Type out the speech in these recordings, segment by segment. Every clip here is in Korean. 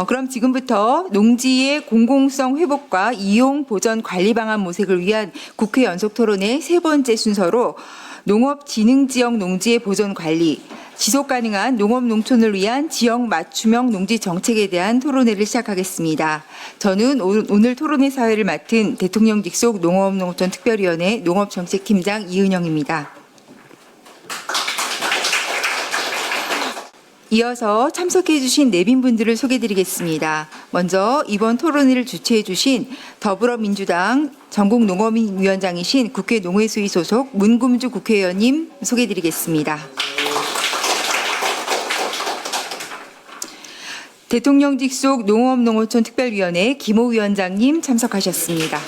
그럼 지금부터 농지의 공공성 회복과 이용 보전 관리 방안 모색을 위한 국회 연속 토론의 세 번째 순서로 농업진흥지역 농지의 보전 관리, 지속 가능한 농업 농촌을 위한 지역 맞춤형 농지 정책에 대한 토론회를 시작하겠습니다. 저는 오늘 토론회 사회를 맡은 대통령 직속 농업농어촌 특별위원회 농업정책팀장 이은영입니다. 이어서 참석해 주신 내빈분들을 소개드리겠습니다. 먼저 이번 토론회를 주최해 주신 더불어민주당 전국농업위원장이신 국회 농해수위 소속 문금주 국회의원님 소개드리겠습니다. 대통령 직속 농업농어촌 특별위원회 김호 위원장님 참석하셨습니다.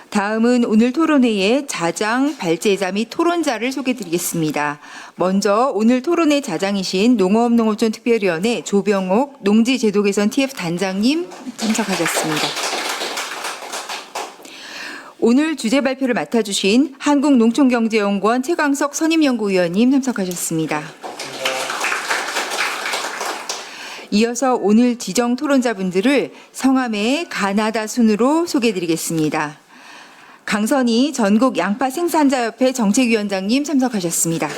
다음은 오늘 토론회의 자장, 발제자 및 토론자를 소개드리겠습니다. 먼저 오늘 토론회 자장이신 농업농어촌 특별위원회 조병옥 농지제도개선 TF 단장님 참석하셨습니다. 오늘 주제 발표를 맡아주신 한국농촌경제연구원 최광석 선임연구위원님 참석하셨습니다. 이어서 오늘 지정 토론자분들을 성함의 가나다 순으로 소개드리겠습니다. 강선희 전국 양파 생산자협회 정책위원장님 참석하셨습니다.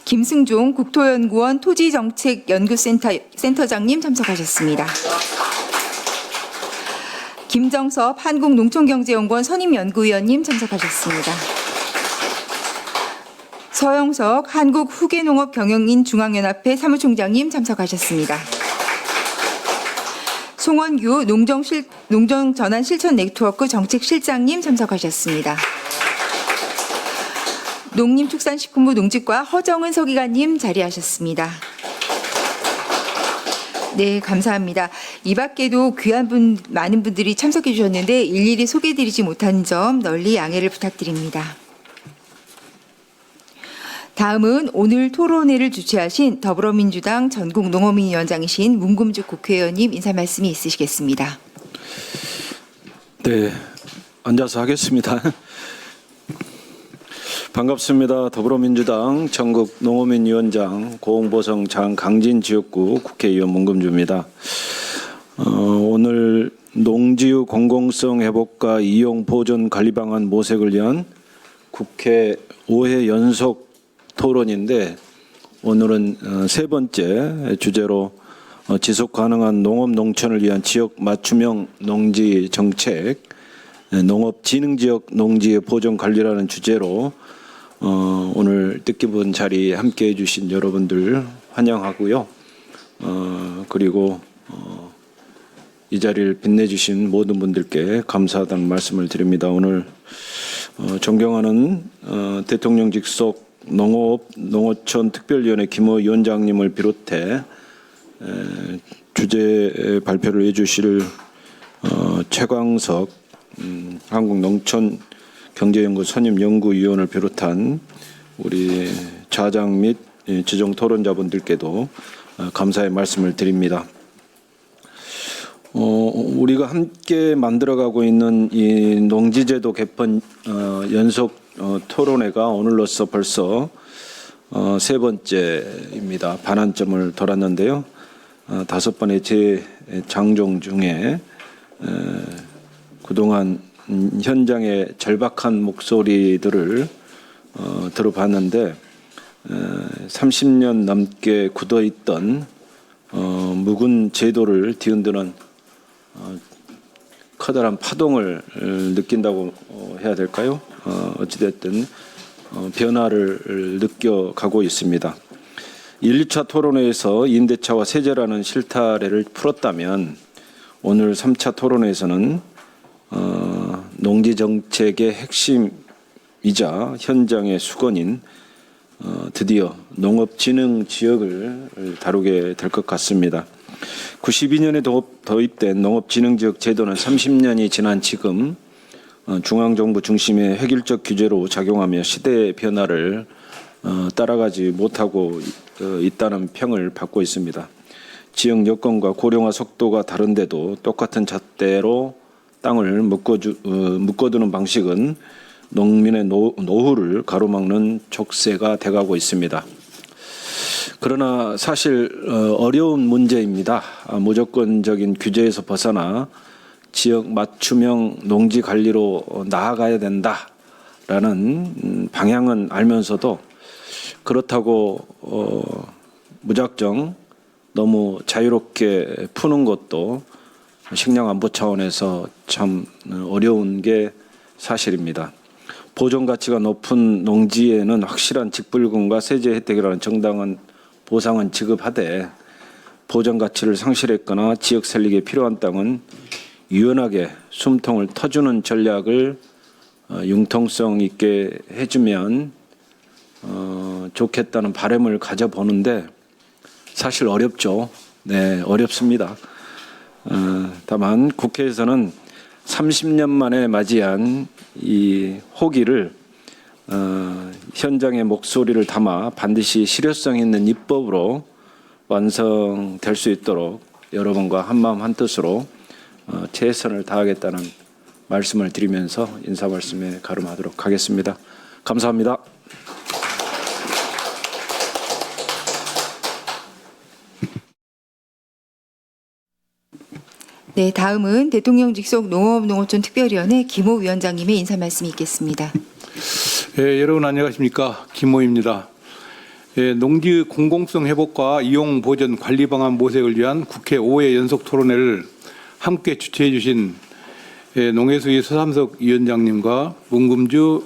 김승종 국토연구원 토지정책연구센터장님 참석하셨습니다. 김정섭 한국농촌경제연구원 선임연구위원님 참석하셨습니다. 서영석 한국후계농업경영인 중앙연합회 사무총장님 참석하셨습니다. 송원규 농정전환실천 네트워크 정책실장님 참석하셨습니다. 농림축산식품부 농직과 허정은 서기관님 자리하셨습니다. 네, 감사합니다. 이 밖에도 귀한 많은 분들이 참석해 주셨는데 일일이 소개해드리지 못한 점 널리 양해를 부탁드립니다. 다음은 오늘 토론회를 주최하신 더불어민주당 전국농업위원장이신 문금주 국회의원님 인사 말씀이 있으시겠습니다. 네, 앉아서 하겠습니다. 반갑습니다. 더불어민주당 전국농업위원장 고흥보성 장강진지역구 국회의원 문금주입니다. 오늘 농지의 공공성 회복과 이용 보존 관리 방안 모색을 위한 국회 5회 연속 토론인데 오늘은 세 번째 주제로 지속 가능한 농업 농촌을 위한 지역 맞춤형 농지 정책, 농업진흥지역 농지의 보존 관리라는 주제로 오늘 뜻깊은 자리에 함께해 주신 여러분들 환영하고요. 그리고 이 자리를 빛내주신 모든 분들께 감사하다는 말씀을 드립니다. 오늘 존경하는 대통령 직속 농어촌 특별위원회 김호 위원장님을 비롯해 주제 발표를 해주실 최광석 한국농촌경제연구 선임연구위원을 비롯한 우리 자장 및 지정 토론자분들께도 감사의 말씀을 드립니다. 우리가 함께 만들어가고 있는 이 농지제도 개편 연속 토론회가 오늘로써 벌써 세 번째입니다. 반환점을 돌았는데요. 5번의 제 장종 중에 그동안 현장의 절박한 목소리들을 들어봤는데 30년 넘게 굳어있던 묵은 제도를 뒤흔드는 커다란 파동을 느낀다고 해야 될까요? 어찌됐든 변화를 느껴가고 있습니다. 1, 2차 토론회에서 임대차와 세제라는 실타래를 풀었다면 오늘 3차 토론회에서는 농지정책의 핵심이자 현장의 수건인 드디어 농업진흥지역을 다루게 될 것 같습니다. 92년에 도입된 농업진흥지역 제도는 30년이 지난 지금 중앙정부 중심의 획일적 규제로 작용하며 시대의 변화를 따라가지 못하고 있다는 평을 받고 있습니다. 지역 여건과 고령화 속도가 다른데도 똑같은 잣대로 땅을 묶어두는 방식은 농민의 노후를 가로막는 족쇄가 돼가고 있습니다. 그러나 사실 어려운 문제입니다. 무조건적인 규제에서 벗어나 지역 맞춤형 농지 관리로 나아가야 된다라는 방향은 알면서도 그렇다고 무작정 너무 자유롭게 푸는 것도 식량 안보 차원에서 참 어려운 게 사실입니다. 보존 가치가 높은 농지에는 확실한 직불금과 세제 혜택이라는 정당한 보상은 지급하되 보존 가치를 상실했거나 지역 살리기에 필요한 땅은 유연하게 숨통을 터주는 전략을 융통성 있게 해주면 좋겠다는 바람을 가져보는데 사실 어렵죠. 네, 어렵습니다. 다만 국회에서는 30년 만에 맞이한 이 호기를 현장의 목소리를 담아 반드시 실효성 있는 입법으로 완성될 수 있도록 여러분과 한마음 한뜻으로 최선을 다하겠다는 말씀을 드리면서 인사 말씀에 가름하도록 하겠습니다. 감사합니다. 네, 다음은 대통령 직속 농업농어촌 특별위원회 김호 위원장님의 인사 말씀이 있겠습니다. 여러분 안녕하십니까, 김호입니다. 농지 공공성 회복과 이용 보전 관리 방안 모색을 위한 국회 5회 연속 토론회를 함께 주최해 주신 농해수위 서삼석 위원장님과 문금주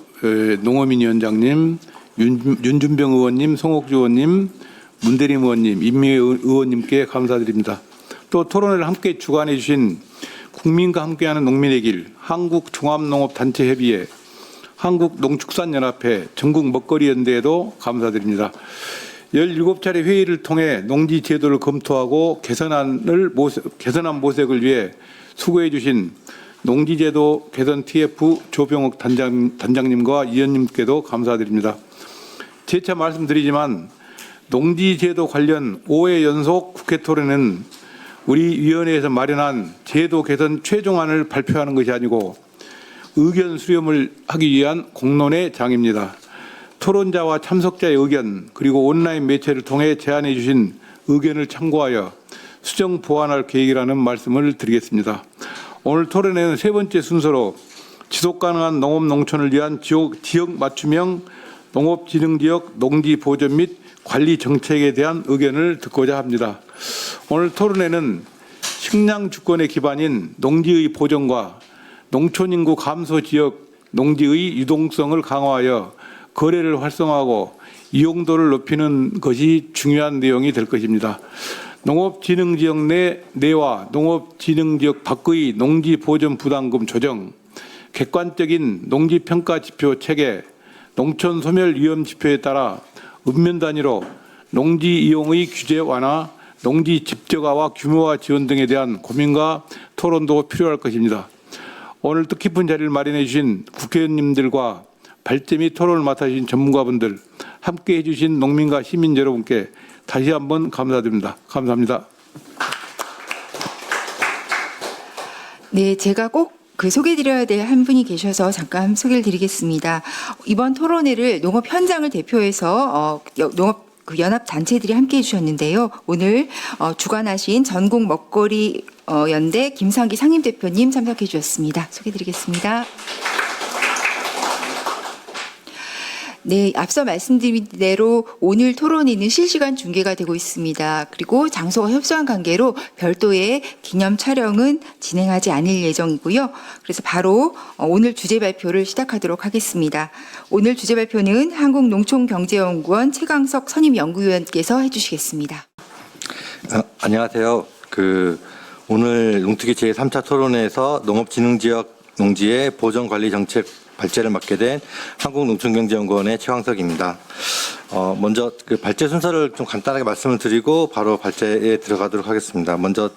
농어민 위원장님, 윤준병 의원님, 송옥주 의원님, 문대림 의원님, 임미애 의원님께 감사드립니다. 또 토론회를 함께 주관해 주신 국민과 함께하는 농민의 길, 한국종합농업단체협의회, 한국농축산연합회, 전국먹거리연대에도 감사드립니다. 17차례 회의를 통해 농지 제도를 검토하고 개선한 모색을 위해 수고해 주신 농지제도 개선 TF 조병옥 단장님과 위원님께도 감사드립니다. 재차 말씀드리지만 농지제도 관련 5회 연속 국회 토론은 우리 위원회에서 마련한 제도 개선 최종안을 발표하는 것이 아니고 의견 수렴을 하기 위한 공론의 장입니다. 토론자와 참석자의 의견 그리고 온라인 매체를 통해 제안해 주신 의견을 참고하여 수정 보완할 계획이라는 말씀을 드리겠습니다. 오늘 토론회는 세 번째 순서로 지속가능한 농업농촌을 위한 지역 맞춤형 농업진흥지역 농지 보존 및 관리 정책에 대한 의견을 듣고자 합니다. 오늘 토론회는 식량 주권의 기반인 농지의 보존과 농촌 인구 감소 지역 농지의 유동성을 강화하여 거래를 활성화하고 이용도를 높이는 것이 중요한 내용이 될 것입니다. 농업진흥지역 내와 농업진흥지역 밖의 농지 보존 부담금 조정, 객관적인 농지평가 지표 체계, 농촌 소멸 위험 지표에 따라 읍면 단위로 농지 이용의 규제 완화, 농지 집적화와 규모화 지원 등에 대한 고민과 토론도 필요할 것입니다. 오늘 뜻깊은 자리를 마련해 주신 국회의원님들과 발제 및 토론을 맡아주신 전문가분들, 함께해 주신 농민과 시민 여러분께 다시 한번 감사드립니다. 감사합니다. 네, 제가 꼭 소개드려야 될 한 분이 계셔서 잠깐 소개를 드리겠습니다. 이번 토론회를 농업 현장을 대표해서 농업 연합 단체들이 함께해 주셨는데요. 오늘 주관하신 전국 먹거리 연대 김상기 상임대표님 참석해 주셨습니다. 소개드리겠습니다. 네, 앞서 말씀드린 대로 오늘 토론회는 실시간 중계가 되고 있습니다. 그리고 장소와 협소한 관계로 별도의 기념 촬영은 진행하지 않을 예정이고요. 그래서 바로 오늘 주제 발표를 시작하도록 하겠습니다. 오늘 주제 발표는 한국농촌경제연구원 최강석 선임연구위원께서 해주시겠습니다. 안녕하세요. 오늘 농특위 제3차 토론회에서 농업진흥지역 농지의 보존관리 정책 발제를 맡게 된 한국농촌경제연구원의 최강석입니다. 먼저 발제 순서를 좀 간단하게 말씀을 드리고 바로 발제에 들어가도록 하겠습니다. 먼저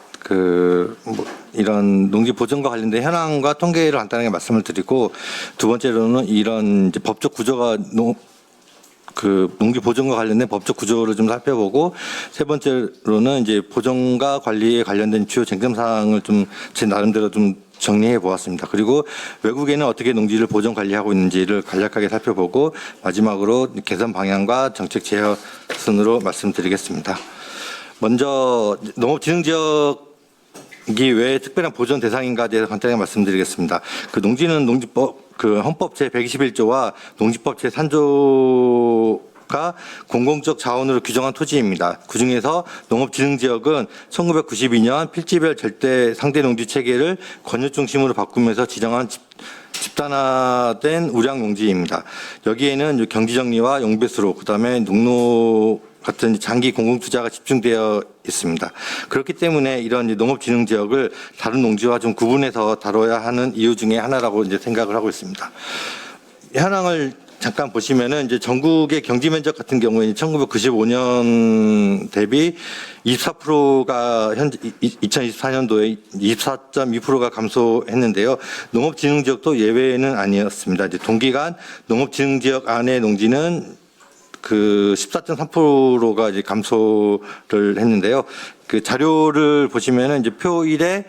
이런 농지 보존과 관련된 현황과 통계를 간단하게 말씀을 드리고, 두 번째로는 이런 이제 법적 구조가 농지 보존과 관련된 법적 구조를 좀 살펴보고, 세 번째로는 이제 보존과 관리에 관련된 주요 쟁점 사항을 좀 제 나름대로 좀 정리해 보았습니다. 그리고 외국에는 어떻게 농지를 보존 관리하고 있는지를 간략하게 살펴보고 마지막으로 개선 방향과 정책 제어 순으로 말씀드리겠습니다. 먼저 농업진흥지역이 왜 특별한 보존 대상인가에 대해서 간단하게 말씀드리겠습니다. 그 농지는 농지법 헌법 제 121조와 농지법 제 3조가 공공적 자원으로 규정한 토지입니다. 그중에서 농업진흥지역은 1992년 필지별 절대 상대 농지 체계를 권역 중심으로 바꾸면서 지정한 집단화된 우량 농지입니다. 여기에는 경지정리와 용배수로 그다음에 농로 같은 장기 공공투자가 집중되어 있습니다. 그렇기 때문에 이런 농업진흥지역을 다른 농지와 좀 구분해서 다뤄야 하는 이유 중에 하나라고 이제 생각을 하고 있습니다. 현황을 잠깐 보시면은 이제 전국의 경지 면적 같은 경우에 1995년 대비 24%가 현재 2024년도에 24.2%가 감소했는데요. 농업진흥지역도 예외는 아니었습니다. 이제 동기간 농업진흥지역 안의 농지는 그 14.3%가 이제 감소를 했는데요. 그 자료를 보시면은 이제 표 1에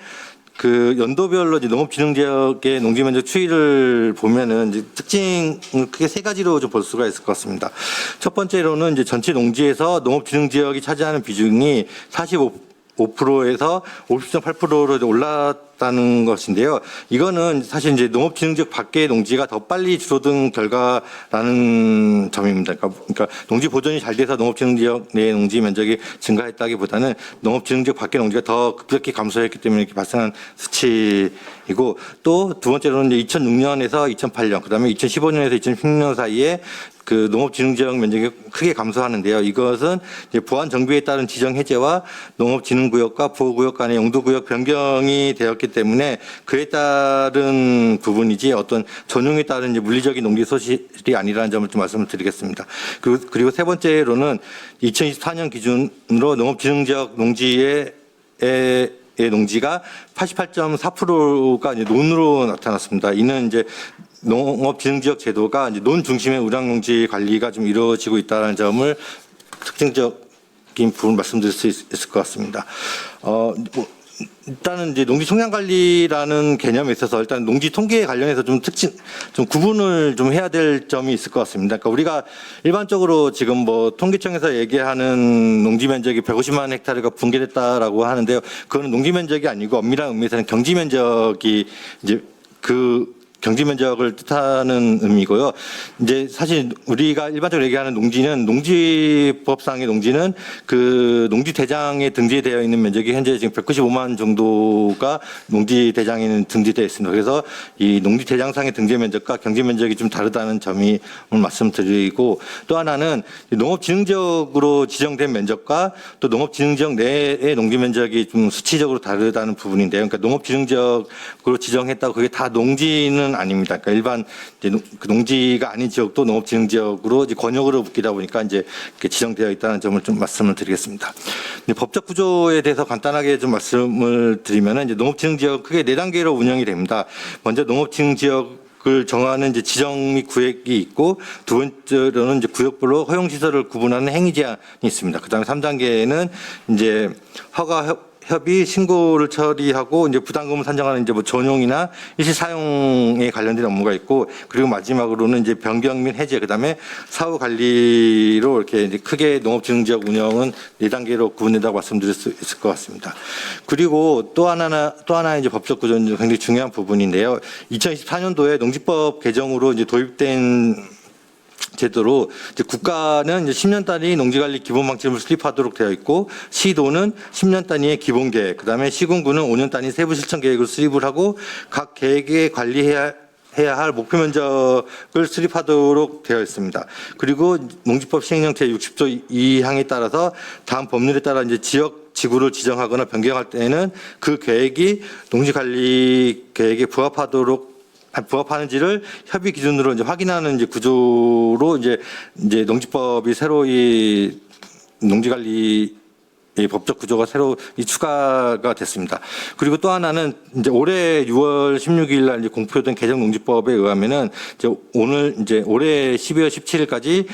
그 연도별로 이제 농업진흥지역의 농지면적 추이를 보면은 이제 특징을 크게 세 가지로 좀 볼 수가 있을 것 같습니다. 첫 번째로는 이제 전체 농지에서 농업진흥지역이 차지하는 비중이 45%에서 50.8%로 올랐다는 것인데요. 이거는 사실 이제 농업진흥지역 밖의 농지가 더 빨리 줄어든 결과라는 점입니다. 그러니까 농지 보존이 잘 돼서 농업진흥지역 내 농지 면적이 증가했다기보다는 농업진흥지역 밖의 농지가 더 급격히 감소했기 때문에 이렇게 발생한 수치이고, 또 두 번째로는 이제 2006년에서 2008년, 그다음에 2015년에서 2016년 사이에 그 농업진흥지역 면적이 크게 감소하는데요. 이것은 이제 보안 정비에 따른 지정 해제와 농업진흥구역과 보호구역 간의 용도구역 변경이 되었기 때문에 그에 따른 부분이지 어떤 전용에 따른 이제 물리적인 농지 소실이 아니라는 점을 좀 말씀을 드리겠습니다. 그리고 세 번째로는 2024년 기준으로 농업진흥지역 농지의 농지가 88.4%가 이제 논으로 나타났습니다. 이는 이제 농업진흥지역 제도가 이제 논 중심의 우량농지 관리가 좀 이루어지고 있다는 점을 특징적인 부분 말씀드릴 수 있을 것 같습니다. 일단은 이제 농지 총량 관리라는 개념에 있어서 일단 농지 통계에 관련해서 좀 구분을 좀 해야 될 점이 있을 것 같습니다. 그러니까 우리가 일반적으로 지금 뭐 통계청에서 얘기하는 농지 면적이 150만 헥타르가 붕괴됐다라고 하는데요. 그거는 농지 면적이 아니고 엄밀한 의미에서는 경지 면적이 이제 그 경지 면적을 뜻하는 의미고요. 이제 사실 우리가 일반적으로 얘기하는 농지는 농지법상의 농지는 그 농지 대장에 등재되어 있는 면적이 현재 지금 195만 정도가 농지 대장에는 등재되어 있습니다. 그래서 이 농지 대장상의 등재 면적과 경지 면적이 좀 다르다는 점이 오늘 말씀드리고, 또 하나는 농업진흥지역으로 지정된 면적과 또 농업진흥지역 내의 농지 면적이 좀 수치적으로 다르다는 부분인데요. 그러니까 농업진흥지역으로 지정했다고 그게 다 농지는 아닙니다. 그러니까 일반 이제 농지가 아닌 지역도 농업진흥지역으로 이제 권역으로 묶이다 보니까 이제 이렇게 지정되어 있다는 점을 좀 말씀을 드리겠습니다. 법적 구조에 대해서 간단하게 좀 말씀을 드리면은 이제 농업진흥지역 크게 4단계로 운영이 됩니다. 먼저 농업진흥지역을 정하는 이제 지정 및 구획이 있고, 두 번째로는 이제 구역별로 허용시설을 구분하는 행위 제한이 있습니다. 그 다음에 3단계에는 이제 허가 협의 신고를 처리하고 이제 부담금을 산정하는 이제 뭐 전용이나 일시 사용에 관련된 업무가 있고, 그리고 마지막으로는 이제 변경 및 해제, 그다음에 사후 관리로 이렇게 이제 크게 농업진흥지역 운영은 4단계로 구분된다고 말씀드릴 수 있을 것 같습니다. 그리고 또 하나 이제 법적 구조는 굉장히 중요한 부분인데요. 2024년도에 농지법 개정으로 이제 도입된 제도로 이제 국가는 이제 10년 단위 농지관리 기본방침을 수립하도록 되어 있고, 시도는 10년 단위의 기본계획, 그다음에 시군구는 5년 단위 세부 실천 계획을 수립을 하고 각 계획에 관리해야 할 목표 면적을 수립하도록 되어 있습니다. 그리고 농지법 시행령 제60조 2항에 따라서 다음 법률에 따라 이제 지역 지구를 지정하거나 변경할 때에는 그 계획이 농지관리 계획에 부합하는지를 협의 기준으로 이제 확인하는 이제 구조로 이제 농지법이 새로 이 농지관리 법적 구조가 새로 추가가 됐습니다. 그리고 또 하나는 이제 올해 6월 16일 날 이제 공표된 개정 농지법에 의하면은 이제 올해 12월 17일까지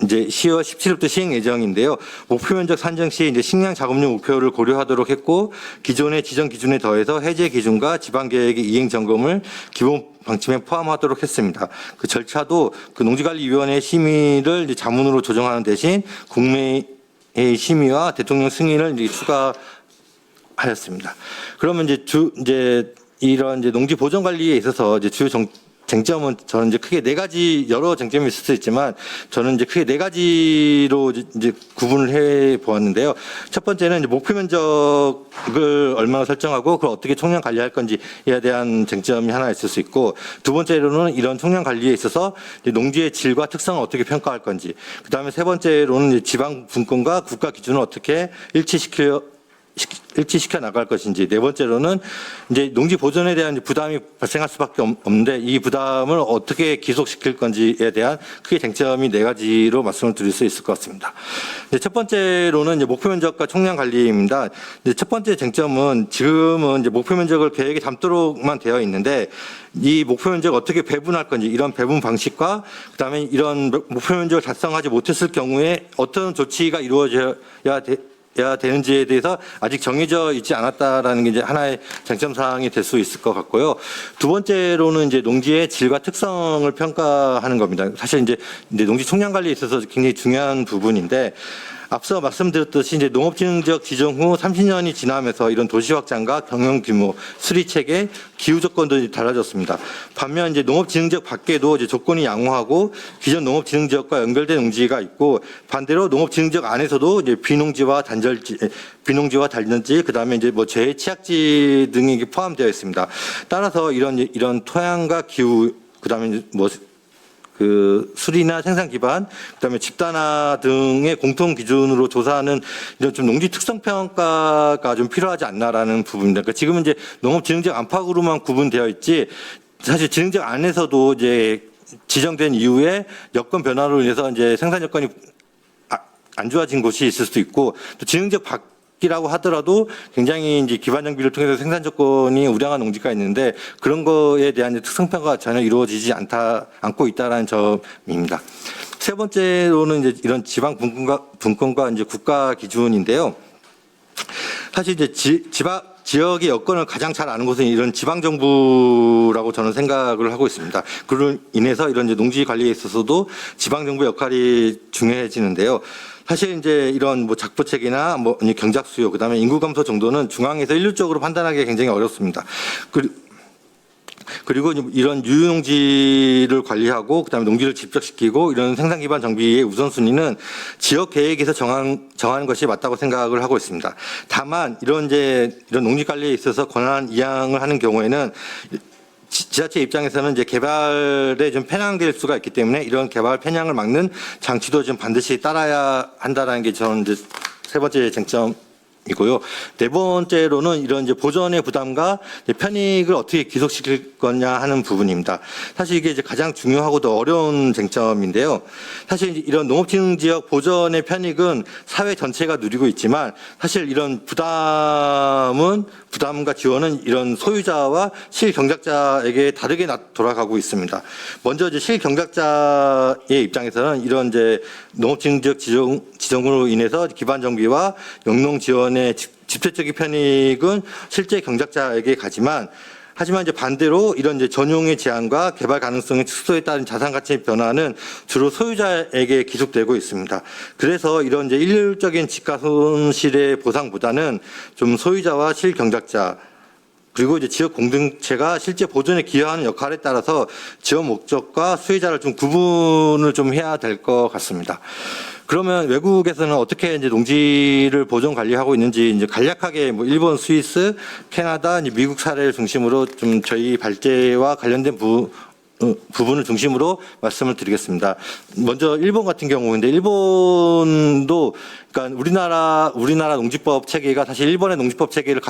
이제 10월 17일부터 시행 예정인데요. 목표 면적 산정 시 이제 식량 작업용 목표를 고려하도록 했고 기존의 지정 기준에 더해서 해제 기준과 지방 계획의 이행 점검을 기본 방침에 포함하도록 했습니다. 그 절차도 그 농지관리위원회 심의를 이제 자문으로 조정하는 대신 국회의 심의와 대통령 승인을 이제 추가하였습니다. 그러면 이제 이런 이제 농지 보전 관리에 있어서 이제 주요 쟁점은 저는 이제 크게 네 가지 여러 쟁점이 있을 수 있지만 저는 이제 크게 네 가지로 이제 구분을 해 보았는데요. 첫 번째는 이제 목표 면적을 얼마나 설정하고 그걸 어떻게 총량 관리할 건지에 대한 쟁점이 하나 있을 수 있고 두 번째로는 이런 총량 관리에 있어서 이제 농지의 질과 특성을 어떻게 평가할 건지 그다음에 세 번째로는 이제 지방 분권과 국가 기준을 어떻게 일치시켜 나갈 것인지 네 번째로는 이제 농지 보존에 대한 부담이 발생할 수밖에 없는데 이 부담을 어떻게 기속시킬 건지에 대한 크게 쟁점이 네 가지로 말씀을 드릴 수 있을 것 같습니다. 이제 첫 번째로는 이제 목표 면적과 총량 관리입니다. 이제 첫 번째 쟁점은 지금은 이제 목표 면적을 계획에 담도록만 되어 있는데 이 목표 면적을 어떻게 배분할 건지 이런 배분 방식과 그다음에 이런 목표 면적을 달성하지 못했을 경우에 어떤 조치가 이루어져야 되는지에 대해서 아직 정해져 있지 않았다라는 게 이제 하나의 쟁점 사항이 될 수 있을 것 같고요. 두 번째로는 이제 농지의 질과 특성을 평가하는 겁니다. 사실 이제 농지 총량 관리에 있어서 굉장히 중요한 부분인데 앞서 말씀드렸듯이 이제 농업진흥지역 지정 후 30년이 지나면서 이런 도시 확장과 경영 규모, 수리 체계, 기후 조건도 달라졌습니다. 반면 이제 농업진흥지역 밖에도 이제 조건이 양호하고 기존 농업진흥지역과 연결된 농지가 있고 반대로 농업진흥지역 안에서도 이제 비농지와 단전지, 그다음에 이제 뭐 재해 취약지 등이 포함되어 있습니다. 따라서 이런 토양과 기후, 그다음에 뭐 그 수리나 생산 기반, 그다음에 집단화 등의 공통 기준으로 조사하는 이런 좀 농지 특성 평가가 좀 필요하지 않나라는 부분입니다. 그러니까 지금은 이제 농업진흥지역 안팎으로만 구분되어 있지 사실 진흥지역 안에서도 이제 지정된 이후에 여건 변화로 인해서 이제 생산 여건이 안 좋아진 곳이 있을 수도 있고 또 진흥지역 밖이라고 하더라도 굉장히 이제 기반 정비를 통해서 생산 조건이 우량한 농지가 있는데 그런 거에 대한 특성 평가가 전혀 이루어지지 않고 있다라는 점입니다. 세 번째로는 이제 이런 지방 분권과 이제 국가 기준인데요. 사실 이제 지역의 여건을 가장 잘 아는 곳은 이런 지방 정부라고 저는 생각을 하고 있습니다. 그로 인해서 이런 이제 농지 관리에 있어서도 지방 정부 역할이 중요해지는데요. 사실 이제 이런 뭐 작부책이나 뭐 경작 수요, 그다음에 인구 감소 정도는 중앙에서 일률적으로 판단하기가 굉장히 어렵습니다. 그리고 이런 유용지를 관리하고 그다음에 농지를 집적시키고 이런 생산 기반 정비의 우선순위는 지역 계획에서 정하는 것이 맞다고 생각을 하고 있습니다. 다만 이런 농지 관리에 있어서 권한 이양을 하는 경우에는 지자체 입장에서는 이제 개발에 좀 편향될 수가 있기 때문에 이런 개발 편향을 막는 장치도 좀 반드시 따라야 한다라는 게 저는 이제 세 번째 쟁점이고요. 네 번째로는 이런 이제 보전의 부담과 편익을 어떻게 기속시킬 거냐 하는 부분입니다. 사실 이게 이제 가장 중요하고도 어려운 쟁점인데요. 사실 이런 농업진흥지역 보전의 편익은 사회 전체가 누리고 있지만 사실 이런 부담과 지원은 이런 소유자와 실경작자에게 다르게 돌아가고 있습니다. 먼저 이제 실경작자의 입장에서는 이런 이제 농업진흥지역 지정으로 인해서 기반 정비와 영농 지원의 직접적인 편익은 실제 경작자에게 가지만 하지만 이제 반대로 이런 이제 전용의 제한과 개발 가능성의 축소에 따른 자산 가치의 변화는 주로 소유자에게 기속되고 있습니다. 그래서 이런 이제 일률적인 지가 손실의 보상보다는 좀 소유자와 실경작자 그리고 이제 지역 공동체가 실제 보존에 기여하는 역할에 따라서 지원 목적과 수혜자를 좀 구분을 좀 해야 될 것 같습니다. 그러면 외국에서는 어떻게 이제 농지를 보존 관리하고 있는지 이제 간략하게 뭐 일본, 스위스, 캐나다, 이제 미국 사례를 중심으로 좀 저희 발제와 관련된 부분을 중심으로 말씀을 드리겠습니다. 먼저 일본 같은 경우인데 일본도 그러니까 우리나라 농지법 체계가 사실 일본의 농지법 체계를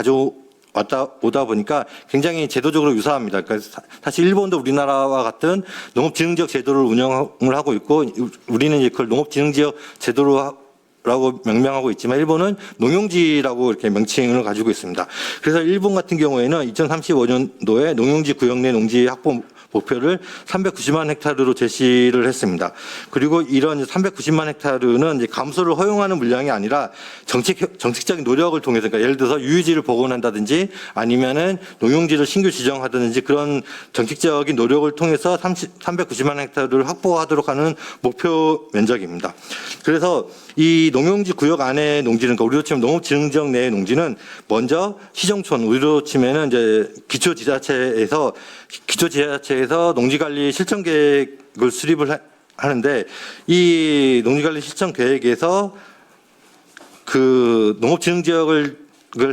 오다 보니까 굉장히 제도적으로 유사합니다. 그러니까 사실 일본도 우리나라와 같은 농업진흥지역 제도를 운영을 하고 있고 우리는 이제 그걸 농업진흥지역 제도라고 명명하고 있지만 일본은 농용지라고 이렇게 명칭을 가지고 있습니다. 그래서 일본 같은 경우에는 2035년도에 농용지 구역 내 농지 확보 목표를 390만 헥타르로 제시를 했습니다. 그리고 이런 390만 헥타르는 이제 감소를 허용하는 물량이 아니라 정책적인 노력을 통해서, 그러니까 예를 들어서 유유지를 복원한다든지 아니면은 농용지를 신규 지정하든지 그런 정책적인 노력을 통해서 390만 헥타르를 확보하도록 하는 목표 면적입니다. 그래서 이 농용지 구역 안에 농지는, 그러니까 우리로 치면 농업진흥지역 내의 농지는 먼저 시정촌, 우리로 치면은 이제 기초지자체에서 농지관리 실천 계획을 수립을 하는데, 이 농지관리 실천 계획에서 그 농업진흥지역을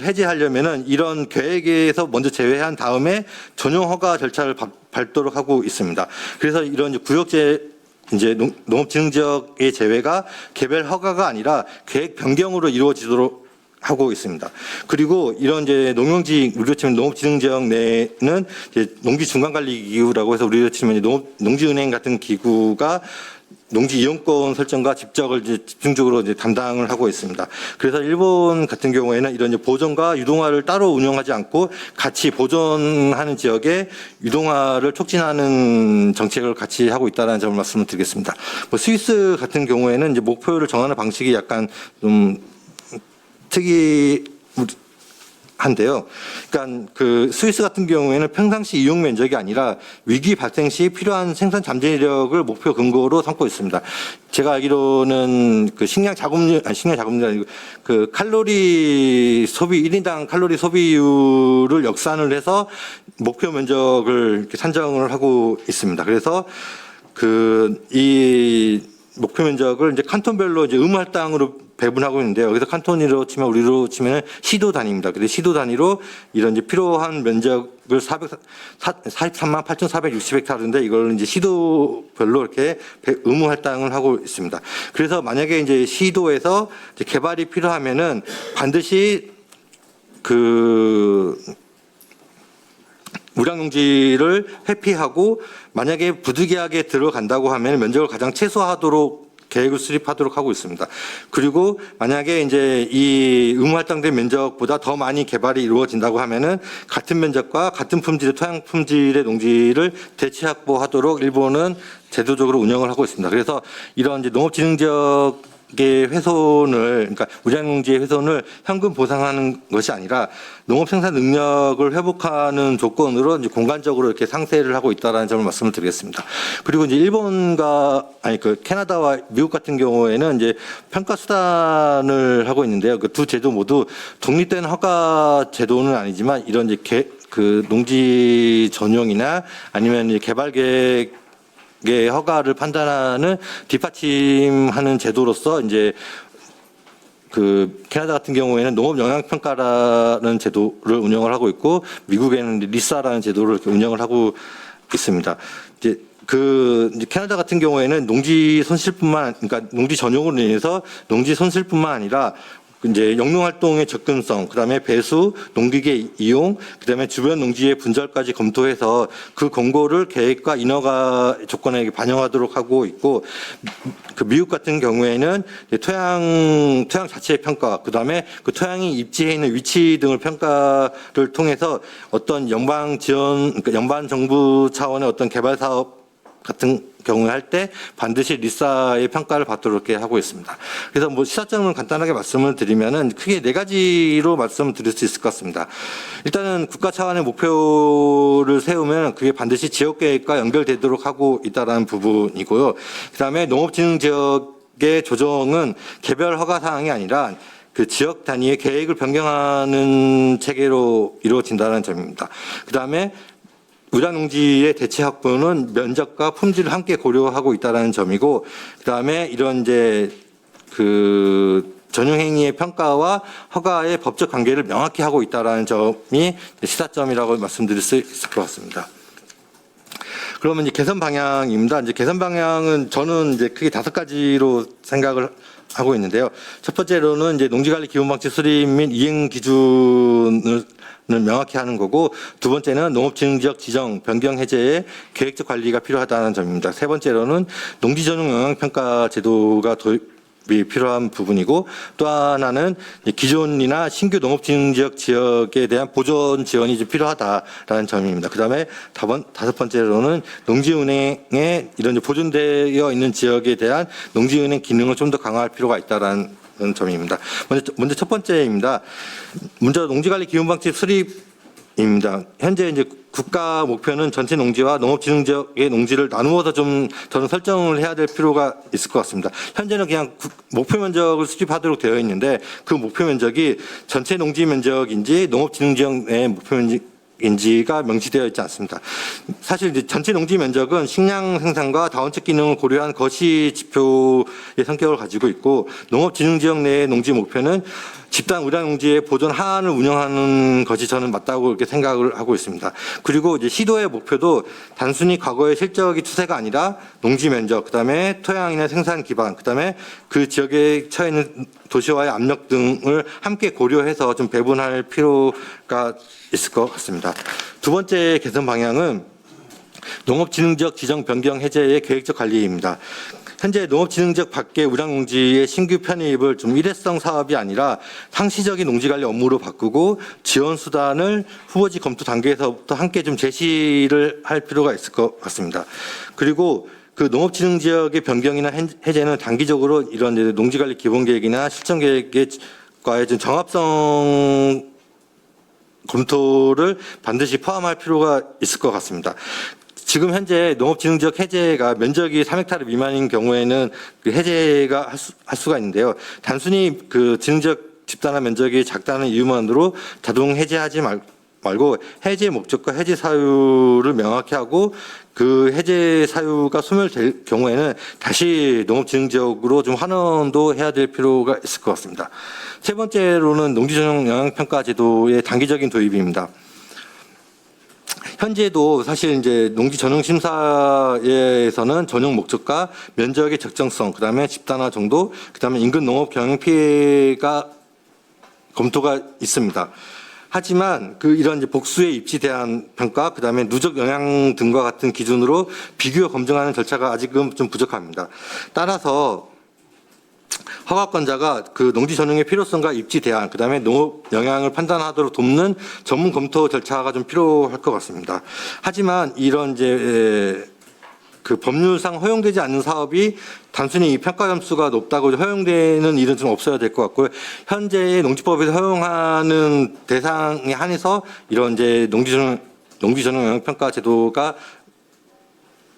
해제하려면은 이런 계획에서 먼저 제외한 다음에 전용 허가 절차를 밟도록 하고 있습니다. 그래서 이런 이제 농업진흥지역의 제외가 개별 허가가 아니라 계획 변경으로 이루어지도록 하고 있습니다. 그리고 이런 이제 농용지, 우리로 치면 농업진흥지역 내에는 이제 농지중간관리기구라고 해서 우리로 치면 농지은행 같은 기구가 농지 이용권 설정과 집적을 이제 집중적으로 이제 담당을 하고 있습니다. 그래서 일본 같은 경우에는 이런 이제 보존과 유동화를 따로 운영하지 않고 같이 보존하는 지역에 유동화를 촉진하는 정책을 같이 하고 있다는 점을 말씀을 드리겠습니다. 뭐 스위스 같은 경우에는 이제 목표를 정하는 방식이 약간 좀 한데요. 그러니까 그 스위스 같은 경우에는 평상시 이용 면적이 아니라 위기 발생 시 필요한 생산 잠재력을 목표 근거로 삼고 있습니다. 제가 알기로는 그 식량 자급률 아니고 그 칼로리 소비 1인당 칼로리 소비율을 역산을 해서 목표 면적을 이렇게 산정을 하고 있습니다. 그래서 이 목표 면적을 이제 칸톤별로 이제 의무할당으로 배분하고 있는데요. 여기서 칸톤으로 치면, 우리로 치면 시도 단위입니다. 근데 시도 단위로 이런 이제 필요한 면적을 43만 8,460헥타르인데 이걸 이제 시도별로 이렇게 의무 할당을 하고 있습니다. 그래서 만약에 이제 시도에서 이제 개발이 필요하면은 반드시 그 우량농지를 회피하고, 만약에 부득이하게 들어간다고 하면 면적을 가장 최소화하도록 계획을 수립하도록 하고 있습니다. 그리고 만약에 이제 이 의무할당된 면적보다 더 많이 개발이 이루어진다고 하면은 같은 면적과 같은 품질의 토양 품질의 농지를 대체 확보하도록 일본은 제도적으로 운영을 하고 있습니다. 그래서 이런 이제 농업진흥지역의 훼손을, 그러니까 우량농지의 훼손을 현금 보상하는 것이 아니라 농업 생산 능력을 회복하는 조건으로 이제 공간적으로 이렇게 상세를 하고 있다라는 점을 말씀을 드리겠습니다. 그리고 이제 캐나다와 미국 같은 경우에는 이제 평가 수단을 하고 있는데요. 그 두 제도 모두 독립된 허가 제도는 아니지만 이런 이제 그 농지 전용이나 아니면 이제 개발 계획의 허가를 판단하는 뒷받침하는 제도로서 이제 그 캐나다 같은 경우에는 농업 영향 평가라는 제도를 운영을 하고 있고, 미국에는 리사라는 제도를 이렇게 운영을 하고 있습니다. 이제 캐나다 같은 경우에는 농지 손실뿐만, 그러니까 농지 전용으로 인해서 농지 손실뿐만 아니라 이제 영농 활동의 접근성, 그다음에 배수, 농기계 이용, 그다음에 주변 농지의 분절까지 검토해서 그 권고를 계획과 인허가 조건에 반영하도록 하고 있고, 그 미국 같은 경우에는 토양 자체의 평가, 그다음에 그 토양이 입지해 있는 위치 등을 평가를 통해서 어떤 연방 지원, 그러니까 연방 정부 차원의 어떤 개발 사업 같은 경우에 할 때 반드시 리사의 평가를 받도록 이렇게 하고 있습니다. 그래서 뭐 시사점을 간단하게 말씀을 드리면은 크게 4가지로 말씀을 드릴 수 있을 것 같습니다. 일단은 국가 차원의 목표를 세우면 그게 반드시 지역 계획과 연결되도록 하고 있다라는 부분이고요. 그다음에 농업진흥지역의 조정은 개별 허가 사항이 아니라 그 지역 단위의 계획을 변경하는 체계로 이루어진다는 점입니다. 그다음에 우량농지의 대체 확보는 면적과 품질을 함께 고려하고 있다는 점이고, 그다음에 이런 이제 그 전용행위의 평가와 허가의 법적 관계를 명확히 하고 있다는 점이 시사점이라고 말씀드릴 수 있을 것 같습니다. 그러면 이제 개선 방향입니다. 이제 개선 방향은 저는 이제 크게 5가지로 생각을 하고 있는데요. 첫 번째로는 이제 농지관리 기본방침 수립 및 이행 기준을 명확히 하는 거고, 두 번째는 농업진흥지역 지정, 변경 해제의 계획적 관리가 필요하다는 점입니다. 세 번째로는 농지전용 영향평가 제도가 필요한 부분이고, 또 하나는 기존이나 신규 농업진흥지역 지역에 대한 보존 지원이 좀 필요하다라는 점입니다. 그다음에 다섯 번째로는 농지은행의 이런 보존되어 있는 지역에 대한 농지은행 기능을 좀 더 강화할 필요가 있다라는 점입니다. 먼저 첫 번째입니다. 먼저 농지관리기본방침 수립입니다. 현재 이제 국가 목표는 전체 농지와 농업진흥지역의 농지를 나누어서 좀 저는 설정을 해야 될 필요가 있을 것 같습니다. 현재는 그냥 목표 면적을 수립하도록 되어 있는데 그 목표 면적이 전체 농지 면적인지 농업진흥지역 내 목표 면적인지가 명시되어 있지 않습니다. 사실 이제 전체 농지 면적은 식량 생산과 다원적 기능을 고려한 거시 지표의 성격을 가지고 있고, 농업진흥지역 내의 농지 목표는 집단 우량농지의 보존 하안을 운영하는 것이 저는 맞다고 이렇게 생각을 하고 있습니다. 그리고 이제 시도의 목표도 단순히 과거의 실적이 추세가 아니라 농지 면적, 그다음에 토양이나 생산 기반, 그다음에 그 지역에 처해 있는 도시화의 압력 등을 함께 고려해서 좀 배분할 필요가 있을 것 같습니다. 두 번째 개선 방향은 농업진흥지역 지정 변경 해제의 계획적 관리입니다. 현재 농업진흥지역 밖의 우량농지의 신규 편입을 좀 일회성 사업이 아니라 상시적인 농지관리 업무로 바꾸고 지원 수단을 후보지 검토 단계에서부터 함께 좀 제시를 할 필요가 있을 것 같습니다. 그리고 그 농업진흥지역의 변경이나 해제는 단기적으로 이런 농지관리 기본계획이나 실천계획과의 좀 정합성 검토를 반드시 포함할 필요가 있을 것 같습니다. 지금 현재 농업진흥지역 해제가 면적이 3헥타르 미만인 경우에는 그 해제가 할 수가 있는데요. 단순히 그 진흥지역 집단화 면적이 작다는 이유만으로 자동 해제하지 말고 해제 목적과 해제 사유를 명확히 하고 그 해제 사유가 소멸될 경우에는 다시 농업진흥지역으로 좀 환원도 해야 될 필요가 있을 것 같습니다. 세 번째로는 농지전용 영향평가 제도의 단기적인 도입입니다. 현재도 사실 이제 농지 전용 심사에서는 전용 목적과 면적의 적정성, 그다음에 집단화 정도, 그다음에 인근 농업 경영 피해가 검토가 있습니다. 하지만 그 이런 이제 복수의 입지 대한 평가, 그다음에 누적 영향 등과 같은 기준으로 비교 검증하는 절차가 아직은 좀 부족합니다. 따라서 허가권자가 그 농지 전용의 필요성과 입지 대안, 그다음에 농업 영향을 판단하도록 돕는 전문 검토 절차가 좀 필요할 것 같습니다. 하지만 이런 이제 그 법률상 허용되지 않는 사업이 단순히 이 평가 점수가 높다고 허용되는 일은 좀 없어야 될 것 같고요. 현재 농지법에서 허용하는 대상에 한해서 이런 이제 농지 전용 영향 평가 제도가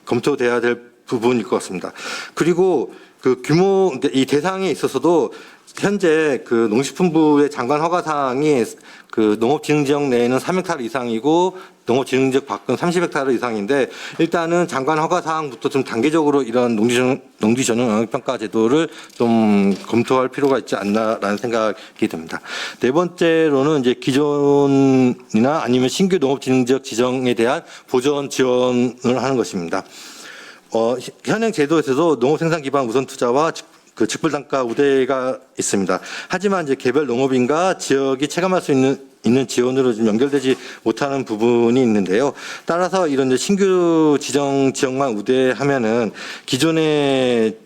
검토돼야 될 부분일 것 같습니다. 그리고 그 규모, 이 대상에 있어서도 현재 그 농식품부의 장관 허가 사항이 그 농업진흥지역 내에는 3헥타르 이상이고 농업진흥지역 밖은 30헥타르 이상인데, 일단은 장관 허가 사항부터 좀 단계적으로 이런 농지 전용 영향평가 제도를 좀 검토할 필요가 있지 않나라는 생각이 듭니다. 네 번째로는 이제 기존이나 아니면 신규 농업진흥지역 지정에 대한 보전 지원을 하는 것입니다. 현행 제도에서도 농업생산 기반 우선 투자와 그 직불단가 우대가 있습니다. 하지만 이제 개별 농업인과 지역이 체감할 수 있는 지원으로 좀 연결되지 못하는 부분이 있는데요. 따라서 이런 이제 신규 지정 지역만 우대하면은 기존에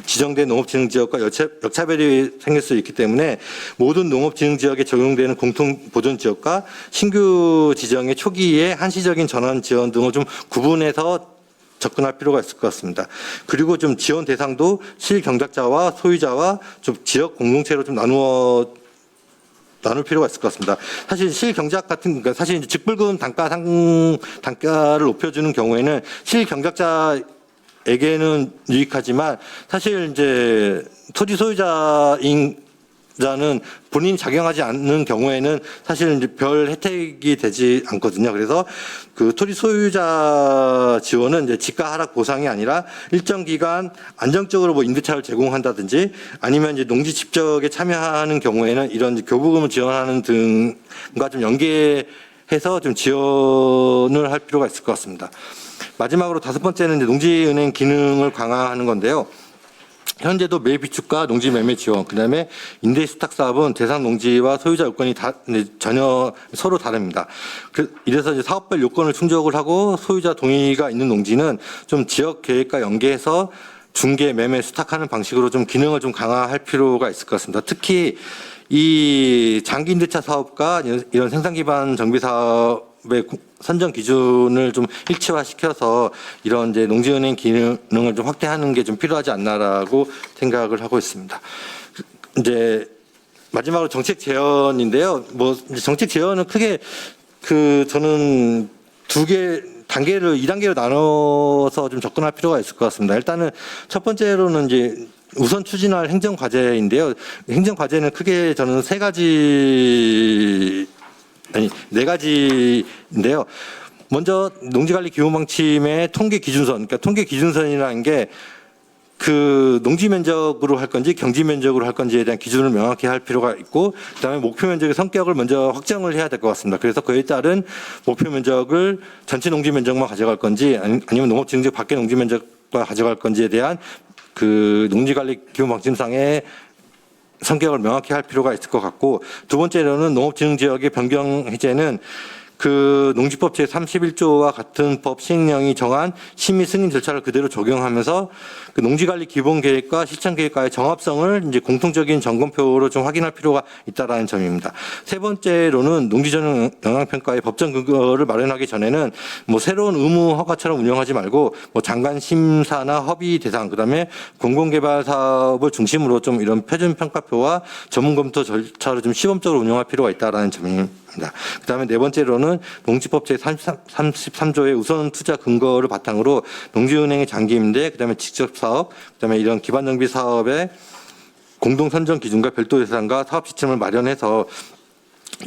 지정된 농업진흥지역과 역차별이 생길 수 있기 때문에 모든 농업진흥지역에 적용되는 공통보존지역과 신규 지정의 초기에 한시적인 전환 지원 등을 좀 구분해서 접근할 필요가 있을 것 같습니다. 그리고 좀 지원 대상도 실경작자와 소유자와 좀 지역 공동체로 좀 나눌 필요가 있을 것 같습니다. 사실 실경작 같은, 그러니까 사실 이제 직불금 단가를 높여주는 경우에는 실경작자에게는 유익하지만 사실 이제 토지 소유자인 자는 본인이 작용하지 않는 경우에는 사실 이제 별 혜택이 되지 않거든요. 그래서 그 토지 소유자 지원은 이제 지가 하락 보상이 아니라 일정 기간 안정적으로 뭐 임대차를 제공한다든지 아니면 이제 농지 집적에 참여하는 경우에는 이런 교부금을 지원하는 등과 좀 연계해서 좀 지원을 할 필요가 있을 것 같습니다. 마지막으로 다섯 번째는 이제 농지은행 기능을 강화하는 건데요. 현재도 매입비축과 농지 매매 지원, 그다음에 임대 수탁 사업은 대상 농지와 소유자 요건이 전혀 서로 다릅니다. 이래서 이제 사업별 요건을 충족을 하고 소유자 동의가 있는 농지는 좀 지역 계획과 연계해서 중개, 매매, 수탁하는 방식으로 좀 기능을 좀 강화할 필요가 있을 것 같습니다. 특히 이 장기 임대차 사업과 이런 생산 기반 정비 사업의 선정 기준을 좀 일치화시켜서 이런 이제 농지은행 기능을 좀 확대하는 게 좀 필요하지 않나라고 생각을 하고 있습니다. 이제 마지막으로 정책 제언인데요. 뭐 이제 정책 제언은 크게 저는 단계를 2단계로 나눠서 좀 접근할 필요가 있을 것 같습니다. 일단은 첫 번째로는 이제 우선 추진할 행정 과제인데요. 행정 과제는 크게 저는 네 가지인데요. 먼저 농지관리 기본방침의 통계 기준선, 그러니까 통계 기준선이라는 게 농지 면적으로 할 건지 경지 면적으로 할 건지에 대한 기준을 명확히 할 필요가 있고, 그다음에 목표 면적의 성격을 먼저 확정을 해야 될 것 같습니다. 그래서 그에 따른 목표 면적을 전체 농지 면적만 가져갈 건지 아니면 농업진흥지역 밖의 농지 면적과 가져갈 건지에 대한 농지관리 기본방침상의 성격을 명확히 할 필요가 있을 것 같고, 두 번째로는 농업진흥지역의 변경 해제는 농지법 제31조와 같은 법 시행령이 정한 심의 승인 절차를 그대로 적용하면서 농지관리 기본계획과 실천계획과의 정합성을 이제 공통적인 점검표로 좀 확인할 필요가 있다라는 점입니다. 세 번째로는 농지전용 영향평가의 법정 근거를 마련하기 전에는 뭐 새로운 의무 허가처럼 운영하지 말고 뭐 장관 심사나 허비 대상, 그다음에 공공개발 사업을 중심으로 좀 이런 표준 평가표와 전문 검토 절차를 좀 시범적으로 운영할 필요가 있다라는 점입니다. 그다음에 네 번째로는 농지법 제33조의 우선 투자 근거를 바탕으로 농지은행의 장기 임대, 그다음에 직접 사업, 그다음에 이런 기반 정비 사업의 공동 선정 기준과 별도 예산과 사업 시스템을 마련해서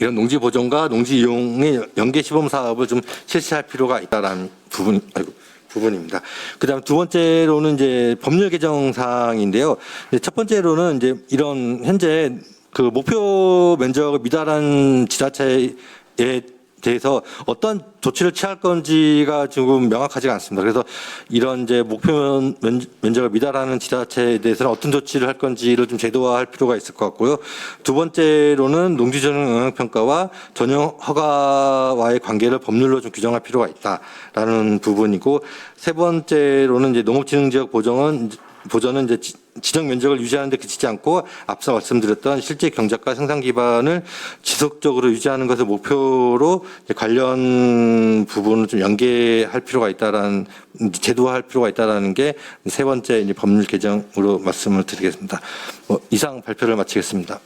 이런 농지 보존과 농지 이용의 연계 시범 사업을 좀 실시할 필요가 있다라는 부분입니다. 그다음 두 번째로는 이제 법률 개정 사항인데요. 첫 번째로는 이제 이런 현재 목표 면적을 미달한 지자체에 대해서 어떤 조치를 취할 건지가 지금 명확하지가 않습니다. 그래서 이런 이제 목표 면적을 미달하는 지자체에 대해서는 어떤 조치를 할 건지를 좀 제도화할 필요가 있을 것 같고요. 두 번째로는 농지전용 영향평가와 전용 허가와의 관계를 법률로 좀 규정할 필요가 있다라는 부분이고, 세 번째로는 이제 농업진흥지역 보전은 이제 지정 면적을 유지하는 데 그치지 않고 앞서 말씀드렸던 실제 경작과 생산 기반을 지속적으로 유지하는 것을 목표로 관련 부분을 좀 연계할 필요가 있다라는, 제도화할 필요가 있다라는 게 세 번째 이제 법률 개정으로 말씀을 드리겠습니다. 이상 발표를 마치겠습니다.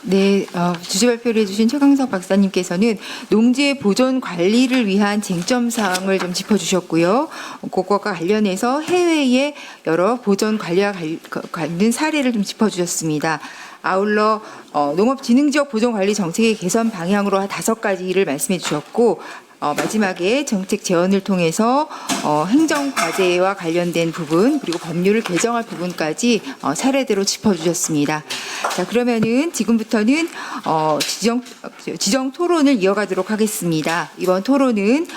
네, 주제 발표를 해주신 최강석 박사님께서는 농지의 보존 관리를 위한 쟁점 사항을 좀 짚어주셨고요. 그것과 관련해서 해외의 여러 보존 관리와 관련 사례를 좀 짚어주셨습니다. 아울러 농업진흥지역 보존관리 정책의 개선 방향으로 5가지를 말씀해 주셨고, 마지막에 정책 제언을 통해서 행정과제와 관련된 부분, 그리고 법률을 개정할 부분까지 차례대로 짚어주셨습니다. 자, 그러면은 지금부터는 지정 토론을 이어가도록 하겠습니다. 이번 토론은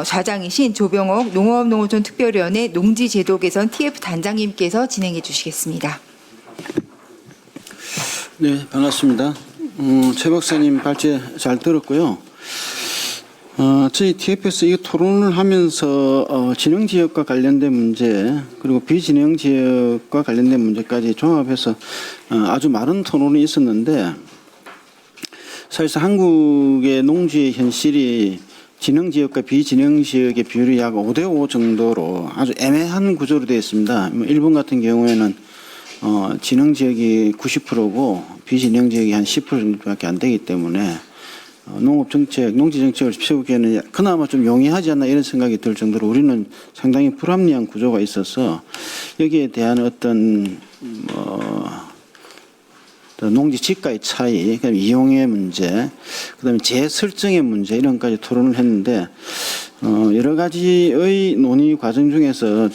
좌장이신 조병옥 농업농어촌 특별위원회 농지제도 개선 TF 단장님께서 진행해 주시겠습니다. 네, 반갑습니다. 최 박사님 발제 잘 들었고요. 저희 TF에서 이 토론을 하면서 진흥지역과 관련된 문제, 그리고 비진흥지역과 관련된 문제까지 종합해서 아주 많은 토론이 있었는데, 사실상 한국의 농지의 현실이 진흥지역과 비진흥지역의 비율이 약 5대5 정도로 아주 애매한 구조로 되어 있습니다. 일본 같은 경우에는 진흥지역이 90%고 비진흥지역이 한 10% 정도밖에 안 되기 때문에 농업정책, 농지정책을 세우기에는 그나마 좀 용이하지 않나 이런 생각이 들 정도로 우리는 상당히 불합리한 구조가 있어서 여기에 대한 어떤 농지 지가의 차이, 그다음에 이용의 문제, 그다음에 재설정의 문제 이런 것까지 토론을 했는데 여러 가지의 논의 과정 중에서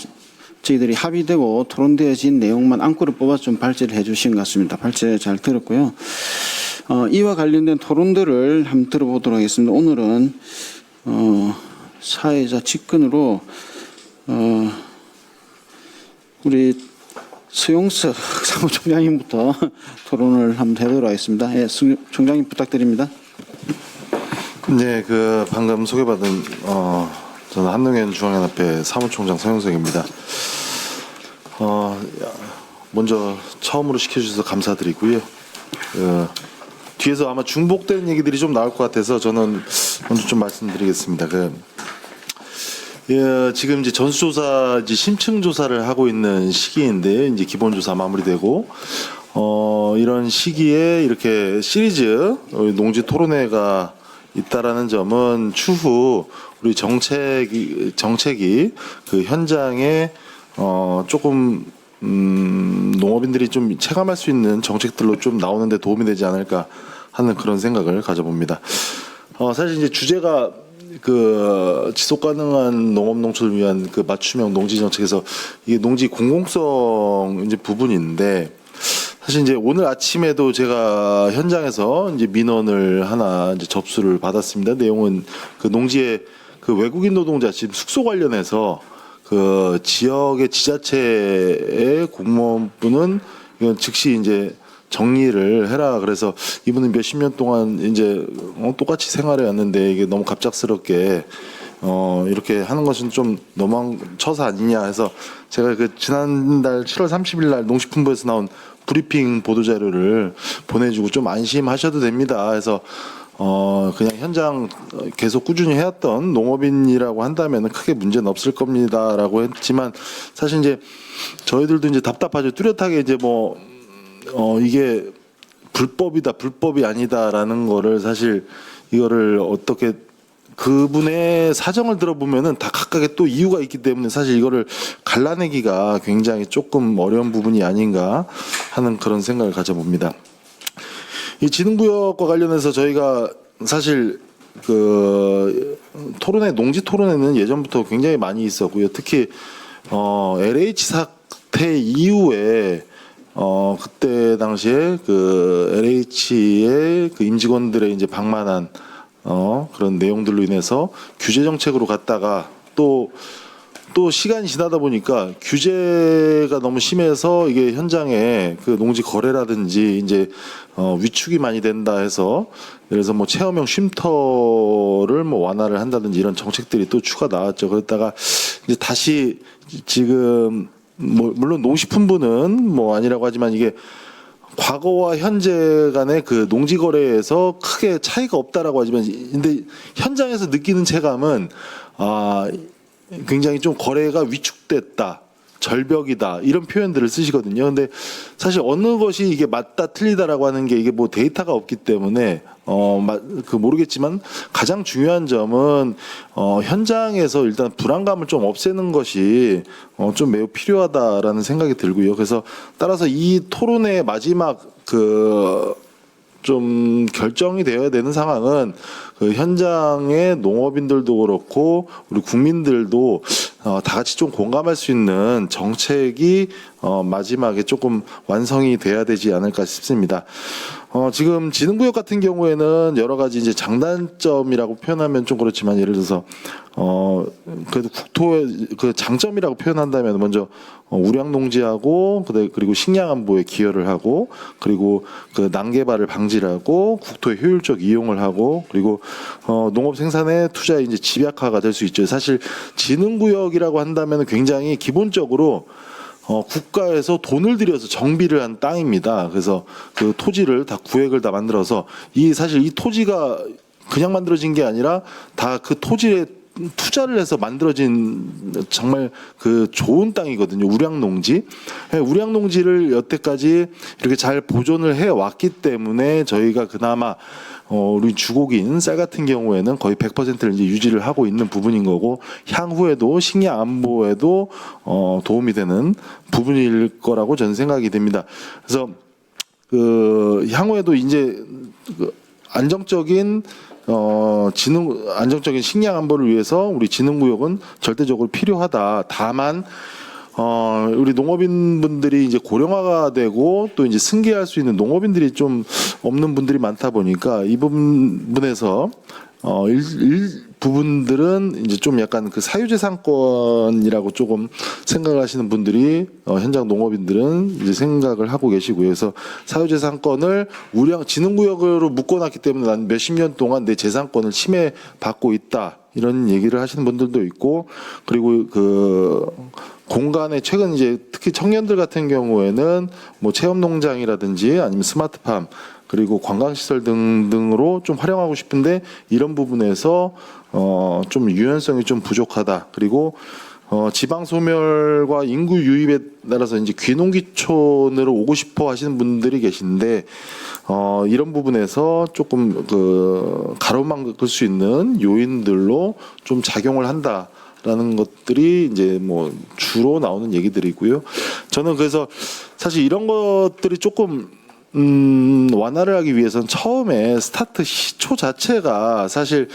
저희들이 합의되고 토론되어진 내용만 안구를 뽑아서 좀 발제를 해 주신 것 같습니다. 발제 잘 들었고요. 이와 관련된 토론들을 한번 들어보도록 하겠습니다. 오늘은 사회자 직근으로 우리 서용석 사무총장님부터 토론을 한번 해보도록 하겠습니다. 예, 총장님 부탁드립니다. 네, 방금 소개받은 저는 한동현 중앙연합회 사무총장 서영석입니다. 먼저 처음으로 시켜주셔서 감사드리고요. 뒤에서 아마 중복되는 얘기들이 좀 나올 것 같아서 저는 먼저 좀 말씀드리겠습니다. 지금 이제 전수조사, 이제 심층조사를 하고 있는 시기인데, 이제 기본조사 마무리되고, 이런 시기에 이렇게 시리즈 농지 토론회가 있다라는 점은 추후 우리 정책이 그 현장에 조금 농업인들이 좀 체감할 수 있는 정책들로 좀 나오는데 도움이 되지 않을까 하는 그런 생각을 가져봅니다. 사실 이제 주제가 그 지속 가능한 농업 농촌을 위한 그 맞춤형 농지 정책에서 이게 농지 공공성 이제 부분인데, 사실 이제 오늘 아침에도 제가 현장에서 이제 민원을 하나 이제 접수를 받았습니다. 내용은 그 농지에 그 외국인 노동자 지금 숙소 관련해서 그 지역의 지자체의 공무원분은 이건 즉시 이제 정리를 해라. 그래서 이분은 몇십 년 동안 이제 똑같이 생활해 왔는데 이게 너무 갑작스럽게 이렇게 하는 것은 좀 너무한 처사 아니냐 해서 제가 그 지난달 7월 30일 날 농식품부에서 나온 브리핑 보도 자료를 보내주고 좀 안심하셔도 됩니다. 해서 그냥 현장 계속 꾸준히 해왔던 농업인이라고 한다면 크게 문제는 없을 겁니다라고 했지만, 사실 이제 저희들도 이제 답답하죠. 뚜렷하게 이제 이게 불법이다, 불법이 아니다라는 거를 사실 이거를 어떻게 그분의 사정을 들어보면은 다 각각의 또 이유가 있기 때문에 사실 이거를 갈라내기가 굉장히 조금 어려운 부분이 아닌가 하는 그런 생각을 가져봅니다. 이 지능구역과 관련해서 저희가 사실 그 토론회, 농지 토론회는 예전부터 굉장히 많이 있었고요. 특히 LH 사태 이후에 그때 당시에 그 LH의 그 임직원들의 이제 방만한 그런 내용들로 인해서 규제 정책으로 갔다가 또 시간이 지나다 보니까 규제가 너무 심해서 이게 현장에 그 농지 거래라든지 이제 위축이 많이 된다 해서, 그래서 뭐 체험형 쉼터를 뭐 완화를 한다든지 이런 정책들이 또 추가 나왔죠. 그랬다가 이제 다시 지금 물론 농식품부는 뭐 아니라고 하지만 이게 과거와 현재 간의 그 농지 거래에서 크게 차이가 없다라고 하지만, 근데 현장에서 느끼는 체감은 굉장히 좀 거래가 위축됐다, 절벽이다, 이런 표현들을 쓰시거든요. 근데 사실 어느 것이 이게 맞다 틀리다라고 하는 게 이게 뭐 데이터가 없기 때문에 모르겠지만, 가장 중요한 점은 현장에서 일단 불안감을 좀 없애는 것이 좀 매우 필요하다라는 생각이 들고요. 그래서 따라서 이 토론의 마지막 좀 결정이 되어야 되는 상황은 그 현장의 농업인들도 그렇고 우리 국민들도 다 같이 좀 공감할 수 있는 정책이 마지막에 조금 완성이 돼야 되지 않을까 싶습니다. 지금 지능구역 같은 경우에는 여러 가지 이제 장단점이라고 표현하면 좀 그렇지만, 예를 들어서 그래도 국토의 그 장점이라고 표현한다면 먼저 우량 농지하고 그리고 식량 안보에 기여를 하고, 그리고 그 난개발을 방지를 하고, 국토의 효율적 이용을 하고, 그리고 농업 생산의 투자의 이제 집약화가 될 수 있죠. 사실 지능구역이라고 한다면 굉장히 기본적으로 국가에서 돈을 들여서 정비를 한 땅입니다. 그래서 그 토지를 다 구획을 다 만들어서 사실 이 토지가 그냥 만들어진 게 아니라 다 그 토지에 투자를 해서 만들어진 정말 그 좋은 땅이거든요. 우량농지. 우량농지를 여태까지 이렇게 잘 보존을 해 왔기 때문에 저희가 그나마 우리 주곡인 쌀 같은 경우에는 거의 100%를 이제 유지를 하고 있는 부분인 거고, 향후에도 식량 안보에도 도움이 되는 부분일 거라고 저는 생각이 됩니다. 그래서 향후에도 이제 안정적인 안정적인 식량 안보를 위해서 우리 지능구역은 절대적으로 필요하다. 다만 우리 농업인분들이 이제 고령화가 되고 또 이제 승계할 수 있는 농업인들이 좀 없는 분들이 많다 보니까 이 부분에서 부분들은 이제 좀 약간 그 사유재산권이라고 조금 생각하시는 분들이 현장 농업인들은 이제 생각을 하고 계시고요. 그래서 사유재산권을 우량 지능구역으로 묶어놨기 때문에 난 몇십 년 동안 내 재산권을 침해받고 있다, 이런 얘기를 하시는 분들도 있고, 그리고 그 공간에 최근 이제 특히 청년들 같은 경우에는 뭐 체험 농장이라든지 아니면 스마트팜 그리고 관광시설 등으로 좀 활용하고 싶은데 이런 부분에서 좀 유연성이 좀 부족하다. 그리고 지방 소멸과 인구 유입에 따라서 이제 귀농귀촌으로 오고 싶어 하시는 분들이 계신데 이런 부분에서 조금 그 가로막을 수 있는 요인들로 좀 작용을 한다라는 것들이 이제 뭐 주로 나오는 얘기들이고요. 저는 그래서 사실 이런 것들이 조금 완화를 하기 위해서는 처음에 스타트 시초 자체가 사실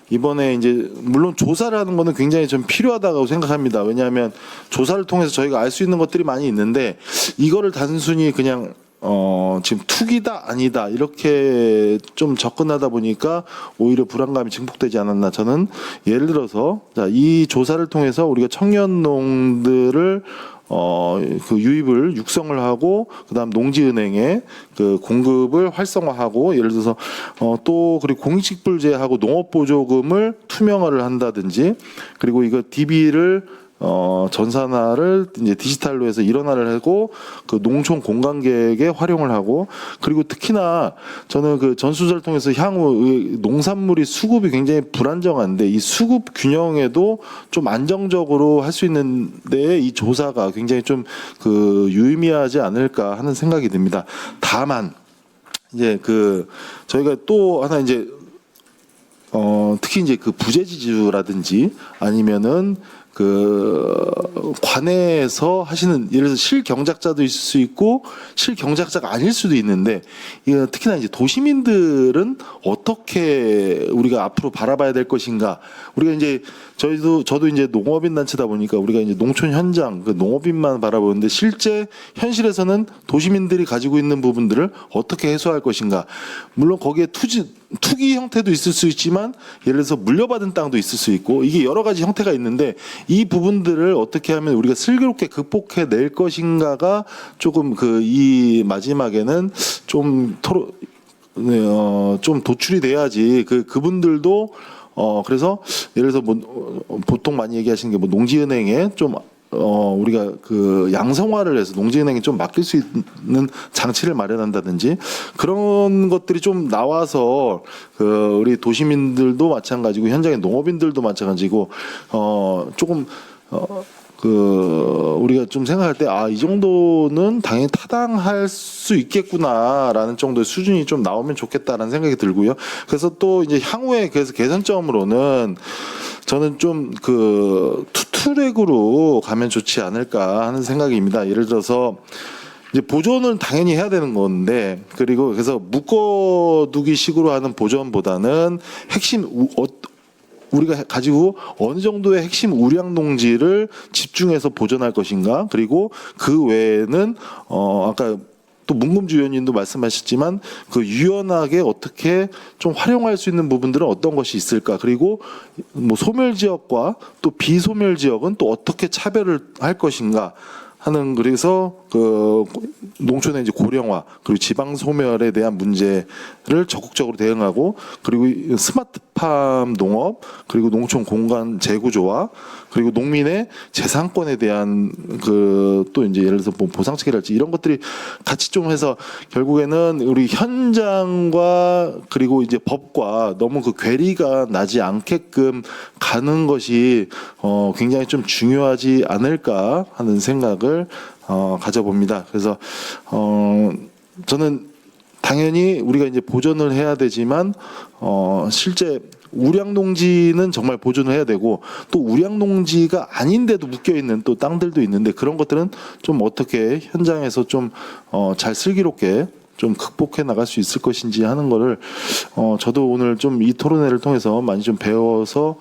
이번에 이제 물론 조사를 하는 거는 굉장히 좀 필요하다고 생각합니다. 왜냐하면 조사를 통해서 저희가 알 수 있는 것들이 많이 있는데 이거를 단순히 그냥 지금 투기다 아니다 이렇게 좀 접근하다 보니까 오히려 불안감이 증폭되지 않았나. 저는 예를 들어서 이 조사를 통해서 우리가 청년농들을 그 유입을 육성을 하고 그다음 농지은행에 그 공급을 활성화하고 예를 들어서 또 그리고 공익직불제하고 농업보조금을 투명화를 한다든지 그리고 이거 DB를 전산화를 이제 디지털로 해서 일원화를 하고 그 농촌 공간계획에 활용을 하고 그리고 특히나 저는 그 전수조사를 통해서 향후 농산물이 수급이 굉장히 불안정한데 이 수급 균형에도 좀 안정적으로 할 수 있는데 이 조사가 굉장히 좀 그 유의미하지 않을까 하는 생각이 듭니다. 다만 이제 그 저희가 또 하나 이제 특히 이제 그 부재지주라든지 아니면은 그 관내에서 하시는 예를 들어서 실경작자도 있을 수 있고 실경작자가 아닐 수도 있는데 이거 특히나 이제 도시민들은 어떻게 우리가 앞으로 바라봐야 될 것인가. 우리가 이제 저도 이제 농업인 단체다 보니까 우리가 이제 농촌 현장 그 농업인만 바라보는데 실제 현실에서는 도시민들이 가지고 있는 부분들을 어떻게 해소할 것인가. 물론 거기에 투기 형태도 있을 수 있지만 예를 들어서 물려받은 땅도 있을 수 있고 이게 여러 가지 형태가 있는데 이 부분들을 어떻게 하면 우리가 슬기롭게 극복해 낼 것인가가 조금 그 이 마지막에는 좀 좀 도출이 돼야지 그분들도 그래서 예를 들어서 뭐 보통 많이 얘기하시는 게 뭐 농지은행에 좀 우리가 그 양성화를 해서 농지은행에 좀 맡길 수 있는 장치를 마련한다든지 그런 것들이 좀 나와서 그 우리 도시민들도 마찬가지고 현장의 농업인들도 마찬가지고 조금 그 우리가 좀 생각할 때 이 정도는 당연히 타당할 수 있겠구나라는 정도의 수준이 좀 나오면 좋겠다라는 생각이 들고요. 그래서 또 이제 향후에 그래서 개선점으로는 저는 좀 그 투트랙으로 가면 좋지 않을까 하는 생각입니다. 예를 들어서 이제 보존을 당연히 해야 되는 건데 그리고 그래서 묶어두기 식으로 하는 보존보다는 핵심 우리가 가지고 어느 정도의 핵심 우량 농지를 집중해서 보존할 것인가 그리고 그 외에는 아까 또 문금주 의원님도 말씀하셨지만 그 유연하게 어떻게 좀 활용할 수 있는 부분들은 어떤 것이 있을까 그리고 뭐 소멸 지역과 또 비소멸 지역은 또 어떻게 차별을 할 것인가 하는 그래서 그 농촌의 이제 고령화 그리고 지방 소멸에 대한 문제를 적극적으로 대응하고 그리고 스마트팜 농업 그리고 농촌 공간 재구조화 그리고 농민의 재산권에 대한 그 또 이제 예를 들어서 뭐 보상책이랄지 이런 것들이 같이 좀 해서 결국에는 우리 현장과 그리고 이제 법과 너무 그 괴리가 나지 않게끔 가는 것이 굉장히 좀 중요하지 않을까 하는 생각을 가져봅니다. 그래서 저는 당연히 우리가 이제 보존을 해야 되지만 실제 우량 농지는 정말 보존을 해야 되고 또 우량 농지가 아닌데도 묶여 있는 또 땅들도 있는데 그런 것들은 좀 어떻게 현장에서 좀 잘 슬기롭게 좀 극복해 나갈 수 있을 것인지 하는 거를 저도 오늘 좀 이 토론회를 통해서 많이 좀 배워서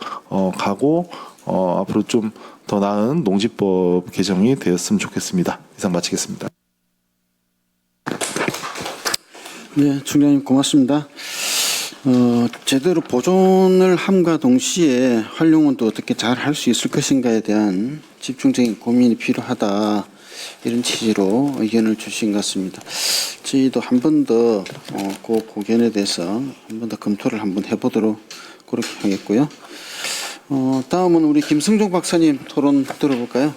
가고 앞으로 좀 더 나은 농지법 개정이 되었으면 좋겠습니다. 이상 마치겠습니다. 네, 총장님 고맙습니다. 제대로 보존을 함과 동시에 활용은 또 어떻게 잘 할 수 있을 것인가에 대한 집중적인 고민이 필요하다. 이런 취지로 의견을 주신 것 같습니다. 저희도 한 번 더 그 고견에 대해서 한 번 더 검토를 한번 해보도록 그렇게 하겠고요. 다음은 우리 김승종 박사님 토론 들어볼까요?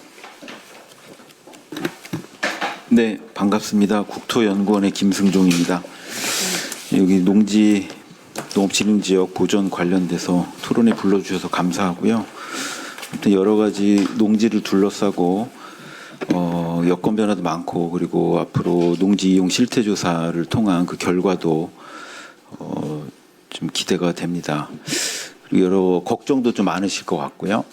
네, 반갑습니다. 국토연구원의 김승종입니다. 여기 농업진흥지역 보전 관련돼서 토론에 불러주셔서 감사하고요. 아무튼 여러 가지 농지를 둘러싸고 여건 변화도 많고 그리고 앞으로 농지 이용 실태 조사를 통한 그 결과도 좀 기대가 됩니다. 그리고 여러 걱정도 좀 많으실 것 같고요.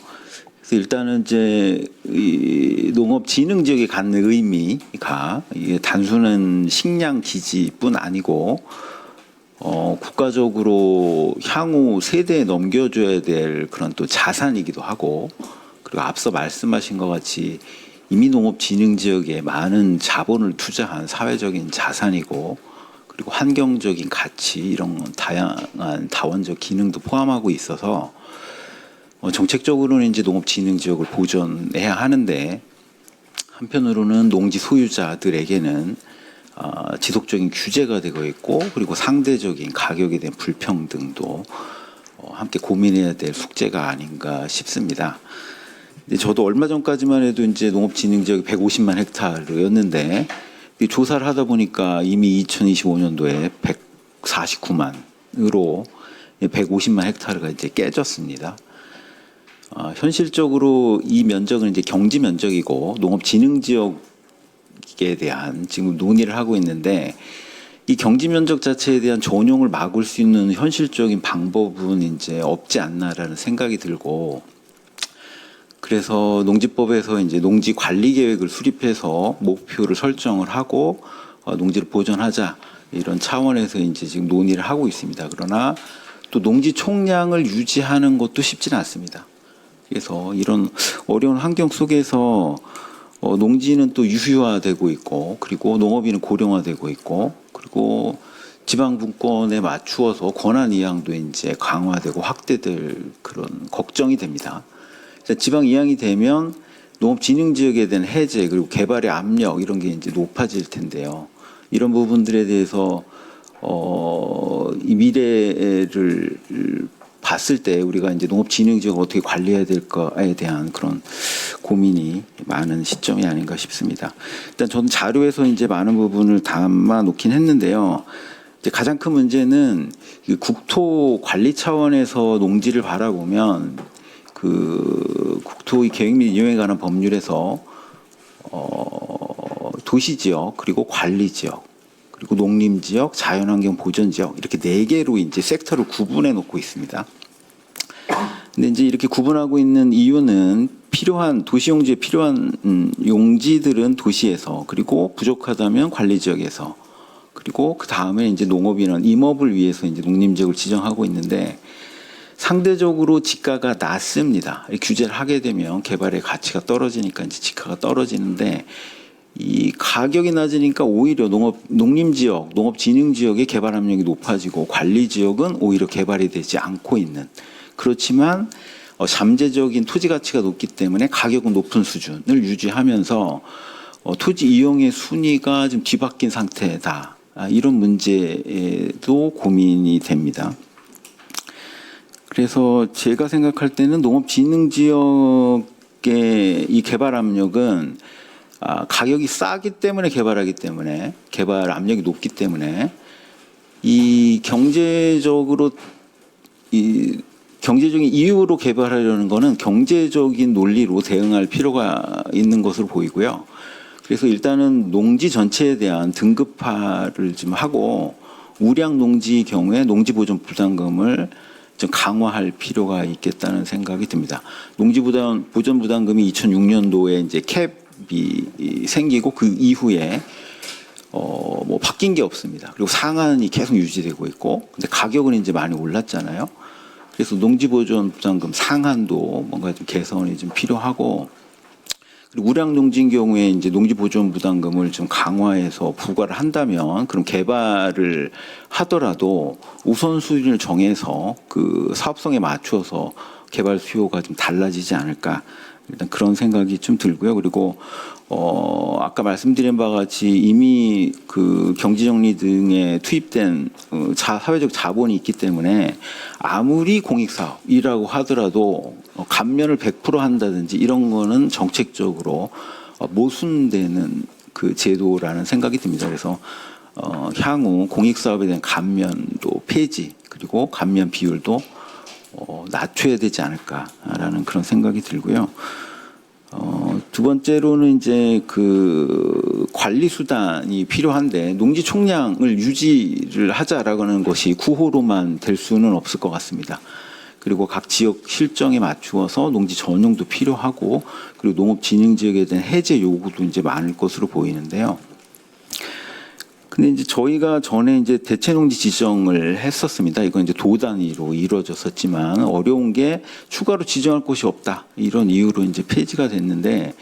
그래서 일단은 이제 이 농업진흥 지역에 갖는 의미가 이게 단순한 식량 기지뿐 아니고 국가적으로 향후 세대에 넘겨줘야 될 그런 또 자산이기도 하고 그리고 앞서 말씀하신 것 같이 이미 농업진흥 지역에 많은 자본을 투자한 사회적인 자산이고 그리고 환경적인 가치 이런 다양한 다원적 기능도 포함하고 있어서 정책적으로는 이제 농업진흥 지역을 보존해야 하는데 한편으로는 농지 소유자들에게는 지속적인 규제가 되고 있고 그리고 상대적인 가격에 대한 불평등도 함께 고민해야 될 숙제가 아닌가 싶습니다. 근데 저도 얼마 전까지만 해도 이제 농업진흥 지역이 150만 헥타르였는데 조사를 하다 보니까 이미 2025년도에 149만으로 150만 헥타르가 이제 깨졌습니다. 현실적으로 이 면적은 이제 경지 면적이고 농업진흥 지역에 대한 지금 논의를 하고 있는데 이 경지 면적 자체에 대한 전용을 막을 수 있는 현실적인 방법은 이제 없지 않나라는 생각이 들고 그래서 농지법에서 이제 농지 관리 계획을 수립해서 목표를 설정을 하고 농지를 보존하자 이런 차원에서 이제 지금 논의를 하고 있습니다. 그러나 또 농지 총량을 유지하는 것도 쉽지는 않습니다. 그래서 이런 어려운 환경 속에서 농지는 또 유휴화되고 있고 그리고 농업인은 고령화되고 있고 그리고 지방 분권에 맞추어서 권한 이양도 이제 강화되고 확대될 그런 걱정이 됩니다. 지방 이양이 되면 농업진흥 지역에 대한 해제 그리고 개발의 압력 이런 게 이제 높아질 텐데요. 이런 부분들에 대해서 이 미래를 봤을 때 우리가 이제 농업진흥 지역을 어떻게 관리해야 될까에 대한 그런 고민이 많은 시점이 아닌가 싶습니다. 일단 저는 자료에서 이제 많은 부분을 담아 놓긴 했는데요. 이제 가장 큰 문제는 국토 관리 차원에서 농지를 바라보면 그 국토의 계획 및 이용에 관한 법률에서 도시 지역 그리고 관리 지역 그리고 농림 지역, 자연환경 보전 지역 이렇게 4개로 이제 섹터를 구분해 놓고 있습니다. 근데 이제 이렇게 구분하고 있는 이유는 필요한 도시 용지에 필요한 용지들은 도시에서 그리고 부족하다면 관리 지역에서 그리고 그 다음에 이제 농업인은 임업을 위해서 이제 농림 지역을 지정하고 있는데 상대적으로 지가가 낮습니다. 규제를 하게 되면 개발의 가치가 떨어지니까 이제 지가가 떨어지는데 이 가격이 낮으니까 오히려 농림 지역, 농업진흥 지역의 개발 압력이 높아지고 관리 지역은 오히려 개발이 되지 않고 있는 그렇지만 잠재적인 토지 가치가 높기 때문에 가격은 높은 수준을 유지하면서 토지 이용의 순위가 좀 뒤바뀐 상태다. 이런 문제도 고민이 됩니다. 그래서 제가 생각할 때는 농업진흥 지역의 이 개발 압력은 가격이 싸기 때문에 개발하기 때문에 개발 압력이 높기 때문에 이 경제적인 이유로 개발하려는 거는 경제적인 논리로 대응할 필요가 있는 것으로 보이고요. 그래서 일단은 농지 전체에 대한 등급화를 좀 하고 우량 농지 경우에 농지 보존 부담금을 좀 강화할 필요가 있겠다는 생각이 듭니다. 농지 보존 부담금이 2006년도에 이제 캡이 생기고 그 이후에 뭐 바뀐 게 없습니다. 그리고 상한이 계속 유지되고 있고, 근데 가격은 이제 많이 올랐잖아요. 그래서 농지 보존 부담금 상한도 뭔가 좀 개선이 좀 필요하고, 그리고 우량 농지인 경우에 이제 농지 보존 부담금을 좀 강화해서 부과를 한다면, 그럼 개발을 하더라도 우선순위를 정해서 그 사업성에 맞추어서 개발 수요가 좀 달라지지 않을까. 일단 그런 생각이 좀 들고요. 그리고 아까 말씀드린 바와 같이 이미 그 경제정리 등에 투입된 사회적 자본이 있기 때문에 아무리 공익사업이라고 하더라도 감면을 100% 한다든지 이런 거는 정책적으로 모순되는 그 제도라는 생각이 듭니다. 그래서 향후 공익사업에 대한 감면도 폐지 그리고 감면 비율도 낮춰야 되지 않을까라는 그런 생각이 들고요. 두 번째로는 이제 그 관리 수단이 필요한데 농지 총량을 유지를 하자라고 하는 것이 구호로만 될 수는 없을 것 같습니다. 그리고 각 지역 실정에 맞추어서 농지 전용도 필요하고 그리고 농업 진흥 지역에 대한 해제 요구도 이제 많을 것으로 보이는데요. 근데 이제 저희가 전에 이제 대체농지 지정을 했었습니다. 이건 이제 도 단위로 이루어졌었지만 어려운 게 추가로 지정할 곳이 없다. 이런 이유로 이제 폐지가 됐는데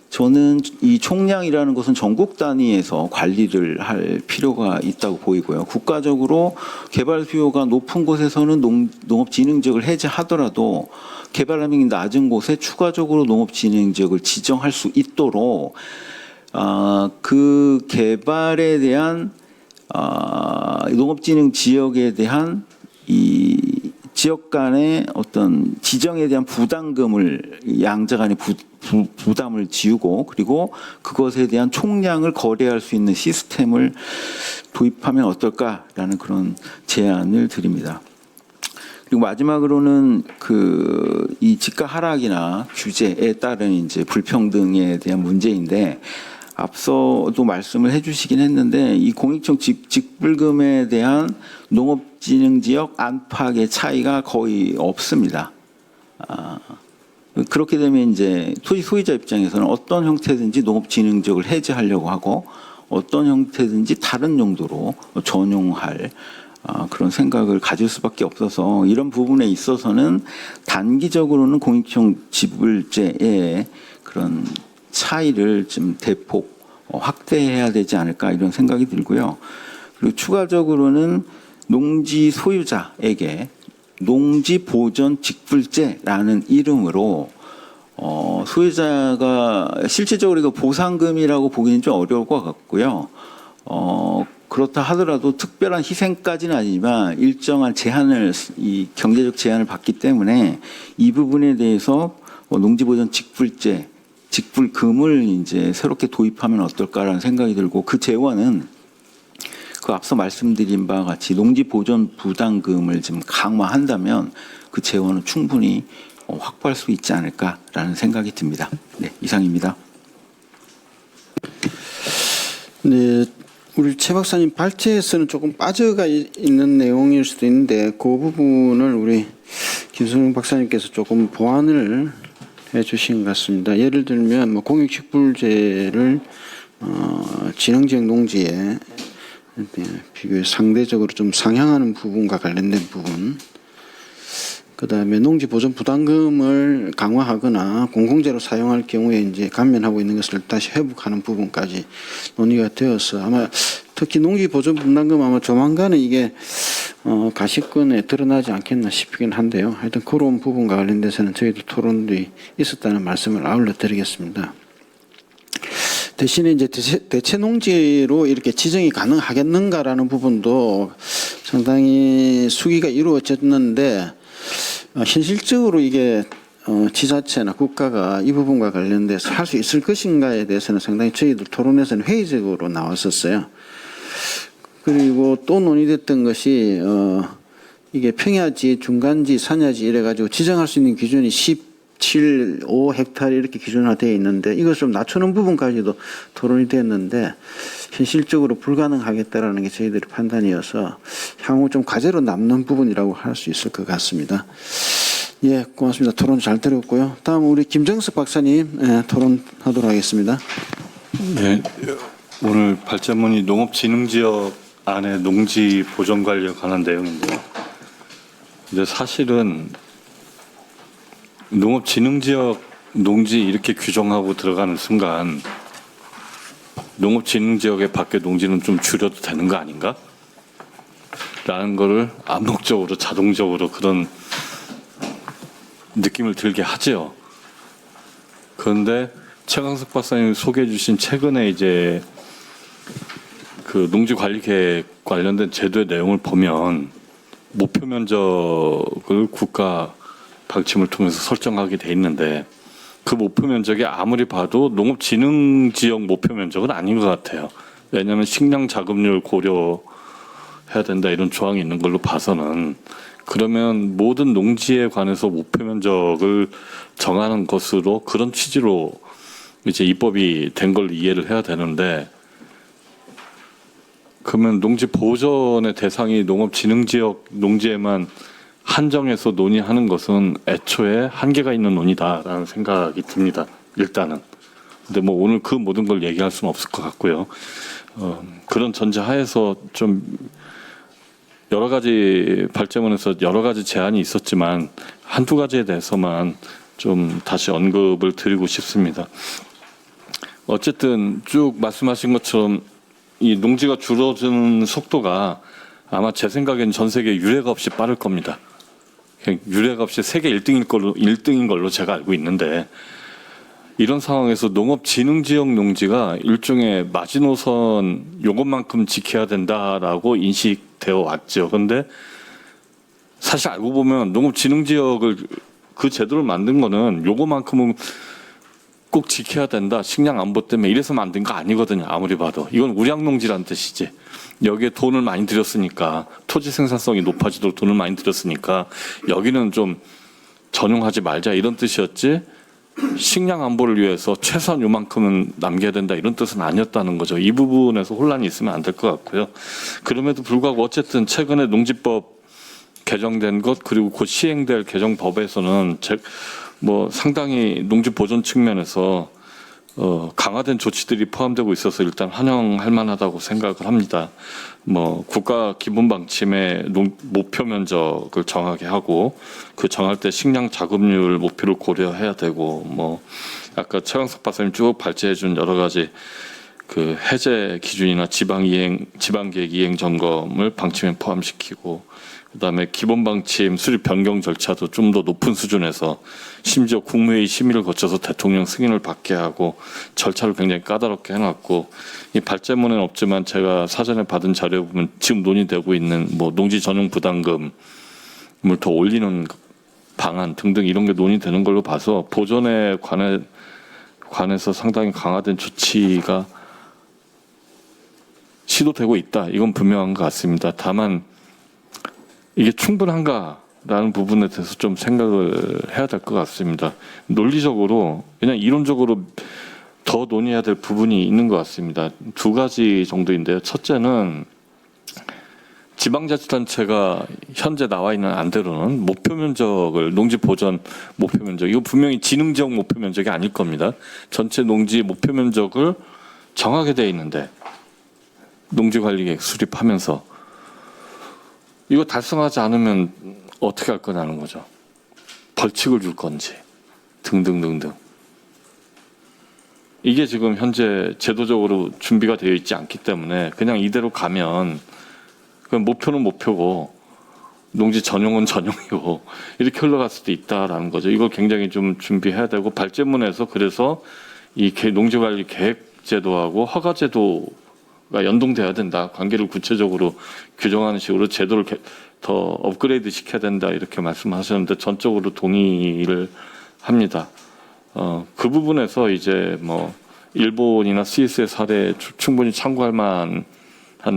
저는 이 총량이라는 것은 전국 단위에서 관리를 할 필요가 있다고 보이고요. 국가적으로 개발 수요가 높은 곳에서는 농업진흥지역을 해제하더라도 개발량이 낮은 곳에 추가적으로 농업진흥지역을 지정할 수 있도록 그 개발에 대한 농업진흥 지역에 대한 이 지역 간의 어떤 지정에 대한 부담금을 양자 간의 부담을 지우고 그리고 그것에 대한 총량을 거래할 수 있는 시스템을 도입하면 어떨까라는 그런 제안을 드립니다. 그리고 마지막으로는 이 지가 하락이나 규제에 따른 이제 불평등에 대한 문제인데 앞서도 말씀을 해주시긴 했는데 이 공익청 직불금에 대한 농업진흥지역 안팎의 차이가 거의 없습니다. 그렇게 되면 이제 토지 소유자 입장에서는 어떤 형태든지 농업진흥지역을 해제하려고 하고 어떤 형태든지 다른 용도로 전용할 그런 생각을 가질 수밖에 없어서 이런 부분에 있어서는 단기적으로는 공익청 지불제의 그런 차이를 좀 대폭 확대해야 되지 않을까 이런 생각이 들고요. 그리고 추가적으로는 농지 소유자에게 농지 보전 직불제라는 이름으로 소유자가 실질적으로 이거 보상금이라고 보기는 좀 어려울 것 같고요. 그렇다 하더라도 특별한 희생까지는 아니지만 일정한 제한을 이 경제적 제한을 받기 때문에 이 부분에 대해서 농지 보전 직불제 직불금을 이제 새롭게 도입하면 어떨까라는 생각이 들고 그 재원은 그 앞서 말씀드린 바와 같이 농지 보존 부담금을 좀 강화한다면 그 재원은 충분히 확보할 수 있지 않을까라는 생각이 듭니다. 네, 이상입니다. 네, 우리 최 박사님 발제에서는 조금 빠져가 있는 내용일 수도 있는데 그 부분을 우리 김성용 박사님께서 조금 보완을 해주신 것 같습니다. 예를 들면 뭐 공익직불제를 진흥지역 농지에 비교해 상대적으로 좀 상향하는 부분과 관련된 부분, 그다음에 농지 보존 부담금을 강화하거나 공공재로 사용할 경우에 이제 감면하고 있는 것을 다시 회복하는 부분까지 논의가 되어서 아마 특히 농지 보존 부담금 아마 조만간에 이게 가시권에 드러나지 않겠나 싶긴 한데요. 하여튼 그런 부분과 관련돼서는 저희도 토론이 있었다는 말씀을 아울러 드리겠습니다. 대신에 이제 대체 농지로 이렇게 지정이 가능하겠는가라는 부분도 상당히 수기가 이루어졌는데 현실적으로 이게 지자체나 국가가 이 부분과 관련돼서 할 수 있을 것인가에 대해서는 상당히 저희들 토론에서는 회의적으로 나왔었어요. 그리고 또 논의됐던 것이 이게 평야지, 중간지, 산야지 이래가지고 지정할 수 있는 기준이 17.5헥타르 이렇게 기준화되어 있는데 이것을 좀 낮추는 부분까지도 토론이 됐는데 현실적으로 불가능하겠다라는 게 저희들의 판단이어서 향후 좀 과제로 남는 부분이라고 할 수 있을 것 같습니다. 예, 고맙습니다. 토론 잘 들었고요. 다음 우리 김정석 박사님 토론하도록 하겠습니다. 네, 오늘 발제문이 농업진흥지역 안에 농지 보존 관리에 관한 내용인데요. 이제 사실은 농업진흥지역 농지 이렇게 규정하고 들어가는 순간 농업진흥지역의 밖에 농지는 좀 줄여도 되는 거 아닌가? 라는 거를 암묵적으로 자동적으로 그런 느낌을 들게 하죠. 그런데 최강석 박사님 소개해 주신 최근에 이제 그 농지 관리 계획 관련된 제도의 내용을 보면 목표 면적을 국가 방침을 통해서 설정하게 돼 있는데 그 목표 면적이 아무리 봐도 농업진흥 지역 목표 면적은 아닌 것 같아요. 왜냐하면 식량 자급률 고려해야 된다 이런 조항이 있는 걸로 봐서는 그러면 모든 농지에 관해서 목표 면적을 정하는 것으로 그런 취지로 이제 입법이 된 걸 이해를 해야 되는데 그러면 농지 보전의 대상이 농업진흥지역 농지에만 한정해서 논의하는 것은 애초에 한계가 있는 논의다라는 생각이 듭니다. 일단은. 근데 뭐 오늘 그 모든 걸 얘기할 수는 없을 것 같고요. 그런 전제하에서 좀 여러 가지 발제문에서 여러 가지 제안이 있었지만 한두 가지에 대해서만 좀 다시 언급을 드리고 싶습니다. 어쨌든 쭉 말씀하신 것처럼 이 농지가 줄어드는 속도가 아마 제 생각엔 전 세계 유례가 없이 빠를 겁니다. 유례가 없이 세계 1등인 걸로 제가 알고 있는데 이런 상황에서 농업진흥지역 농지가 일종의 마지노선 요것만큼 지켜야 된다라고 인식되어 왔죠. 그런데 사실 알고 보면 농업진흥지역을 그 제도를 만든 거는 요것만큼은 꼭 지켜야 된다. 식량 안보 때문에 이래서 만든 거 아니거든요. 아무리 봐도. 이건 우량농지란 뜻이지. 여기에 돈을 많이 들였으니까 토지 생산성이 높아지도록 돈을 많이 들였으니까 여기는 좀 전용하지 말자 이런 뜻이었지. 식량 안보를 위해서 최소한 요만큼은 남겨야 된다 이런 뜻은 아니었다는 거죠. 이 부분에서 혼란이 있으면 안 될 것 같고요. 그럼에도 불구하고 어쨌든 최근에 농지법 개정된 것 그리고 곧 시행될 개정법에서는 뭐 상당히 농지 보존 측면에서 강화된 조치들이 포함되고 있어서 일단 환영할 만하다고 생각을 합니다. 뭐 국가 기본 방침의 목표 면적을 정하게 하고 그 정할 때 식량 자급률 목표를 고려해야 되고 뭐 아까 최강석 박사님 쭉 발제해준 여러 가지 그 해제 기준이나 지방계획 이행 점검을 방침에 포함시키고 그다음에 기본 방침 수립 변경 절차도 좀 더 높은 수준에서 심지어 국무회의 심의를 거쳐서 대통령 승인을 받게 하고 절차를 굉장히 까다롭게 해놨고 이 발제문에는 없지만 제가 사전에 받은 자료에 보면 지금 논의되고 있는 뭐 농지 전용 부담금을 더 올리는 방안 등등 이런 게 논의되는 걸로 봐서 보존에 관해서 상당히 강화된 조치가 시도되고 있다. 이건 분명한 것 같습니다. 다만 이게 충분한가라는 부분에 대해서 좀 생각을 해야 될 것 같습니다. 논리적으로 그냥 이론적으로 더 논의해야 될 부분이 있는 것 같습니다. 두 가지 정도인데요. 첫째는 지방자치단체가 현재 나와 있는 안대로는 목표 면적을 농지 보전 목표 면적 이거 분명히 진흥지역 목표 면적이 아닐 겁니다. 전체 농지 목표 면적을 정하게 돼 있는데 농지관리계획 수립하면서 이거 달성하지 않으면 어떻게 할 거냐는 거죠. 벌칙을 줄 건지 등등등등. 이게 지금 현재 제도적으로 준비가 되어 있지 않기 때문에 그냥 이대로 가면 그냥 목표는 목표고 농지 전용은 전용이고 이렇게 흘러갈 수도 있다라는 거죠. 이걸 굉장히 좀 준비해야 되고 발제문에서 그래서 이 농지관리 계획 제도하고 허가 제도 연동돼야 된다. 관계를 구체적으로 규정하는 식으로 제도를 더 업그레이드 시켜야 된다. 이렇게 말씀하셨는데 전적으로 동의를 합니다. 그 부분에서 이제 뭐 일본이나 스위스의 사례 충분히 참고할 만한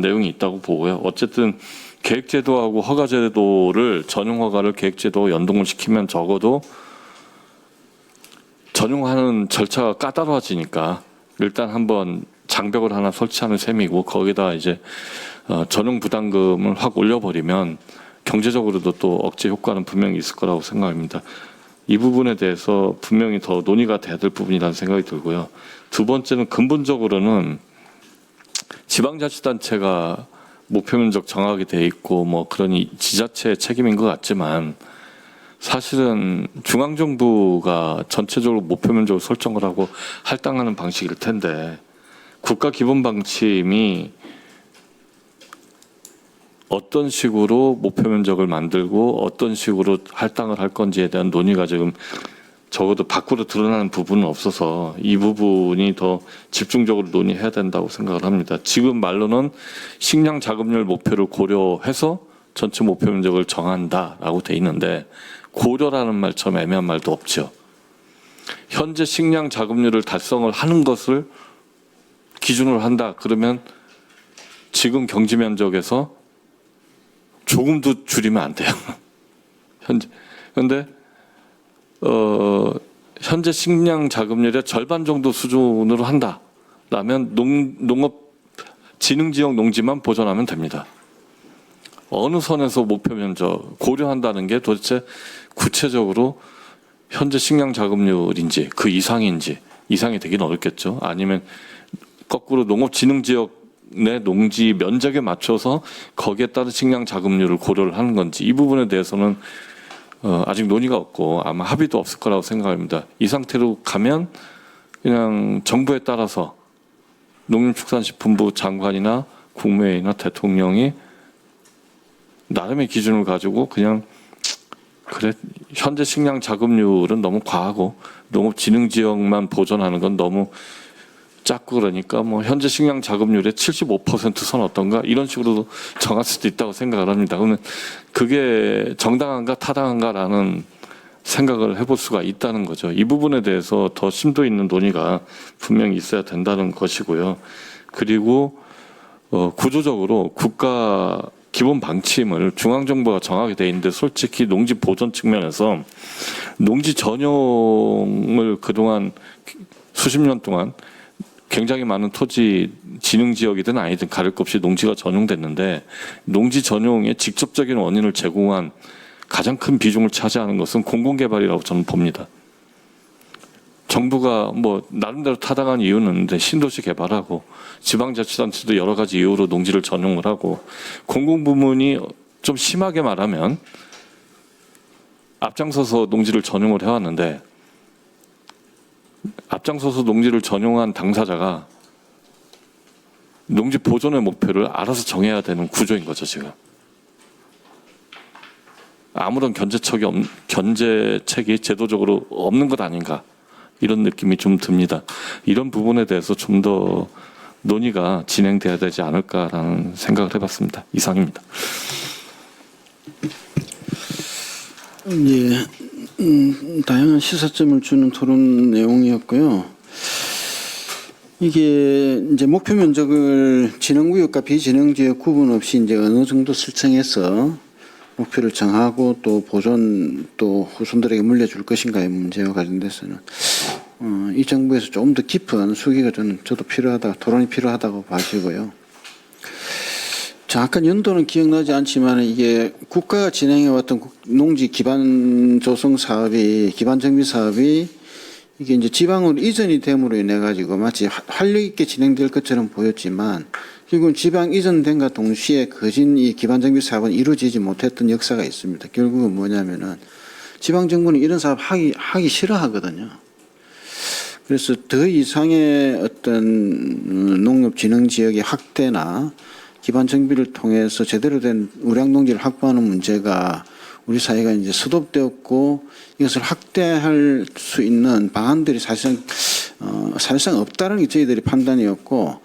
내용이 있다고 보고요. 어쨌든 계획제도하고 허가제도를 전용 허가를 계획제도와 연동을 시키면 적어도 전용하는 절차가 까다로워지니까 일단 한번 장벽을 하나 설치하는 셈이고 거기다 이제 전용 부담금을 확 올려버리면 경제적으로도 또 억제 효과는 분명히 있을 거라고 생각합니다. 이 부분에 대해서 분명히 더 논의가 돼야 될 부분이라는 생각이 들고요. 두 번째는 근본적으로는 지방자치단체가 목표 면적 정하게 돼 있고 뭐 그러니 지자체의 책임인 것 같지만 사실은 중앙정부가 전체적으로 목표 면적을 설정을 하고 할당하는 방식일 텐데 국가 기본 방침이 어떤 식으로 목표 면적을 만들고 어떤 식으로 할당을 할 건지에 대한 논의가 지금 적어도 밖으로 드러나는 부분은 없어서 이 부분이 더 집중적으로 논의해야 된다고 생각을 합니다. 지금 말로는 식량 자급률 목표를 고려해서 전체 목표 면적을 정한다라고 돼 있는데 고려라는 말처럼 애매한 말도 없죠. 현재 식량 자급률을 달성을 하는 것을 기준으로 한다. 그러면 지금 경지 면적에서 조금도 줄이면 안 돼요. 현재 현재 식량 자급률의 절반 정도 수준으로 한다라면 농업 진흥 지역 농지만 보존하면 됩니다. 어느 선에서 목표 면적 고려한다는 게 도대체 구체적으로 현재 식량 자급률인지 그 이상인지 이상이 되기는 어렵겠죠. 아니면 거꾸로 농업 진흥 지역 내 농지 면적에 맞춰서 거기에 따른 식량 자급률을 고려를 하는 건지 이 부분에 대해서는 아직 논의가 없고 아마 합의도 없을 거라고 생각합니다. 이 상태로 가면 그냥 정부에 따라서 농림축산식품부 장관이나 국무회의나 대통령이 나름의 기준을 가지고 그냥 그래 현재 식량 자급률은 너무 과하고 농업 진흥 지역만 보존하는 건 너무 작고 그러니까 뭐 현재 식량 자급률의 75%선 어떤가 이런 식으로 정할 수도 있다고 생각을 합니다. 그러면 그게 정당한가 타당한가라는 생각을 해볼 수가 있다는 거죠. 이 부분에 대해서 더 심도 있는 논의가 분명히 있어야 된다는 것이고요. 그리고 구조적으로 국가 기본 방침을 중앙정부가 정하게 돼 있는데 솔직히 농지 보존 측면에서 농지 전용을 그동안 수십 년 동안 굉장히 많은 토지 진흥 지역이든 아니든 가릴 것 없이 농지가 전용됐는데 농지 전용의 직접적인 원인을 제공한 가장 큰 비중을 차지하는 것은 공공개발이라고 저는 봅니다. 정부가 뭐 나름대로 타당한 이유는 있는데 신도시 개발하고 지방자치단체도 여러 가지 이유로 농지를 전용을 하고 공공부문이 좀 심하게 말하면 앞장서서 농지를 전용을 해왔는데 앞장서서 농지를 전용한 당사자가 농지 보존의 목표를 알아서 정해야 되는 구조인 거죠, 지금. 아무런 견제책이 제도적으로 없는 것 아닌가 이런 느낌이 좀 듭니다. 이런 부분에 대해서 좀 더 논의가 진행돼야 되지 않을까라는 생각을 해봤습니다. 이상입니다. 예, 다양한 시사점을 주는 토론 내용이었고요. 이게 이제 목표 면적을 진흥구역과 비진흥지역 구분 없이 이제 어느 정도 설정해서 목표를 정하고 또 보존 또 후손들에게 물려줄 것인가의 문제와 관련돼서는 이 정부에서 조금 더 깊은 수기가 저도 필요하다, 토론이 필요하다고 봐지고요. 정확한 연도는 기억나지 않지만 이게 국가가 진행해왔던 농지 기반 조성 사업이 기반 정비 사업이 이게 이제 지방으로 이전이 됨으로 인해 가지고 마치 활력 있게 진행될 것처럼 보였지만 결국은 지방 이전됨과 동시에 거진 이 기반 정비 사업은 이루어지지 못했던 역사가 있습니다. 결국은 뭐냐면은 지방 정부는 이런 사업 하기 싫어하거든요. 그래서 더 이상의 어떤 농업 진흥 지역의 확대나 기반 정비를 통해서 제대로 된 우량 농지를 확보하는 문제가 우리 사회가 이제 수독되었고 이것을 확대할 수 있는 방안들이 사실상 없다는 게 저희들의 판단이었고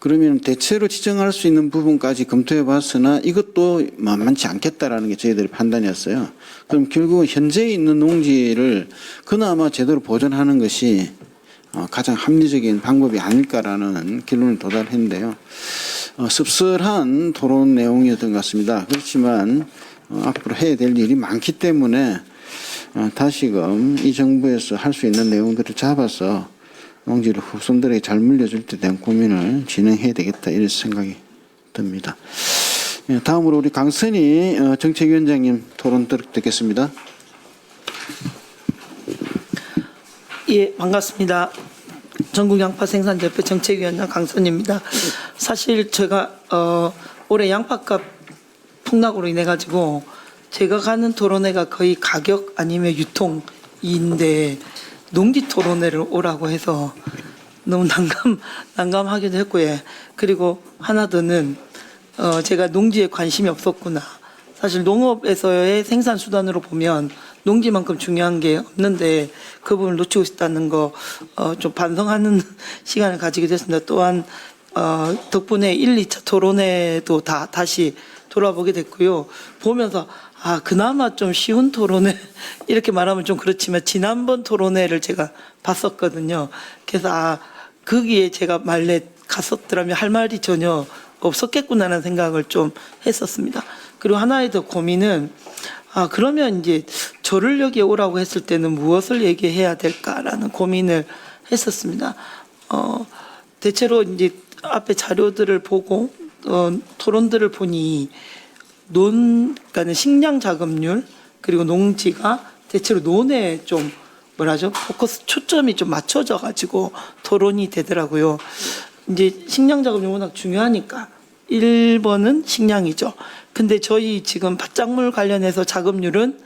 그러면 대체로 지정할 수 있는 부분까지 검토해 봤으나 이것도 만만치 않겠다라는 게 저희들의 판단이었어요. 그럼 결국 현재 있는 농지를 그나마 제대로 보존하는 것이 가장 합리적인 방법이 아닐까라는 결론을 도달했는데요. 씁쓸한 토론 내용이었던 것 같습니다. 그렇지만 앞으로 해야 될 일이 많기 때문에 다시금 이 정부에서 할 수 있는 내용들을 잡아서 농지를 후손들에게 잘 물려줄 때 대한 고민을 진행해야 되겠다 이런 생각이 듭니다. 다음으로 우리 강선희 정책위원장님 토론 듣겠습니다. 예, 반갑습니다. 전국 양파 생산대표 정책위원장 강선희입니다. 사실 제가 올해 양파값 폭락으로 인해 가지고 제가 가는 토론회가 거의 가격 아니면 유통인데 농지 토론회를 오라고 해서 너무 난감하기도 했고요. 그리고 하나 더는 제가 농지에 관심이 없었구나. 사실 농업에서의 생산 수단으로 보면 농지만큼 중요한 게 없는데 그 부분을 놓치고 있다는 거 좀 반성하는 시간을 가지게 됐습니다. 또한 덕분에 1, 2차 토론회도 다시 돌아보게 됐고요. 보면서 그나마 좀 쉬운 토론회 이렇게 말하면 좀 그렇지만 지난번 토론회를 제가 봤었거든요. 그래서 거기에 제가 말래 갔었더라면 할 말이 전혀 없었겠구나라는 생각을 좀 했었습니다. 그리고 하나의 더 고민은 그러면 이제 저를 여기에 오라고 했을 때는 무엇을 얘기해야 될까라는 고민을 했었습니다. 대체로 이제 앞에 자료들을 보고 토론들을 보니 그러니까 식량 자급률 그리고 농지가 대체로 논에 좀 포커스 초점이 좀 맞춰져 가지고 토론이 되더라고요. 이제 식량 자급률이 워낙 중요하니까 1번은 식량이죠. 근데 저희 지금 밭작물 관련해서 자급률은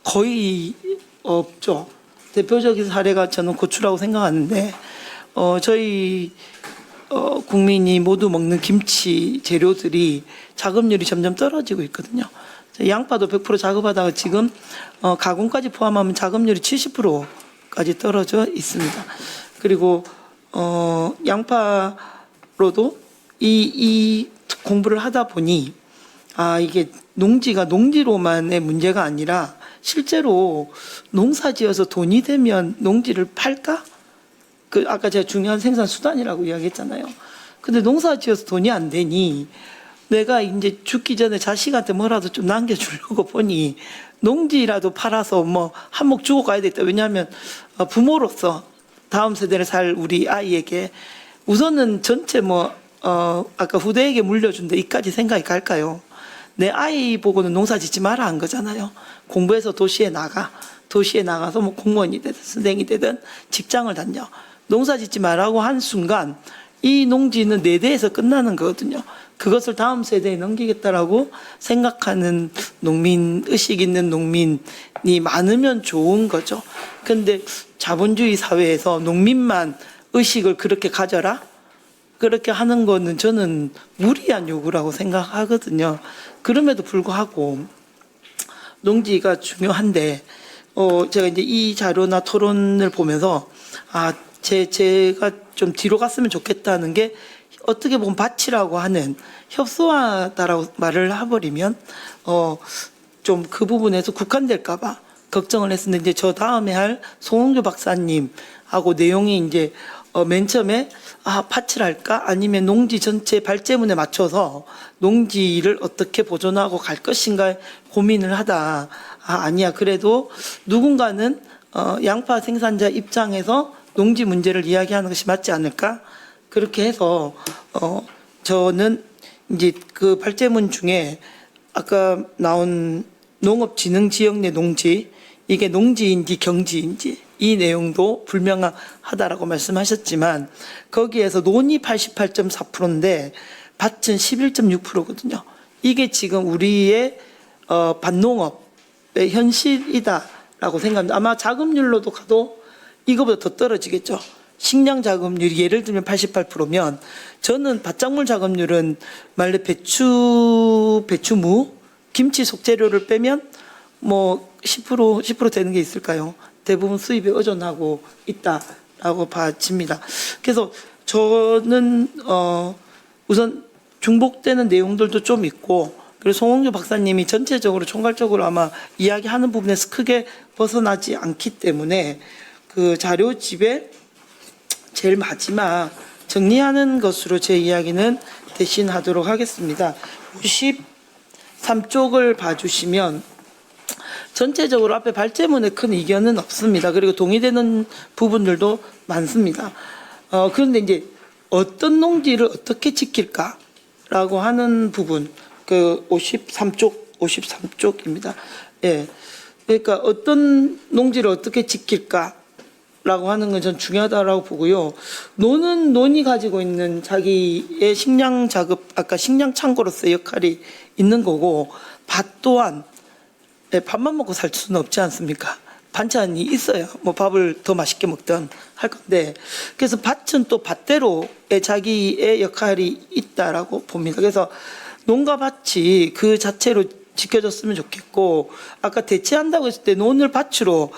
거의 없죠. 대표적인 사례가 저는 고추라고 생각하는데 저희 국민이 모두 먹는 김치 재료들이 자급률이 점점 떨어지고 있거든요. 양파도 100% 자급하다가 지금 가공까지 포함하면 자급률이 70%까지 떨어져 있습니다. 그리고 양파로도 이 공부를 하다 보니 이게 농지가 농지로만의 문제가 아니라 실제로 농사지어서 돈이 되면 농지를 팔까? 아까 제가 중요한 생산 수단이라고 이야기했잖아요. 근데 농사지어서 돈이 안 되니 내가 이제 죽기 전에 자식한테 뭐라도 좀 남겨주려고 보니 농지라도 팔아서 뭐 한몫 주고 가야 되겠다. 왜냐하면 부모로서 다음 세대를 살 우리 아이에게 우선은 전체 아까 후대에게 물려준다 이까지 생각이 갈까요? 내 아이 보고는 농사 짓지 마라 한 거잖아요. 공부해서 도시에 나가서 뭐 공무원이 되든 선생이 되든 직장을 다녀. 농사 짓지 말라고 한 순간 이 농지는 내 대에서 끝나는 거거든요. 그것을 다음 세대에 넘기겠다라고 생각하는 농민, 의식 있는 농민이 많으면 좋은 거죠. 근데 자본주의 사회에서 농민만 의식을 그렇게 가져라? 그렇게 하는 거는 저는 무리한 요구라고 생각하거든요. 그럼에도 불구하고 농지가 중요한데 제가 이제 이 자료나 토론을 보면서 제가 좀 뒤로 갔으면 좋겠다는 게 어떻게 보면 밭이라고 하는 협소하다라고 말을 해버리면 좀 그 부분에서 국한될까봐 걱정을 했었는데 이제 저 다음에 할 송홍주 박사님하고 내용이 이제 맨 처음에 밭을 할까 아니면 농지 전체 발제문에 맞춰서 농지를 어떻게 보존하고 갈 것인가 고민을 하다 아니야 그래도 누군가는 양파 생산자 입장에서 농지 문제를 이야기하는 것이 맞지 않을까 그렇게 해서 저는 이제 그 발제문 중에 아까 나온 농업진흥지역 내 농지 이게 농지인지 경지인지 이 내용도 불명하다라고 말씀하셨지만 거기에서 논이 88.4%인데 밭은 11.6%거든요. 이게 지금 우리의 밭농업의 현실이다라고 생각합니다. 아마 자급률로도 가도 이거보다 더 떨어지겠죠. 식량 자급률이 예를 들면 88%면 저는 밭작물 자급률은 말래 배추무, 김치 속재료를 빼면 뭐 10% 되는 게 있을까요? 대부분 수입에 의존하고 있다라고 봐집니다. 그래서 저는 우선 중복되는 내용들도 좀 있고 그리고 송홍주 박사님이 전체적으로 총괄적으로 아마 이야기하는 부분에서 크게 벗어나지 않기 때문에 그 자료집에 제일 마지막 정리하는 것으로 제 이야기는 대신하도록 하겠습니다. 93쪽을 봐주시면 전체적으로 앞에 발제문에 큰 이견은 없습니다. 그리고 동의되는 부분들도 많습니다. 그런데 이제 어떤 농지를 어떻게 지킬까라고 하는 부분, 그 53쪽입니다. 예. 그러니까 어떤 농지를 어떻게 지킬까라고 하는 건 전 중요하다라고 보고요. 논이 가지고 있는 자기의 식량 자급, 아까 식량 창고로서의 역할이 있는 거고, 밭 또한 밥만 먹고 살 수는 없지 않습니까? 반찬이 있어야 뭐 밥을 더 맛있게 먹든 할 건데 그래서 밭은 또 밭대로의 자기의 역할이 있다라고 봅니다. 그래서 농가 밭이 그 자체로 지켜줬으면 좋겠고, 아까 대체한다고 했을 때 논을 밭으로,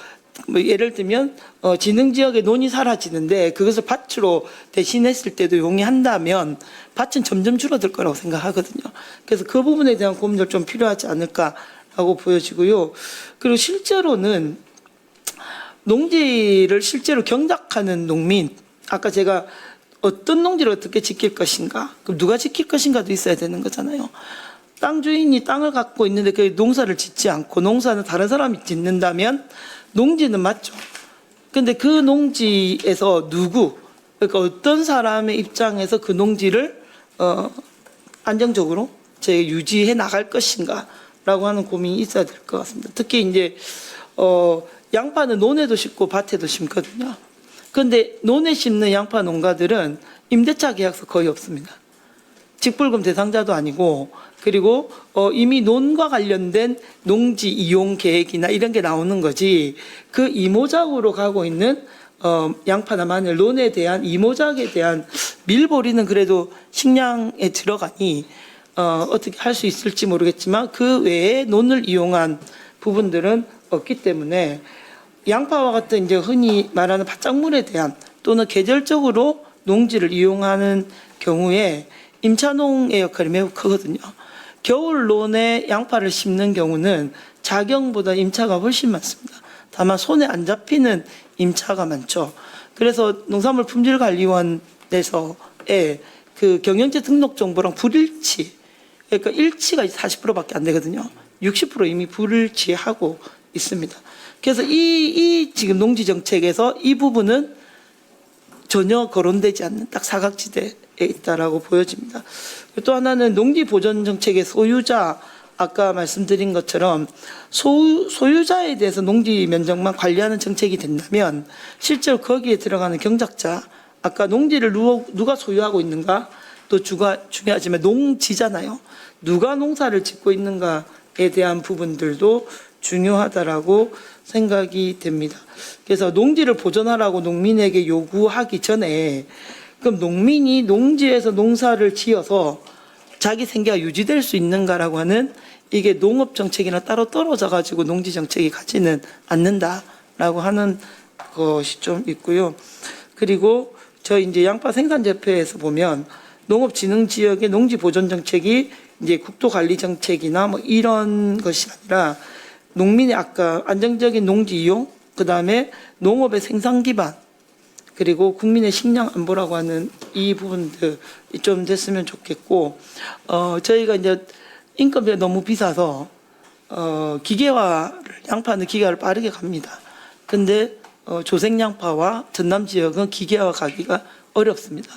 뭐 예를 들면 지능지역의 논이 사라지는데 그것을 밭으로 대신했을 때도 용이한다면 밭은 점점 줄어들 거라고 생각하거든요. 그래서 그 부분에 대한 고민도 좀 필요하지 않을까라고 보여지고요. 그리고 실제로는 농지를 실제로 경작하는 농민, 아까 제가 어떤 농지를 어떻게 지킬 것인가, 그럼 누가 지킬 것인가도 있어야 되는 거잖아요. 땅 주인이 땅을 갖고 있는데 그 농사를 짓지 않고 농사는 다른 사람이 짓는다면 농지는 맞죠. 근데 그 농지에서 그러니까 어떤 사람의 입장에서 그 농지를 안정적으로 유지해 나갈 것인가라고 하는 고민이 있어야 될 것 같습니다. 특히 이제 양파는 논에도 심고 밭에도 심거든요. 그런데 논에 심는 양파 농가들은 임대차 계약서 거의 없습니다. 직불금 대상자도 아니고, 그리고 이미 논과 관련된 농지 이용 계획이나 이런 게 나오는 거지, 그 이모작으로 가고 있는 양파나 마늘, 논에 대한 이모작에 대한 밀보리는 그래도 식량에 들어가니 어떻게 할 수 있을지 모르겠지만 그 외에 논을 이용한 부분들은 없기 때문에 양파와 같은 이제 흔히 말하는 밭작물에 대한 또는 계절적으로 농지를 이용하는 경우에 임차농의 역할이 매우 크거든요. 겨울 논에 양파를 심는 경우는 자경보다 임차가 훨씬 많습니다. 다만 손에 안 잡히는 임차가 많죠. 그래서 농산물 품질관리원에서의 그 경영체 등록 정보랑 불일치, 그러니까 일치가 40%밖에 안 되거든요. 60% 이미 불일치하고 있습니다. 그래서 이 지금 농지 정책에서 이 부분은 전혀 거론되지 않는 딱 사각지대에 있다라고 보여집니다. 또 하나는 농지 보전 정책의 소유자, 아까 말씀드린 것처럼 소유자에 대해서 농지 면적만 관리하는 정책이 된다면 실제로 거기에 들어가는 경작자, 아까 농지를 누가 소유하고 있는가, 또 중요하지만 농지잖아요. 누가 농사를 짓고 있는가에 대한 부분들도 중요하다라고 생각이 됩니다. 그래서 농지를 보존하라고 농민에게 요구하기 전에 그럼 농민이 농지에서 농사를 지어서 자기 생계가 유지될 수 있는가라고 하는, 이게 농업 정책이나 따로 떨어져 가지고 농지 정책이 가지는 않는다라고 하는 것이 좀 있고요. 그리고 저희 이제 양파 생산재배에서 보면 농업진흥 지역의 농지 보존 정책이 이제 국토관리 정책이나 뭐 이런 것이 아니라 농민의 아까 안정적인 농지 이용, 그 다음에 농업의 생산 기반, 그리고 국민의 식량 안보라고 하는 이 부분들이 좀 됐으면 좋겠고, 저희가 이제 인건비가 너무 비싸서 양파는 기계화를 빠르게 갑니다. 근데 조색 양파와 전남 지역은 기계화 가기가 어렵습니다.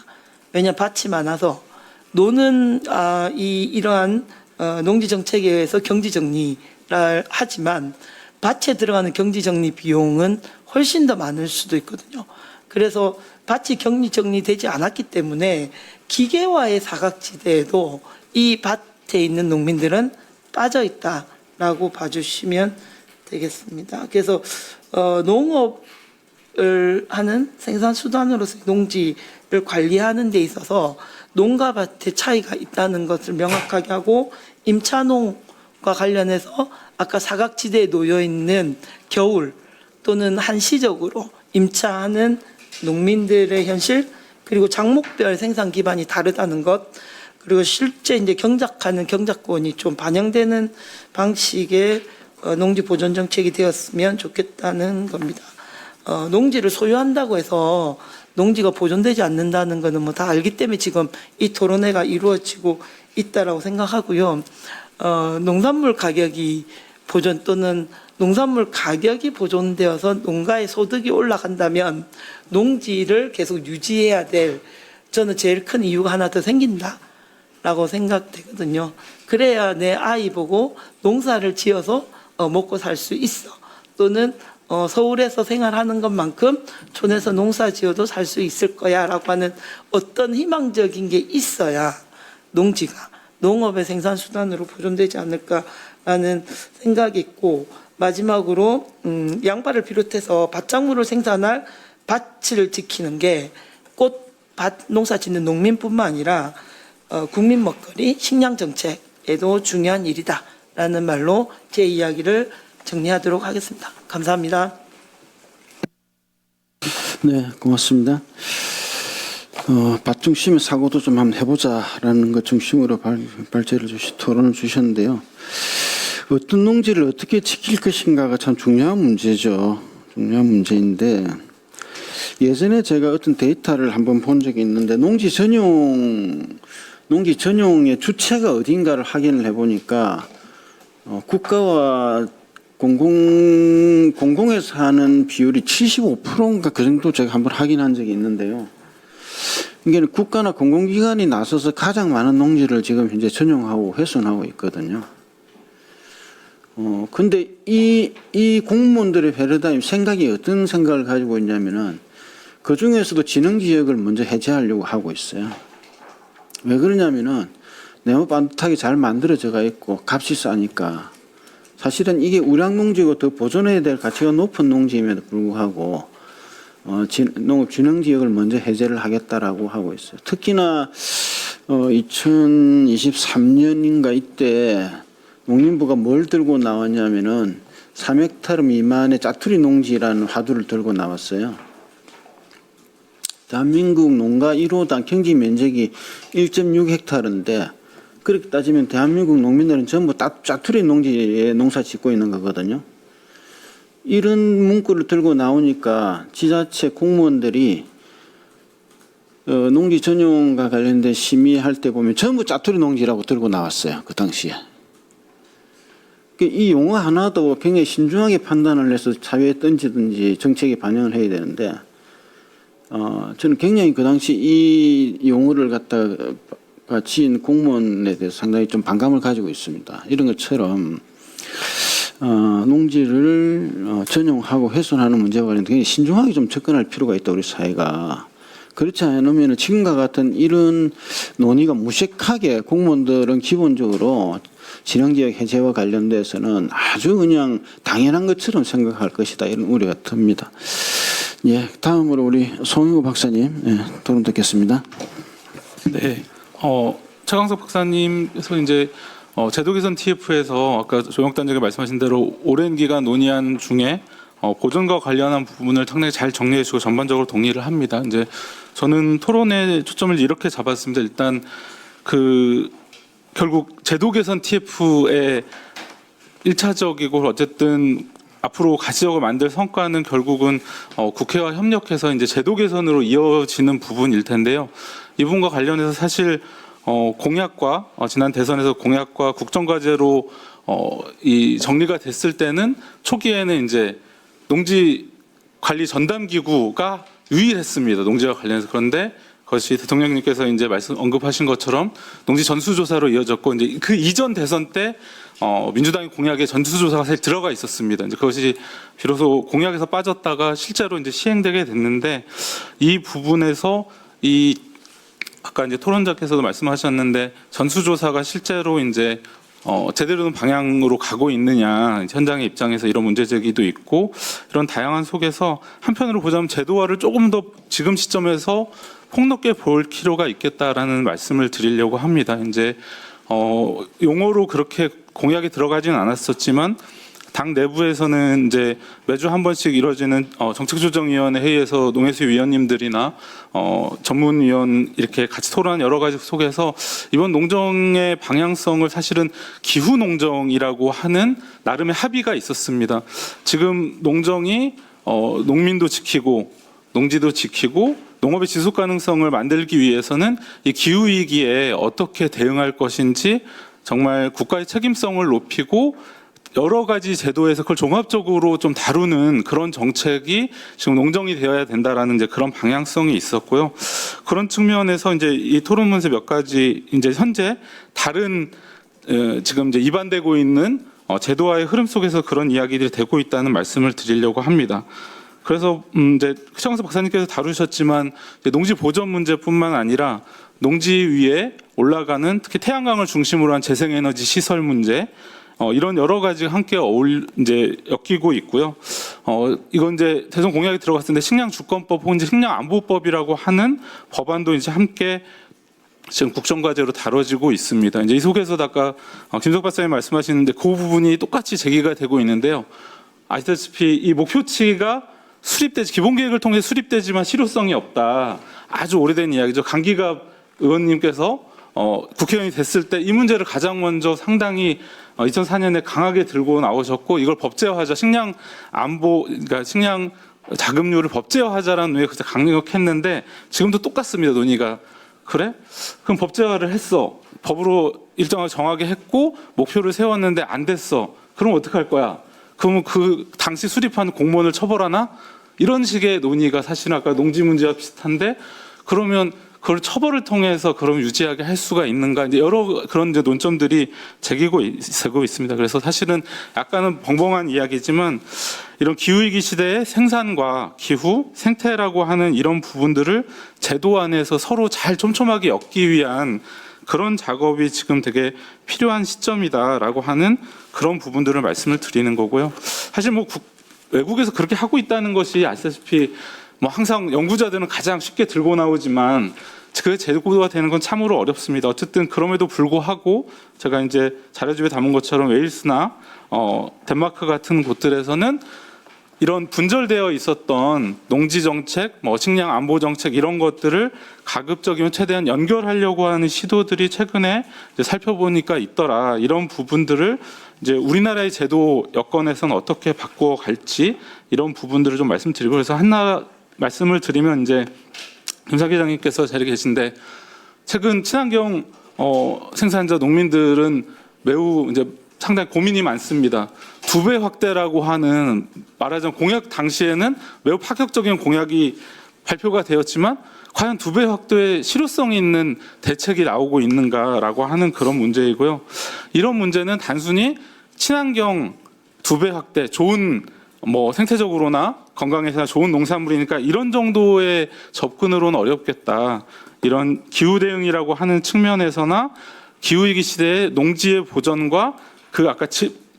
왜냐하면 밭이 많아서 노는 이러한 농지 정책에 의해서 경지 정리를 하지만 밭에 들어가는 경지 정리 비용은 훨씬 더 많을 수도 있거든요. 그래서 밭이 경지 정리되지 않았기 때문에 기계화의 사각지대에도 이 밭에 있는 농민들은 빠져 있다라고 봐주시면 되겠습니다. 그래서 농업을 하는 생산 수단으로서 농지를 관리하는 데 있어서 농가 밭의 차이가 있다는 것을 명확하게 하고, 임차농과 관련해서 아까 사각지대에 놓여 있는 겨울 또는 한시적으로 임차하는 농민들의 현실, 그리고 작목별 생산 기반이 다르다는 것, 그리고 실제 이제 경작하는 경작권이 좀 반영되는 방식의 농지 보존 정책이 되었으면 좋겠다는 겁니다. 농지를 소유한다고 해서 농지가 보존되지 않는다는 것은 뭐 다 알기 때문에 지금 이 토론회가 이루어지고 있다라고 생각하고요. 농산물 가격이 보존 또는 농산물 가격이 보존되어서 농가의 소득이 올라간다면 농지를 계속 유지해야 될, 저는 제일 큰 이유가 하나 더 생긴다라고 생각되거든요. 그래야 내 아이 보고 농사를 지어서 먹고 살 수 있어. 또는 서울에서 생활하는 것만큼 촌에서 농사 지어도 살 수 있을 거야라고 하는 어떤 희망적인 게 있어야 농지가 농업의 생산 수단으로 보존되지 않을까라는 생각이 있고, 마지막으로 양파를 비롯해서 밭작물을 생산할 밭을 지키는 게 꽃밭 농사 짓는 농민뿐만 아니라 국민 먹거리 식량 정책에도 중요한 일이다. 라는 말로 제 이야기를 정리하도록 하겠습니다. 감사합니다. 네, 고맙습니다. 밭 중심의 사고도 좀 한번 해보자라는 것 중심으로 발제를 토론을 주셨는데요. 어떤 농지를 어떻게 지킬 것인가가 참 중요한 문제죠. 중요한 문제인데 예전에 제가 어떤 데이터를 한번 본 적이 있는데 농지 전용의 주체가 어딘가를 확인을 해보니까 국가와 공공에서 하는 비율이 75%인가 그 정도 제가 한번 확인한 적이 있는데요. 이게 국가나 공공기관이 나서서 가장 많은 농지를 지금 현재 전용하고 훼손하고 있거든요. 근데 이 공무원들의 패러다임 생각이 어떤 생각을 가지고 있냐면은 그 중에서도 진흥지역을 먼저 해제하려고 하고 있어요. 왜 그러냐면은 네모 반듯하게 잘 만들어져가 있고 값이 싸니까 사실은 이게 우량농지고 더 보존해야 될 가치가 높은 농지임에도 불구하고 농업진흥지역을 먼저 해제를 하겠다라고 하고 있어요. 특히나 2023년인가 이때 농림부가 뭘 들고 나왔냐면은 3헥타르 미만의 짜투리 농지라는 화두를 들고 나왔어요. 대한민국 농가 1호당 경지 면적이 1.6헥타르인데 그렇게 따지면 대한민국 농민들은 전부 짜투리 농지에 농사 짓고 있는 거거든요. 이런 문구를 들고 나오니까 지자체 공무원들이 농지 전용과 관련된 심의할 때 보면 전부 짜투리 농지라고 들고 나왔어요. 그 당시에. 이 용어 하나도 굉장히 신중하게 판단을 해서 사회에 던지든지 정책에 반영을 해야 되는데 저는 굉장히 그 당시 이 용어를 갖다가 지은 공무원에 대해서 상당히 좀 반감을 가지고 있습니다. 이런 것처럼 농지를 전용하고 훼손하는 문제와 관련해서 굉장히 신중하게 좀 접근할 필요가 있다, 우리 사회가. 그렇지 않으면 지금과 같은 이런 논의가 무색하게 공무원들은 기본적으로 진흥지역 해제와 관련돼서는 아주 그냥 당연한 것처럼 생각할 것이다, 이런 우려가 듭니다. 예, 다음으로 우리 송영구 박사님 토론 듣겠습니다. 네, 최강석 박사님께서 이제 제도 개선 TF에서 아까 조영단장이 말씀하신 대로 오랜 기간 논의한 중에 보존과 관련한 부분을 상당히 잘 정리해 주고 전반적으로 동의를 합니다. 이제 저는 토론의 초점을 이렇게 잡았습니다. 일단 결국 제도 개선 TF의 1차적이고 어쨌든 앞으로 가시적으로 만들 성과는 결국은 국회와 협력해서 이제 제도 개선으로 이어지는 부분일 텐데요. 이 부분과 관련해서 사실 공약과 지난 대선에서 공약과 국정과제로 이 정리가 됐을 때는 초기에는 이제 농지 관리 전담 기구가 유일했습니다. 농지와 관련해서. 그런데 그것이 대통령님께서 이제 언급하신 것처럼 농지 전수조사로 이어졌고 이제 그 이전 대선 때 민주당의 공약에 전수조사가 사실 들어가 있었습니다. 이제 그것이 비로소 공약에서 빠졌다가 실제로 이제 시행되게 됐는데 이 부분에서 아까 이제 토론자께서도 말씀하셨는데 전수조사가 실제로 이제 제대로 된 방향으로 가고 있느냐, 현장의 입장에서 이런 문제 제기도 있고 이런 다양한 속에서 한편으로 보자면 제도화를 조금 더 지금 시점에서 폭넓게 볼 필요가 있겠다라는 말씀을 드리려고 합니다. 이제 용어로 그렇게 공약이 들어가지는 않았었지만 당 내부에서는 이제 매주 한 번씩 이루어지는 정책조정위원회 회의에서 농해수 위원님들이나 전문위원 이렇게 같이 토론한 여러 가지 속에서 이번 농정의 방향성을 사실은 기후 농정이라고 하는 나름의 합의가 있었습니다. 지금 농정이 농민도 지키고 농지도 지키고 농업의 지속 가능성을 만들기 위해서는 이 기후 위기에 어떻게 대응할 것인지 정말 국가의 책임성을 높이고 여러 가지 제도에서 그걸 종합적으로 좀 다루는 그런 정책이 지금 농정이 되어야 된다라는 이제 그런 방향성이 있었고요. 그런 측면에서 이제 이 토론문서 몇 가지 이제 현재 다른 지금 이제 입안되고 있는 제도화의 흐름 속에서 그런 이야기들이 되고 있다는 말씀을 드리려고 합니다. 그래서 이제 최강석 박사님께서 다루셨지만 이제 농지 보전 문제뿐만 아니라 농지 위에 올라가는 특히 태양광을 중심으로 한 재생에너지 시설 문제, 이런 여러 가지 함께 이제 엮이고 있고요. 이건 이제 대선 공약이 들어갔을 때 식량 주권법 혹은 이제 식량 안보법이라고 하는 법안도 이제 함께 지금 국정과제로 다뤄지고 있습니다. 이제 이 속에서 아까 김석 박사님 말씀하시는데 그 부분이 똑같이 제기가 되고 있는데요. 아시다시피 이 목표치가 수립되지 기본 계획을 통해 수립되지만 실효성이 없다. 아주 오래된 이야기죠. 강기갑 의원님께서 국회의원이 됐을 때 이 문제를 가장 먼저 상당히 2004년에 강하게 들고 나오셨고 이걸 법제화하자 식량 안보 그러니까 식량 자금률을 법제화하자라는 논의가 그때 강력했는데 지금도 똑같습니다. 논의가 그래? 그럼 법제화를 했어. 법으로 일정하게 정하게 했고 목표를 세웠는데 안 됐어. 그럼 어떡할 거야? 그러면 그 당시 수립한 공무원을 처벌하나? 이런 식의 논의가 사실은 아까 농지 문제와 비슷한데 그러면 그걸 처벌을 통해서 그럼 유지하게 할 수가 있는가? 이제 여러 그런 이제 논점들이 되고 있습니다. 그래서 사실은 약간은 벙벙한 이야기지만 이런 기후위기 시대의 생산과 기후, 생태라고 하는 이런 부분들을 제도 안에서 서로 잘 촘촘하게 엮기 위한 그런 작업이 지금 되게 필요한 시점이다라고 하는 그런 부분들을 말씀을 드리는 거고요. 사실 뭐 외국에서 그렇게 하고 있다는 것이 아시다시피 뭐 항상 연구자들은 가장 쉽게 들고 나오지만 그 제도가 되는 건 참으로 어렵습니다. 어쨌든 그럼에도 불구하고 제가 이제 자료집에 담은 것처럼 웨일스나 덴마크 같은 곳들에서는 이런 분절되어 있었던 농지 정책, 뭐 식량 안보 정책 이런 것들을 가급적이면 최대한 연결하려고 하는 시도들이 최근에 이제 살펴보니까 있더라. 이런 부분들을 이제 우리나라의 제도 여건에서는 어떻게 바꿔 갈지 이런 부분들을 좀 말씀드리고 그래서 하나 말씀을 드리면 이제 김 사기장님께서 자리에 계신데 최근 친환경 생산자 농민들은 매우 이제 상당히 고민이 많습니다. 2배 확대라고 하는 말하자면 공약 당시에는 매우 파격적인 공약이 발표가 되었지만 과연 2배 확대의 실효성이 있는 대책이 나오고 있는가라고 하는 그런 문제이고요. 이런 문제는 단순히 친환경 2배 확대, 좋은 뭐 생태적으로나 건강에서나 좋은 농산물이니까 이런 정도의 접근으로는 어렵겠다. 이런 기후 대응이라고 하는 측면에서나 기후위기 시대의 농지의 보전과 그 아까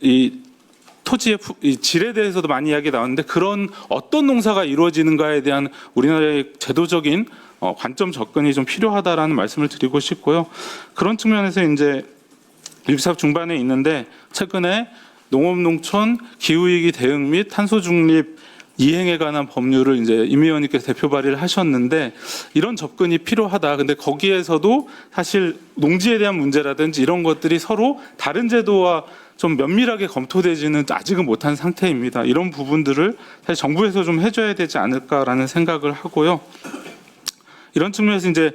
이 토지의 이 질에 대해서도 많이 이야기 나왔는데 그런 어떤 농사가 이루어지는가에 대한 우리나라의 제도적인 관점 접근이 좀 필요하다라는 말씀을 드리고 싶고요. 그런 측면에서 이제 6삽 중반에 있는데 최근에 농업농촌 기후위기 대응 및 탄소 중립 이행에 관한 법률을 이제 임 의원님께서 대표 발의를 하셨는데 이런 접근이 필요하다. 근데 거기에서도 사실 농지에 대한 문제라든지 이런 것들이 서로 다른 제도와 좀 면밀하게 검토되지는 아직은 못한 상태입니다. 이런 부분들을 사실 정부에서 좀 해줘야 되지 않을까라는 생각을 하고요. 이런 측면에서 이제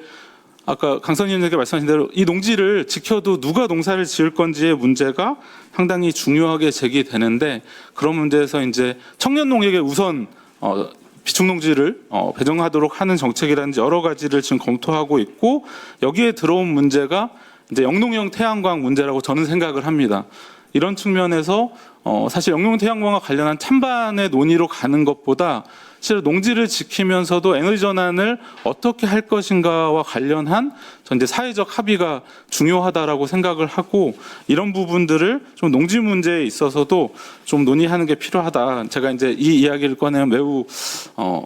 아까 강선님께 말씀하신 대로 이 농지를 지켜도 누가 농사를 지을 건지의 문제가 상당히 중요하게 제기되는데 그런 문제에서 이제 청년 농역에 우선 비축 농지를 배정하도록 하는 정책이라든지 여러 가지를 지금 검토하고 있고 여기에 들어온 문제가 이제 영농형 태양광 문제라고 저는 생각을 합니다. 이런 측면에서 사실 영농 태양광과 관련한 찬반의 논의로 가는 것보다 실제로 농지를 지키면서도 에너지 전환을 어떻게 할 것인가와 관련한 이제 사회적 합의가 중요하다라고 생각을 하고 이런 부분들을 좀 농지 문제에 있어서도 좀 논의하는 게 필요하다. 제가 이제 이 이야기를 꺼내면 매우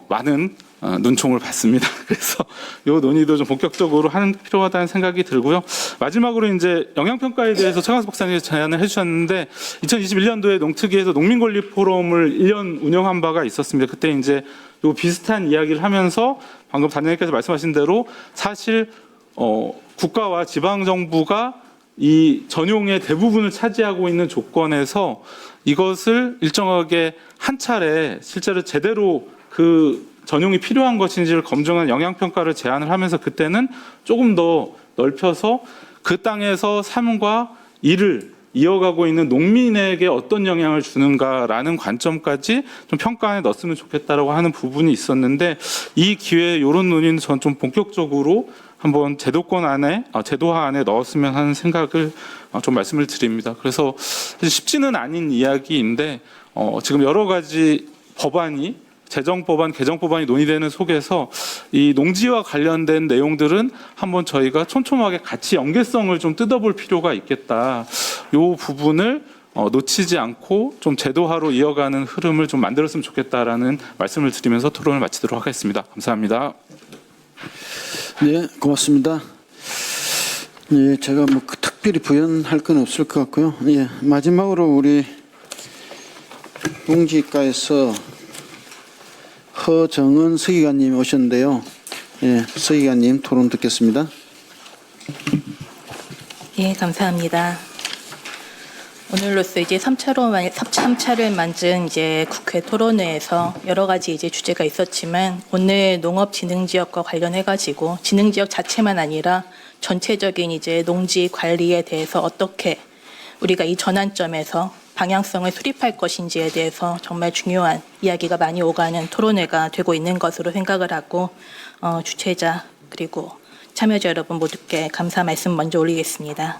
많은 눈총을 받습니다. 그래서 이 논의도 좀 본격적으로 하는 필요하다는 생각이 들고요. 마지막으로 이제 영양평가에 대해서 최강석 박사님이 제안을 해주셨는데 2021년도에 농특위에서 농민권리 포럼을 1년 운영한 바가 있었습니다. 그때 이제 요 비슷한 이야기를 하면서 방금 단장님께서 말씀하신 대로 사실 국가와 지방 정부가 이 전용의 대부분을 차지하고 있는 조건에서 이것을 일정하게 한 차례 실제로 제대로 그 전용이 필요한 것인지를 검증한 영향평가를 제안을 하면서 그때는 조금 더 넓혀서 그 땅에서 삶과 일을 이어가고 있는 농민에게 어떤 영향을 주는가라는 관점까지 좀 평가에 넣었으면 좋겠다라고 하는 부분이 있었는데 이 기회에 이런 논의는 전 좀 본격적으로 한번 제도권 안에 제도화 안에 넣었으면 하는 생각을 좀 말씀을 드립니다. 그래서 쉽지는 않은 이야기인데 지금 여러 가지 법안이 재정법안, 개정법안이 논의되는 속에서 이 농지와 관련된 내용들은 한번 저희가 촘촘하게 같이 연계성을 좀 뜯어볼 필요가 있겠다. 이 부분을 놓치지 않고 좀 제도화로 이어가는 흐름을 좀 만들었으면 좋겠다라는 말씀을 드리면서 토론을 마치도록 하겠습니다. 감사합니다. 네, 고맙습니다. 예, 제가 뭐 특별히 부연할 건 없을 것 같고요. 예, 마지막으로 우리 농지과에서 허정은 서기관님이 오셨는데요. 예, 서기관님 토론 듣겠습니다. 예, 감사합니다. 오늘로써 이제 3차를 만든 이제 국회 토론회에서 여러 가지 이제 주제가 있었지만 오늘 농업진흥지역과 관련해 가지고 진흥지역 자체만 아니라 전체적인 이제 농지 관리에 대해서 어떻게 우리가 이 전환점에서 방향성을 수립할 것인지에 대해서 정말 중요한 이야기가 많이 오가는 토론회가 되고 있는 것으로 생각을 하고 주최자 그리고 참여자 여러분 모두께 감사 말씀 먼저 올리겠습니다.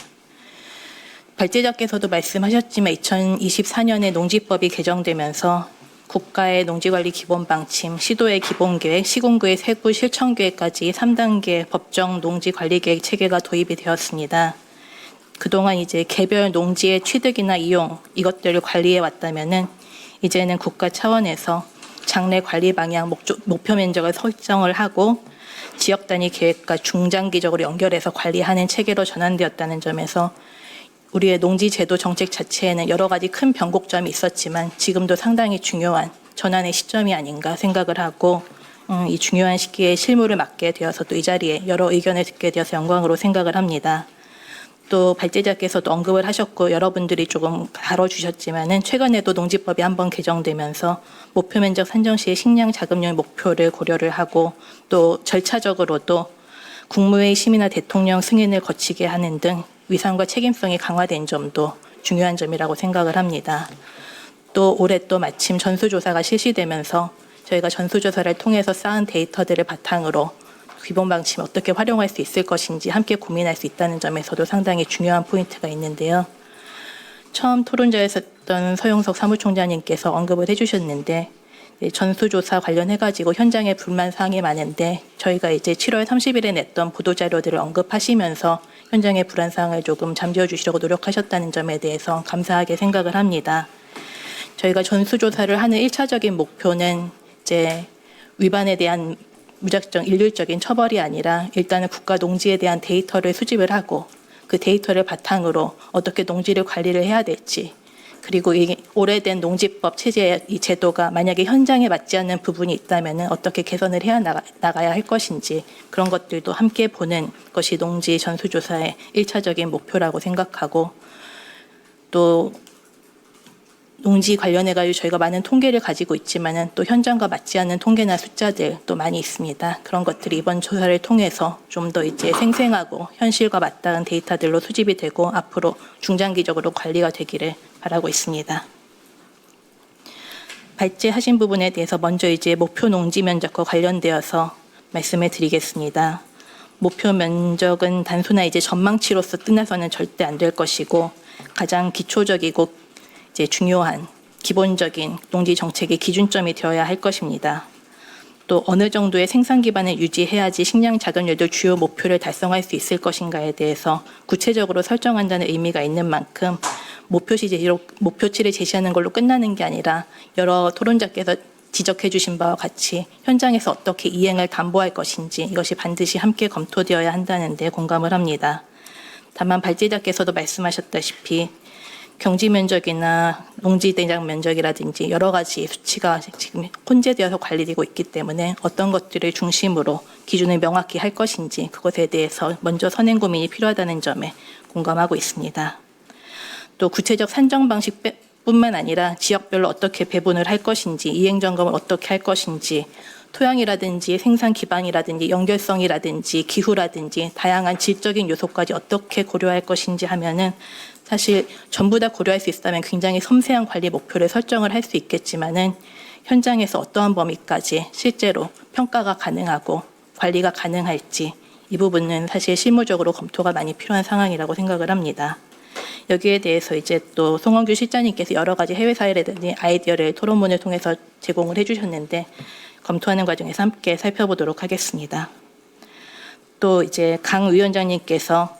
발제자께서도 말씀하셨지만 2024년에 농지법이 개정되면서 국가의 농지관리 기본방침, 시도의 기본계획, 시군구의 세부 실천계획까지 3단계 법정 농지관리계획 체계가 도입이 되었습니다. 그동안 이제 개별 농지의 취득이나 이용 이것들을 관리해 왔다면은 이제는 국가 차원에서 장래 관리 방향, 목표 면적을 설정을 하고 지역 단위 계획과 중장기적으로 연결해서 관리하는 체계로 전환되었다는 점에서 우리의 농지 제도 정책 자체에는 여러 가지 큰 변곡점이 있었지만 지금도 상당히 중요한 전환의 시점이 아닌가 생각을 하고 이 중요한 시기에 실무를 맡게 되어서 또 이 자리에 여러 의견을 듣게 되어서 영광으로 생각을 합니다. 또 발제자께서도 언급을 하셨고 여러분들이 조금 다뤄주셨지만은 최근에도 농지법이 한번 개정되면서 목표 면적 산정 시에 식량 자급률 목표를 고려를 하고 또 절차적으로도 국무회의 심의나 대통령 승인을 거치게 하는 등 위상과 책임성이 강화된 점도 중요한 점이라고 생각을 합니다. 또 올해 또 마침 전수조사가 실시되면서 저희가 전수조사를 통해서 쌓은 데이터들을 바탕으로 기본방침 어떻게 활용할 수 있을 것인지 함께 고민할 수 있다는 점에서도 상당히 중요한 포인트가 있는데요. 처음 토론자였던 서용석 사무총장님께서 언급을 해주셨는데 전수조사 관련해가지고 현장에 불만 사항이 많은데 저희가 이제 7월 30일에 냈던 보도자료들을 언급하시면서 현장의 불안 사항을 조금 잠재워주시려고 노력하셨다는 점에 대해서 감사하게 생각을 합니다. 저희가 전수조사를 하는 1차적인 목표는 이제 위반에 대한 무작정 일률적인 처벌이 아니라 일단은 국가 농지에 대한 데이터를 수집을 하고 그 데이터를 바탕으로 어떻게 농지를 관리를 해야 될지 그리고 이 오래된 농지법 체제 이 제도가 만약에 현장에 맞지 않는 부분이 있다면 어떻게 개선을 해야 나가야 할 것인지 그런 것들도 함께 보는 것이 농지 전수조사의 1차적인 목표라고 생각하고 또 농지 관련해가지고 저희가 많은 통계를 가지고 있지만은 또 현장과 맞지 않는 통계나 숫자들 또 많이 있습니다. 그런 것들이 이번 조사를 통해서 좀 더 이제 생생하고 현실과 맞닿은 데이터들로 수집이 되고 앞으로 중장기적으로 관리가 되기를 바라고 있습니다. 발제하신 부분에 대해서 먼저 이제 목표 농지 면적과 관련되어서 말씀을 드리겠습니다. 목표 면적은 단순한 이제 전망치로서 끝나서는 절대 안 될 것이고 가장 기초적이고 이제 중요한 기본적인 농지 정책의 기준점이 되어야 할 것입니다. 또 어느 정도의 생산 기반을 유지해야지 식량 자급률도 주요 목표를 달성할 수 있을 것인가에 대해서 구체적으로 설정한다는 의미가 있는 만큼 목표치를 제시하는 걸로 끝나는 게 아니라 여러 토론자께서 지적해 주신 바와 같이 현장에서 어떻게 이행을 담보할 것인지 이것이 반드시 함께 검토되어야 한다는 데 공감을 합니다. 다만 발제자께서도 말씀하셨다시피 경지 면적이나 농지 대장 면적이라든지 여러 가지 수치가 지금 혼재되어서 관리되고 있기 때문에 어떤 것들을 중심으로 기준을 명확히 할 것인지 그것에 대해서 먼저 선행 고민이 필요하다는 점에 공감하고 있습니다. 또 구체적 산정 방식뿐만 아니라 지역별로 어떻게 배분을 할 것인지 이행 점검을 어떻게 할 것인지 토양이라든지 생산 기반이라든지 연결성이라든지 기후라든지 다양한 질적인 요소까지 어떻게 고려할 것인지 하면은 사실 전부 다 고려할 수 있다면 굉장히 섬세한 관리 목표를 설정을 할 수 있겠지만은 현장에서 어떠한 범위까지 실제로 평가가 가능하고 관리가 가능할지 이 부분은 사실 실무적으로 검토가 많이 필요한 상황이라고 생각을 합니다. 여기에 대해서 이제 또 송원규 실장님께서 여러 가지 해외 사례라든지 아이디어를 토론문을 통해서 제공을 해주셨는데 검토하는 과정에서 함께 살펴보도록 하겠습니다. 또 이제 강 위원장님께서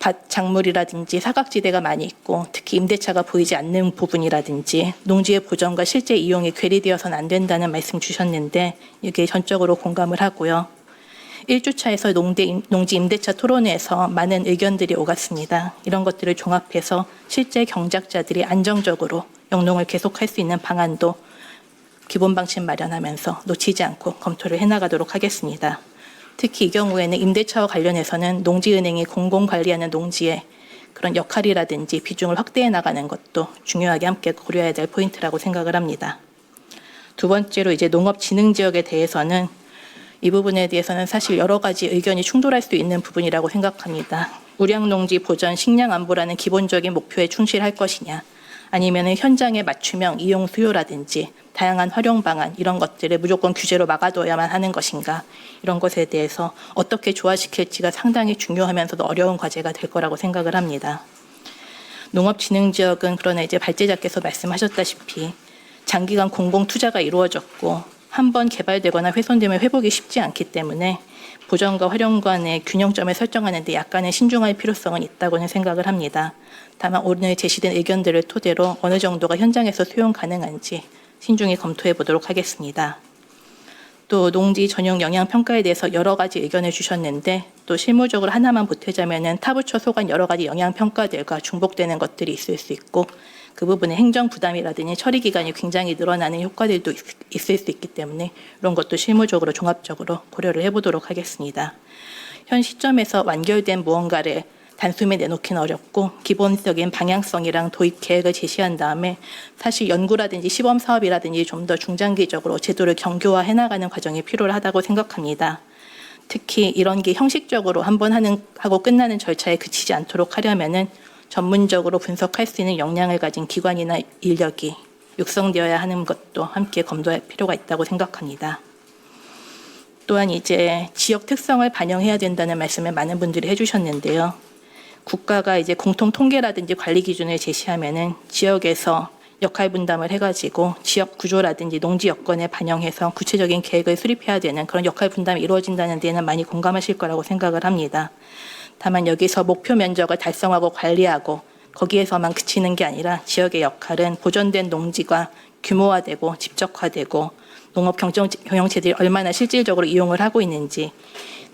밭 작물이라든지 사각지대가 많이 있고 특히 임대차가 보이지 않는 부분이라든지 농지의 보전과 실제 이용이 괴리되어서는 안 된다는 말씀 주셨는데 이게 전적으로 공감을 하고요. 1주차에서 농지 임대차 토론회에서 많은 의견들이 오갔습니다. 이런 것들을 종합해서 실제 경작자들이 안정적으로 영농을 계속할 수 있는 방안도 기본 방침 마련하면서 놓치지 않고 검토를 해나가도록 하겠습니다. 특히 이 경우에는 임대차와 관련해서는 농지은행이 공공관리하는 농지의 그런 역할이라든지 비중을 확대해 나가는 것도 중요하게 함께 고려해야 될 포인트라고 생각을 합니다. 두 번째로 이제 농업진흥지역에 대해서는 이 부분에 대해서는 사실 여러 가지 의견이 충돌할 수 있는 부분이라고 생각합니다. 우량농지 보전 식량 안보라는 기본적인 목표에 충실할 것이냐, 아니면 현장의 맞춤형 이용 수요라든지 다양한 활용 방안 이런 것들을 무조건 규제로 막아둬야만 하는 것인가, 이런 것에 대해서 어떻게 조화시킬지가 상당히 중요하면서도 어려운 과제가 될 거라고 생각을 합니다. 농업진흥지역은 그러나 이제 발제자께서 말씀하셨다시피 장기간 공공 투자가 이루어졌고 한 번 개발되거나 훼손되면 회복이 쉽지 않기 때문에 보전과 활용 간의 균형점을 설정하는 데 약간의 신중할 필요성은 있다고는 생각을 합니다. 다만 오늘 제시된 의견들을 토대로 어느 정도가 현장에서 수용 가능한지 신중히 검토해 보도록 하겠습니다. 또 농지 전용 영향 평가에 대해서 여러 가지 의견을 주셨는데 또 실무적으로 하나만 보태자면은 타부처 소관 여러 가지 영향 평가들과 중복되는 것들이 있을 수 있고 그 부분에 행정 부담이라든지 처리 기간이 굉장히 늘어나는 효과들도 있을 수 있기 때문에 이런 것도 실무적으로 종합적으로 고려를 해보도록 하겠습니다. 현 시점에서 완결된 무언가를 단숨에 내놓기는 어렵고 기본적인 방향성이랑 도입 계획을 제시한 다음에 사실 연구라든지 시범 사업이라든지 좀 더 중장기적으로 제도를 정교화해 나가는 과정이 필요하다고 생각합니다. 특히 이런 게 형식적으로 한번 하고 끝나는 절차에 그치지 않도록 하려면은 전문적으로 분석할 수 있는 역량을 가진 기관이나 인력이 육성되어야 하는 것도 함께 검토할 필요가 있다고 생각합니다. 또한 이제 지역 특성을 반영해야 된다는 말씀을 많은 분들이 해주셨는데요. 국가가 이제 공통 통계라든지 관리 기준을 제시하면은 지역에서 역할 분담을 해가지고 지역 구조라든지 농지 여건에 반영해서 구체적인 계획을 수립해야 되는 그런 역할 분담이 이루어진다는 데는 많이 공감하실 거라고 생각을 합니다. 다만 여기서 목표 면적을 달성하고 관리하고 거기에서만 그치는 게 아니라 지역의 역할은 보존된 농지가 규모화되고 집적화되고 농업 경영체들이 얼마나 실질적으로 이용을 하고 있는지,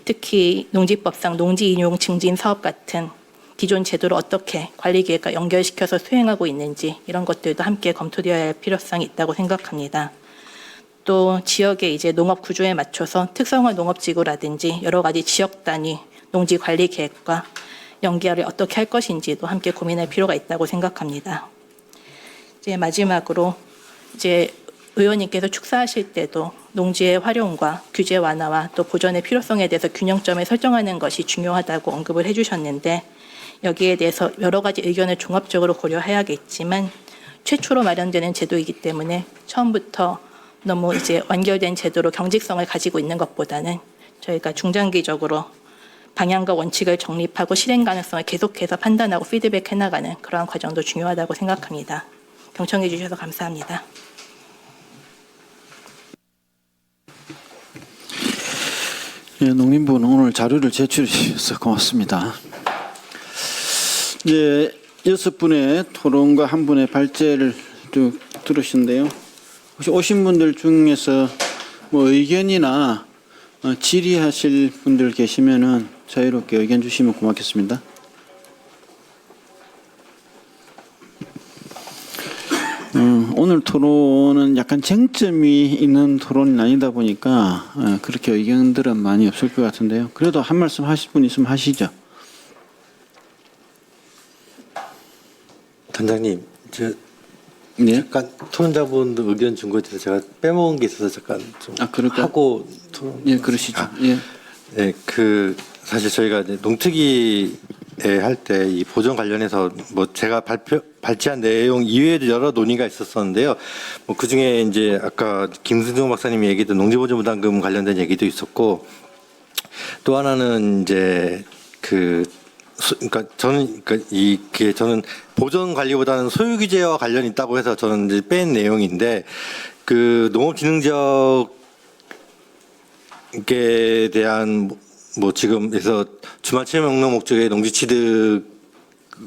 특히 농지법상 농지 인용 증진 사업 같은 기존 제도를 어떻게 관리 계획과 연결시켜서 수행하고 있는지 이런 것들도 함께 검토되어야 할 필요성이 있다고 생각합니다. 또 지역의 이제 농업 구조에 맞춰서 특성화 농업지구라든지 여러 가지 지역 단위 농지 관리 계획과 연계를 어떻게 할 것인지도 함께 고민할 필요가 있다고 생각합니다. 이제 마지막으로 이제 의원님께서 축사하실 때도 농지의 활용과 규제 완화와 또 보존의 필요성에 대해서 균형점을 설정하는 것이 중요하다고 언급을 해주셨는데 여기에 대해서 여러 가지 의견을 종합적으로 고려해야겠지만 최초로 마련되는 제도이기 때문에 처음부터 너무 이제 완결된 제도로 경직성을 가지고 있는 것보다는 저희가 중장기적으로 방향과 원칙을 정립하고 실행 가능성을 계속해서 판단하고 피드백해 나가는 그러한 과정도 중요하다고 생각합니다. 경청해 주셔서 감사합니다. 예, 농림부는 오늘 자료를 제출해 주셔서 고맙습니다. 이제 6분의 토론과 1분의 발제를 쭉 들으신데요. 혹시 오신 분들 중에서 뭐 의견이나 질의하실 분들 계시면은 자유롭게 의견 주시면 고맙겠습니다. 오늘 토론은 약간 쟁점이 있는 토론이 아니다 보니까 그렇게 의견들은 많이 없을 것 같은데요. 그래도 한 말씀 하실 분 있으면 하시죠. 단장님, 네. 잠깐 토론자분들 의견 준 것에 제가 빼먹은 게 있어서 잠깐 좀 그럴까요? 하고 토론. 예, 그러시죠. 예. 네, 사실 저희가 이제 농특위에 할 때 이 보존 관련해서 뭐 제가 발제한 내용 이외에도 여러 논의가 있었었는데요. 뭐 그 중에 이제 아까 김승종 박사님이 얘기했던 농지보존 부담금 관련된 얘기도 있었고 또 하나는 이제 그러니까 저는 보존 관리보다는 소유 규제와 관련이 있다고 해서 저는 이제 뺀 내용인데 그 농업진흥지역에 대한 뭐 지금에서 주말 체험 영농 목적의 농지 취득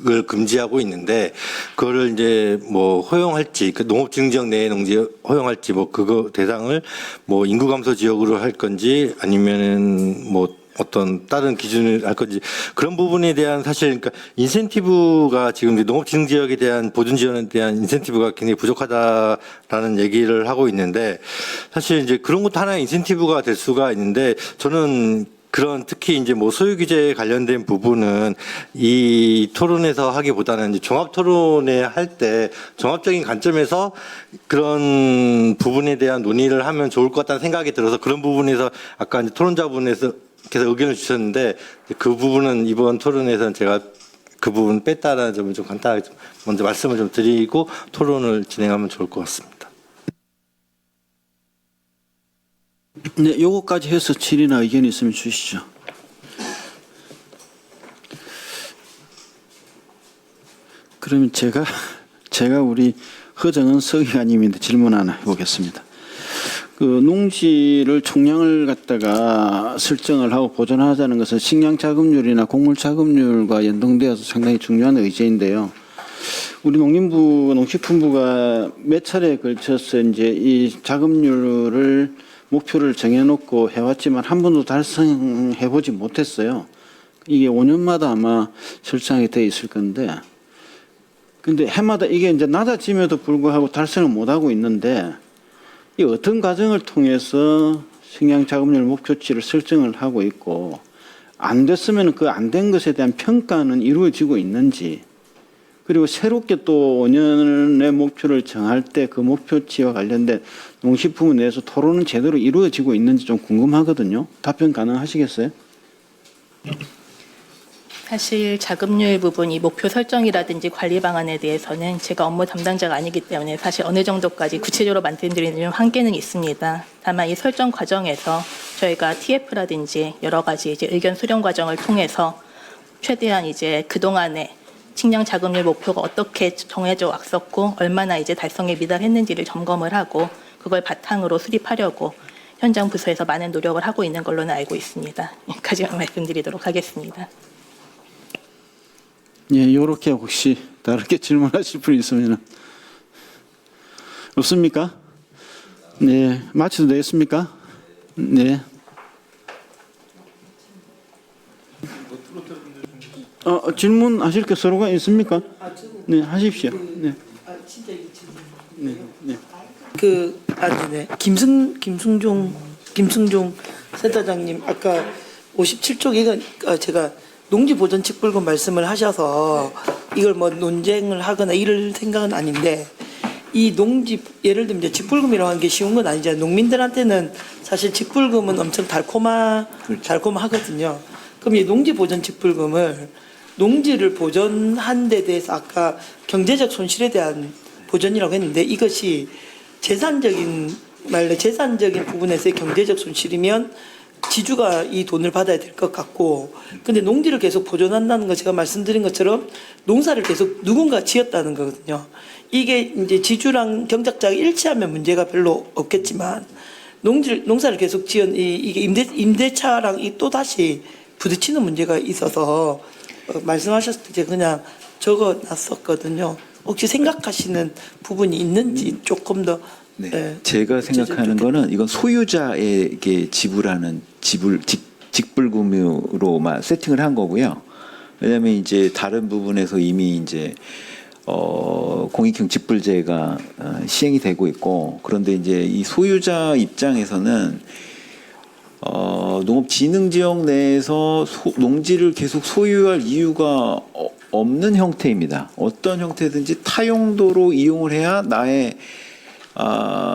을 금지하고 있는데 그거를 이제 뭐 허용할지 그 농업진흥지역 내에 농지 허용할지 뭐 그거 대상을 뭐 인구 감소 지역으로 할 건지 아니면은 뭐 어떤 다른 기준을 할 건지 그런 부분에 대한 사실 그러니까 인센티브가 지금 이제 농업진흥지역에 대한 보존 지원에 대한 인센티브가 굉장히 부족하다라는 얘기를 하고 있는데 사실 이제 그런 것도 하나의 인센티브가 될 수가 있는데 저는 그런 특히 이제 뭐 소유 규제에 관련된 부분은 이 토론에서 하기보다는 이제 종합 토론회 할 때 종합적인 관점에서 그런 부분에 대한 논의를 하면 좋을 것 같다는 생각이 들어서 그런 부분에서 아까 이제 토론자분께서 의견을 주셨는데 그 부분은 이번 토론에서는 제가 그 부분 뺐다라는 점을 좀 간단하게 먼저 말씀을 좀 드리고 토론을 진행하면 좋을 것 같습니다. 네, 요거까지 해서 질의나 의견이 있으면 주시죠. 그러면 제가 우리 허정은 서기관님한테 질문 하나 해보겠습니다. 그 농지를 총량을 갖다가 설정을 하고 보존하자는 것은 식량 자급률이나 곡물 자급률과 연동되어서 상당히 중요한 의제인데요. 우리 농식품부가 몇 차례에 걸쳐서 이제 이 자급률을 목표를 정해놓고 해왔지만 한 번도 달성해보지 못했어요. 이게 5년마다 아마 설정이 되어 있을 건데, 근데 해마다 이게 이제 낮아짐에도 불구하고 달성을 못하고 있는데, 이 어떤 과정을 통해서 식량 자급률 목표치를 설정을 하고 있고, 안 됐으면 그 안 된 것에 대한 평가는 이루어지고 있는지, 그리고 새롭게 또 5년의 목표를 정할 때 그 목표치와 관련된 농식품에 대해서 토론은 제대로 이루어지고 있는지 좀 궁금하거든요. 답변 가능하시겠어요? 사실 자급률 부분이 목표 설정이라든지 관리 방안에 대해서는 제가 업무 담당자가 아니기 때문에 사실 어느 정도까지 구체적으로 말씀드리는 좀 한계는 있습니다. 다만 이 설정 과정에서 저희가 TF라든지 여러 가지 이제 의견 수렴 과정을 통해서 최대한 이제 그동안에 식량 자급률 목표가 어떻게 정해져 왔었고 얼마나 이제 달성에 미달했는지를 점검을 하고 그걸 바탕으로 수립하려고 현장 부서에서 많은 노력을 하고 있는 걸로는 알고 있습니다. 여기까지만 말씀드리도록 하겠습니다. 예, 요렇게 혹시 다르게 질문하실 분 있으면 없습니까? 네, 마쳐도 되겠습니까? 네. 질문하실 게 서로가 있습니까? 네, 하십시오. 네. 네. 네. 김승종 센터장님 아까 57쪽 이건 제가 농지보전 직불금 말씀을 하셔서 이걸 뭐 논쟁을 하거나 이럴 생각은 아닌데 이 농지 예를 들면 이제 직불금이라고 하는 게 쉬운 건 아니잖아요. 농민들한테는 사실 직불금은 엄청 달콤하거든요. 그럼 이 농지보전 직불금을 농지를 보존한 데 대해서 아까 경제적 손실에 대한 보전이라고 했는데 이것이 재산적인 부분에서의 경제적 손실이면 지주가 이 돈을 받아야 될 것 같고 근데 농지를 계속 보존한다는 거 제가 말씀드린 것처럼 농사를 계속 누군가 지었다는 거거든요. 이게 이제 지주랑 경작자가 일치하면 문제가 별로 없겠지만 농사를 계속 지은 이게 임대차랑 또 다시 부딪히는 문제가 있어서 말씀하셨을 때 제가 그냥 적어놨었거든요. 혹시 생각하시는 부분이 있는지 조금 더. 네. 네. 제가 생각하는 거는 이건 소유자에게 지불하는 직불금으로만 세팅을 한 거고요. 왜냐하면 이제 다른 부분에서 이미 이제 공익형 직불제가 시행이 되고 있고 그런데 이제 이 소유자 입장에서는 농업진흥지역 내에서 농지를 계속 소유할 이유가 없는 형태입니다. 어떤 형태든지 타용도로 이용을 해야 나의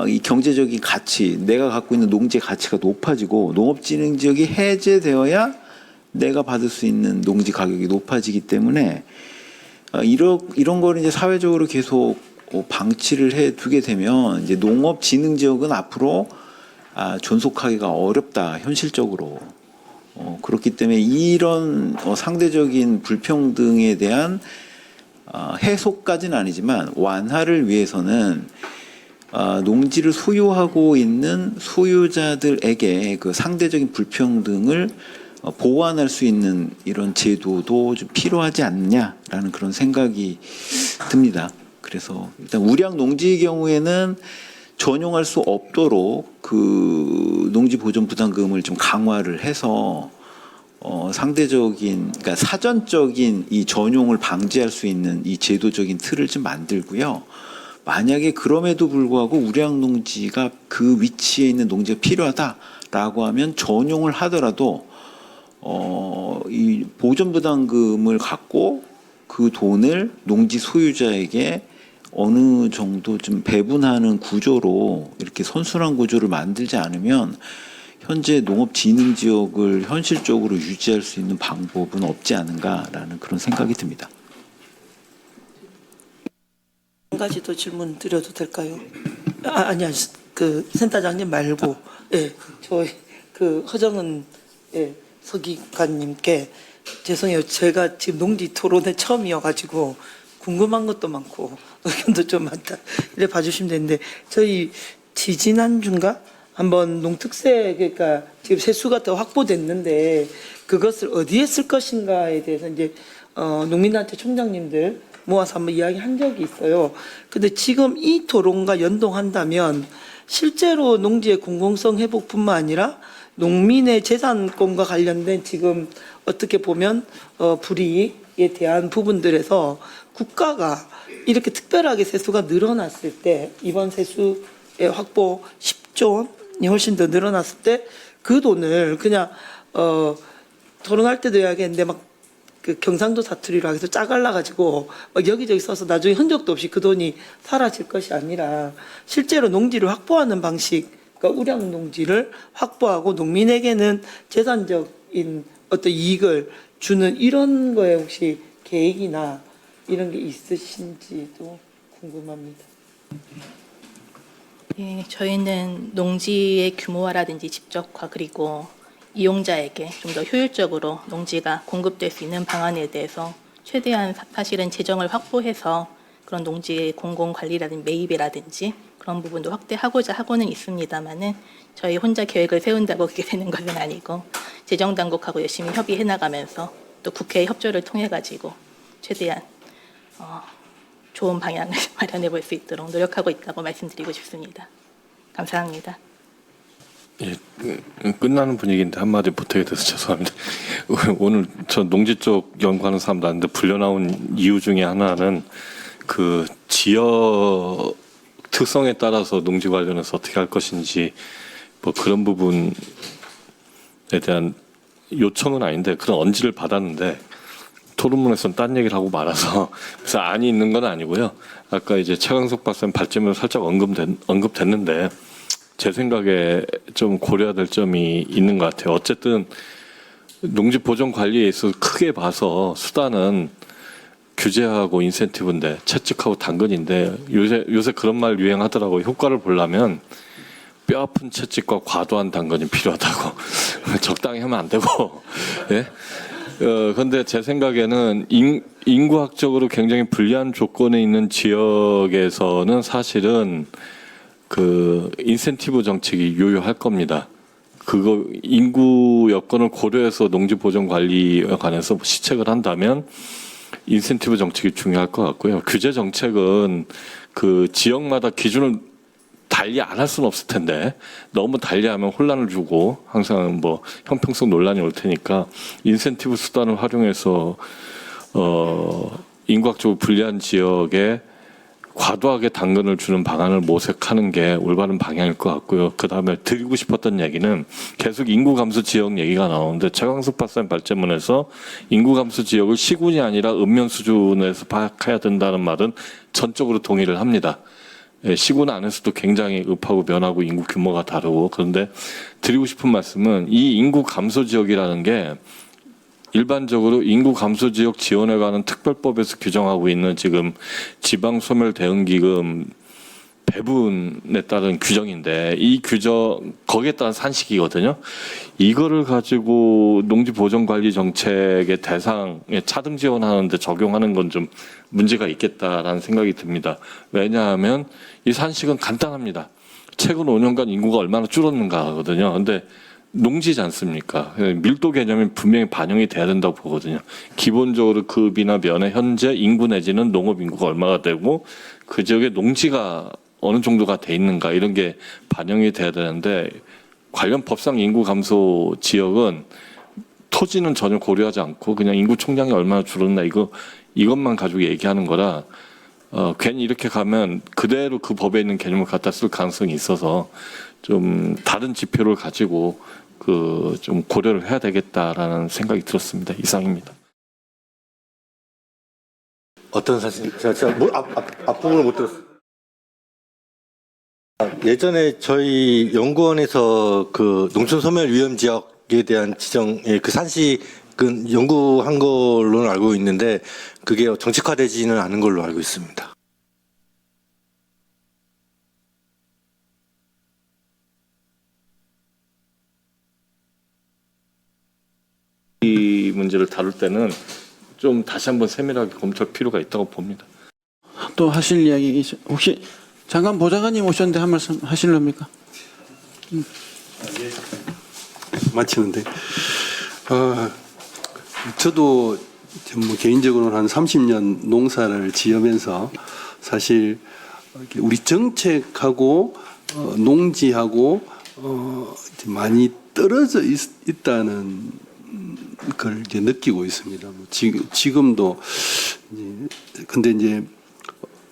이 경제적인 가치, 내가 갖고 있는 농지의 가치가 높아지고 농업진흥지역이 해제되어야 내가 받을 수 있는 농지 가격이 높아지기 때문에 이런 거를 이제 사회적으로 계속 방치를 해 두게 되면 이제 농업진흥지역은 앞으로 존속하기가 어렵다 현실적으로. 그렇기 때문에 이런 상대적인 불평등에 대한 해소까지는 아니지만 완화를 위해서는 농지를 소유하고 있는 소유자들에게 그 상대적인 불평등을 보완할 수 있는 이런 제도도 좀 필요하지 않냐라는 그런 생각이 듭니다. 그래서 일단 우량 농지의 경우에는 전용할 수 없도록 그 농지 보존 부담금을 좀 강화를 해서 상대적인, 그러니까 사전적인 이 전용을 방지할 수 있는 이 제도적인 틀을 좀 만들고요. 만약에 그럼에도 불구하고 우량 농지가 그 위치에 있는 농지가 필요하다라고 하면 전용을 하더라도 이 보존 부담금을 갖고 그 돈을 농지 소유자에게 어느 정도 좀 배분하는 구조로 이렇게 선순환 구조를 만들지 않으면 현재 농업진흥지역을 현실적으로 유지할 수 있는 방법은 없지 않은가라는 그런 생각이 듭니다. 한 가지 더 질문 드려도 될까요? 아니요, 그 센터장님 말고, 예, 저희 그 허정은 서기관님께 죄송해요. 제가 지금 농지 토론회 처음이어가지고 궁금한 것도 많고 의견도 좀 많다. 이래 봐주시면 되는데 저희 지지난주인가 한번 농특세 그러니까 지금 세수가 더 확보됐는데 그것을 어디에 쓸 것인가에 대해서 이제 농민단체 총장님들 모아서 한번 이야기한 적이 있어요. 근데 지금 이 토론과 연동한다면 실제로 농지의 공공성 회복뿐만 아니라 농민의 재산권과 관련된 지금 어떻게 보면 불이익에 대한 부분들에서 국가가 이렇게 특별하게 세수가 늘어났을 때 이번 세수의 확보 10조 원이 훨씬 더 늘어났을 때 그 돈을 그냥 토론할 때도 이야기했는데 막 그 경상도 사투리로 해서 짜갈라 가지고 막 여기저기 써서 나중에 흔적도 없이 그 돈이 사라질 것이 아니라 실제로 농지를 확보하는 방식, 그러니까 우량 농지를 확보하고 농민에게는 재산적인 어떤 이익을 주는 이런 거에 혹시 계획이나 이런 게 있으신지도 궁금합니다. 예, 저희는 농지의 규모화라든지 집적화 그리고 이용자에게 좀 더 효율적으로 농지가 공급될 수 있는 방안에 대해서 최대한 사실은 재정을 확보해서 그런 농지의 공공관리라든지 매입이라든지 그런 부분도 확대하고자 하고는 있습니다만은 저희 혼자 계획을 세운다고 그게 되는 것은 아니고 재정당국하고 열심히 협의해 나가면서 또 국회의 협조를 통해 가지고 최대한 좋은 방향을 마련해 볼 수 있도록 노력하고 있다고 말씀드리고 싶습니다. 감사합니다. 예, 끝나는 분위기인데 한마디 부탁이 돼서 죄송합니다. 오늘 저 농지 쪽 연구하는 사람도 아닌데 불려나온 이유 중에 하나는 그 지역 특성에 따라서 농지 관련해서 어떻게 할 것인지 뭐 그런 부분에 대한 요청은 아닌데 그런 언지를 받았는데 토론문에서는 딴 얘기를 하고 말아서 그래서 안이 있는 건 아니고요. 아까 이제 최강석 박사님 발제문에 살짝 언급됐는데 제 생각에 좀 고려해야 될 점이 있는 것 같아요. 어쨌든 농지 보존 관리에 있어서 크게 봐서 수단은 규제하고 인센티브인데 채찍하고 당근인데 요새 그런 말 유행하더라고요. 효과를 보려면 뼈아픈 채찍과 과도한 당근이 필요하다고. 적당히 하면 안 되고. 예? 근데 제 생각에는 인구학적으로 굉장히 불리한 조건에 있는 지역에서는 사실은 그 인센티브 정책이 유효할 겁니다. 그거 인구 여건을 고려해서 농지 보존 관리에 관해서 시책을 한다면 인센티브 정책이 중요할 것 같고요. 규제 정책은 그 지역마다 기준을 달리 안 할 수는 없을 텐데 너무 달리하면 혼란을 주고 항상 뭐 형평성 논란이 올 테니까 인센티브 수단을 활용해서 인구학적으로 불리한 지역에 과도하게 당근을 주는 방안을 모색하는 게 올바른 방향일 것 같고요. 그다음에 드리고 싶었던 얘기는 계속 인구 감소 지역 얘기가 나오는데 최강석 박사님 발제문에서 인구 감소 지역을 시군이 아니라 읍면 수준에서 파악해야 된다는 말은 전적으로 동의를 합니다. 시군 안에서도 굉장히 읍하고 면하고 인구 규모가 다르고 그런데 드리고 싶은 말씀은 이 인구 감소 지역이라는 게 일반적으로 인구 감소 지역 지원에 관한 특별법에서 규정하고 있는 지금 지방 소멸 대응 기금 배분에 따른 규정인데 이 규정 거기에 따른 산식이거든요. 이거를 가지고 농지 보존 관리 정책의 대상에 차등 지원하는데 적용하는 건 좀 문제가 있겠다라는 생각이 듭니다. 왜냐하면 이 산식은 간단합니다. 최근 5년간 인구가 얼마나 줄었는가 하거든요. 근데 농지지 않습니까? 밀도 개념이 분명히 반영이 돼야 된다고 보거든요. 기본적으로 급이나 면에 현재 인구 내지는 농업 인구가 얼마가 되고 그 지역에 농지가 어느 정도가 돼 있는가 이런 게 반영이 돼야 되는데 관련 법상 인구 감소 지역은 토지는 전혀 고려하지 않고 그냥 인구 총량이 얼마나 줄었나 이것만 가지고 얘기하는 거라 괜히 이렇게 가면 그대로 그 법에 있는 개념을 갖다 쓸 가능성이 있어서 좀 다른 지표를 가지고 좀 고려를 해야 되겠다라는 생각이 들었습니다. 이상입니다. 어떤 사실 제가 앞부분을 못 들었어요. 예전에 저희 연구원에서 그 농촌 소멸 위험 지역에 대한 지정의 그 산식은 연구한 걸로는 알고 있는데 그게 정책화되지는 않은 걸로 알고 있습니다. 이 문제를 다룰 때는 좀 다시 한번 세밀하게 검토할 필요가 있다고 봅니다. 또 하실 이야기 혹시 장관 보좌관님 오셨는데 한 말씀 하실랍니까? 마치는데 저도 뭐 개인적으로는 한 30년 농사를 지으면서 사실 우리 정책하고 농지하고 많이 떨어져 있다는 걸 이제 느끼고 있습니다. 뭐 지금도 근데 이제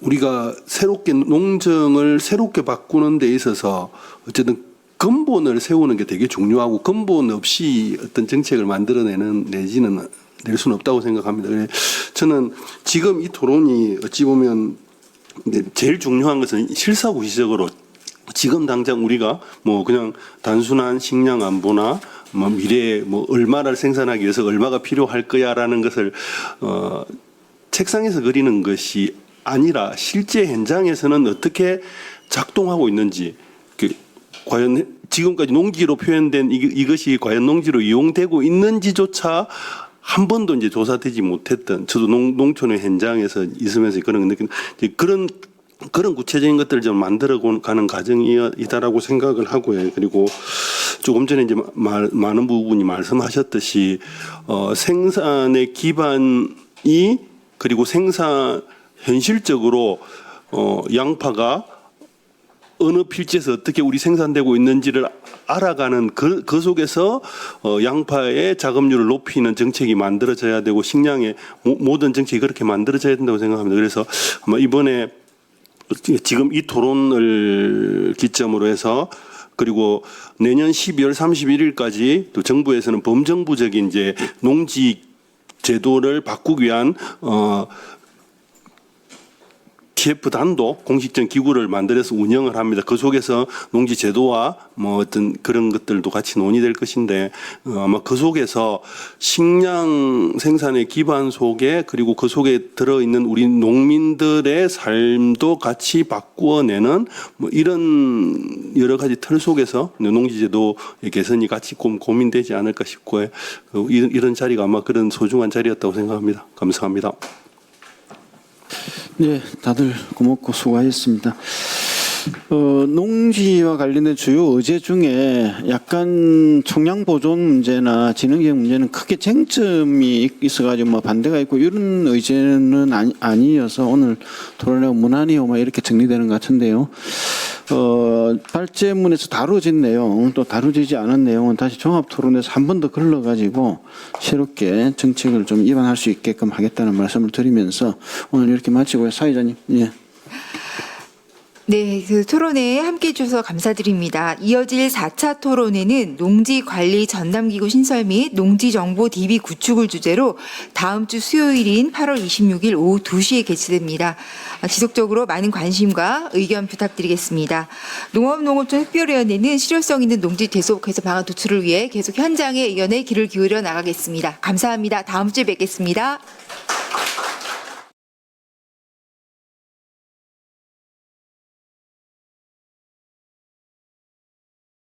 우리가 새롭게 농정을 새롭게 바꾸는 데 있어서 어쨌든 근본을 세우는 게 되게 중요하고 근본 없이 어떤 정책을 내지는 낼 수는 없다고 생각합니다. 그래서 저는 지금 이 토론이 어찌 보면 제일 중요한 것은 실사구시적으로 지금 당장 우리가 뭐 그냥 단순한 식량 안보나 뭐 미래에 뭐 얼마를 생산하기 위해서 얼마가 필요할 거야라는 것을 책상에서 그리는 것이 아니라 실제 현장에서는 어떻게 작동하고 있는지 과연 지금까지 농지로 표현된 이것이 과연 농지로 이용되고 있는지조차 한 번도 이제 조사되지 못했던 저도 농촌의 현장에서 있으면서 그런 느낌 그런 구체적인 것들을 좀 만들어 가는 과정이다라고 생각을 하고요. 그리고 조금 전에 이제 많은 부분이 말씀하셨듯이 생산의 기반이 그리고 현실적으로 양파가 어느 필지에서 어떻게 우리 생산되고 있는지를 알아가는 그 속에서 양파의 작업률을 높이는 정책이 만들어져야 되고 식량의 모든 정책이 그렇게 만들어져야 된다고 생각합니다. 그래서 아마 이번에 지금 이 토론을 기점으로 해서 그리고 내년 12월 31일까지 또 정부에서는 범정부적인 이제 농지 제도를 바꾸기 위한 TF단도 공식적 기구를 만들어서 운영을 합니다. 그 속에서 농지 제도와 뭐 어떤 그런 것들도 같이 논의될 것인데 아마 그 속에서 식량 생산의 기반 속에 그리고 그 속에 들어있는 우리 농민들의 삶도 같이 바꾸어내는 뭐 이런 여러 가지 틀 속에서 농지 제도의 개선이 같이 고민되지 않을까 싶고요. 이런 자리가 아마 그런 소중한 자리였다고 생각합니다. 감사합니다. 네, 다들 고맙고 수고하셨습니다. 농지와 관련된 주요 의제 중에 약간 총량 보존 문제나 진흥적 문제는 크게 쟁점이 있어가지고 뭐 반대가 있고 이런 의제는 아니어서 오늘 토론회가 무난히 이렇게 정리되는 것 같은데요. 발제문에서 다뤄진 내용 또 다루지 않은 내용은 다시 종합 토론에서 한 번 더 걸러가지고 새롭게 정책을 좀 입안할 수 있게끔 하겠다는 말씀을 드리면서 오늘 이렇게 마치고요. 사회자님. 예. 네, 그 토론회에 함께해 주셔서 감사드립니다. 이어질 4차 토론회는 농지관리 전담기구 신설 및 농지정보 DB 구축을 주제로 다음 주 수요일인 8월 26일 오후 2시에 개최됩니다. 지속적으로 많은 관심과 의견 부탁드리겠습니다. 농업촌 특별위원회는 실효성 있는 농지 대속해서 방안 도출을 위해 계속 현장의 의견에 귀를 기울여 나가겠습니다. 감사합니다. 다음 주에 뵙겠습니다.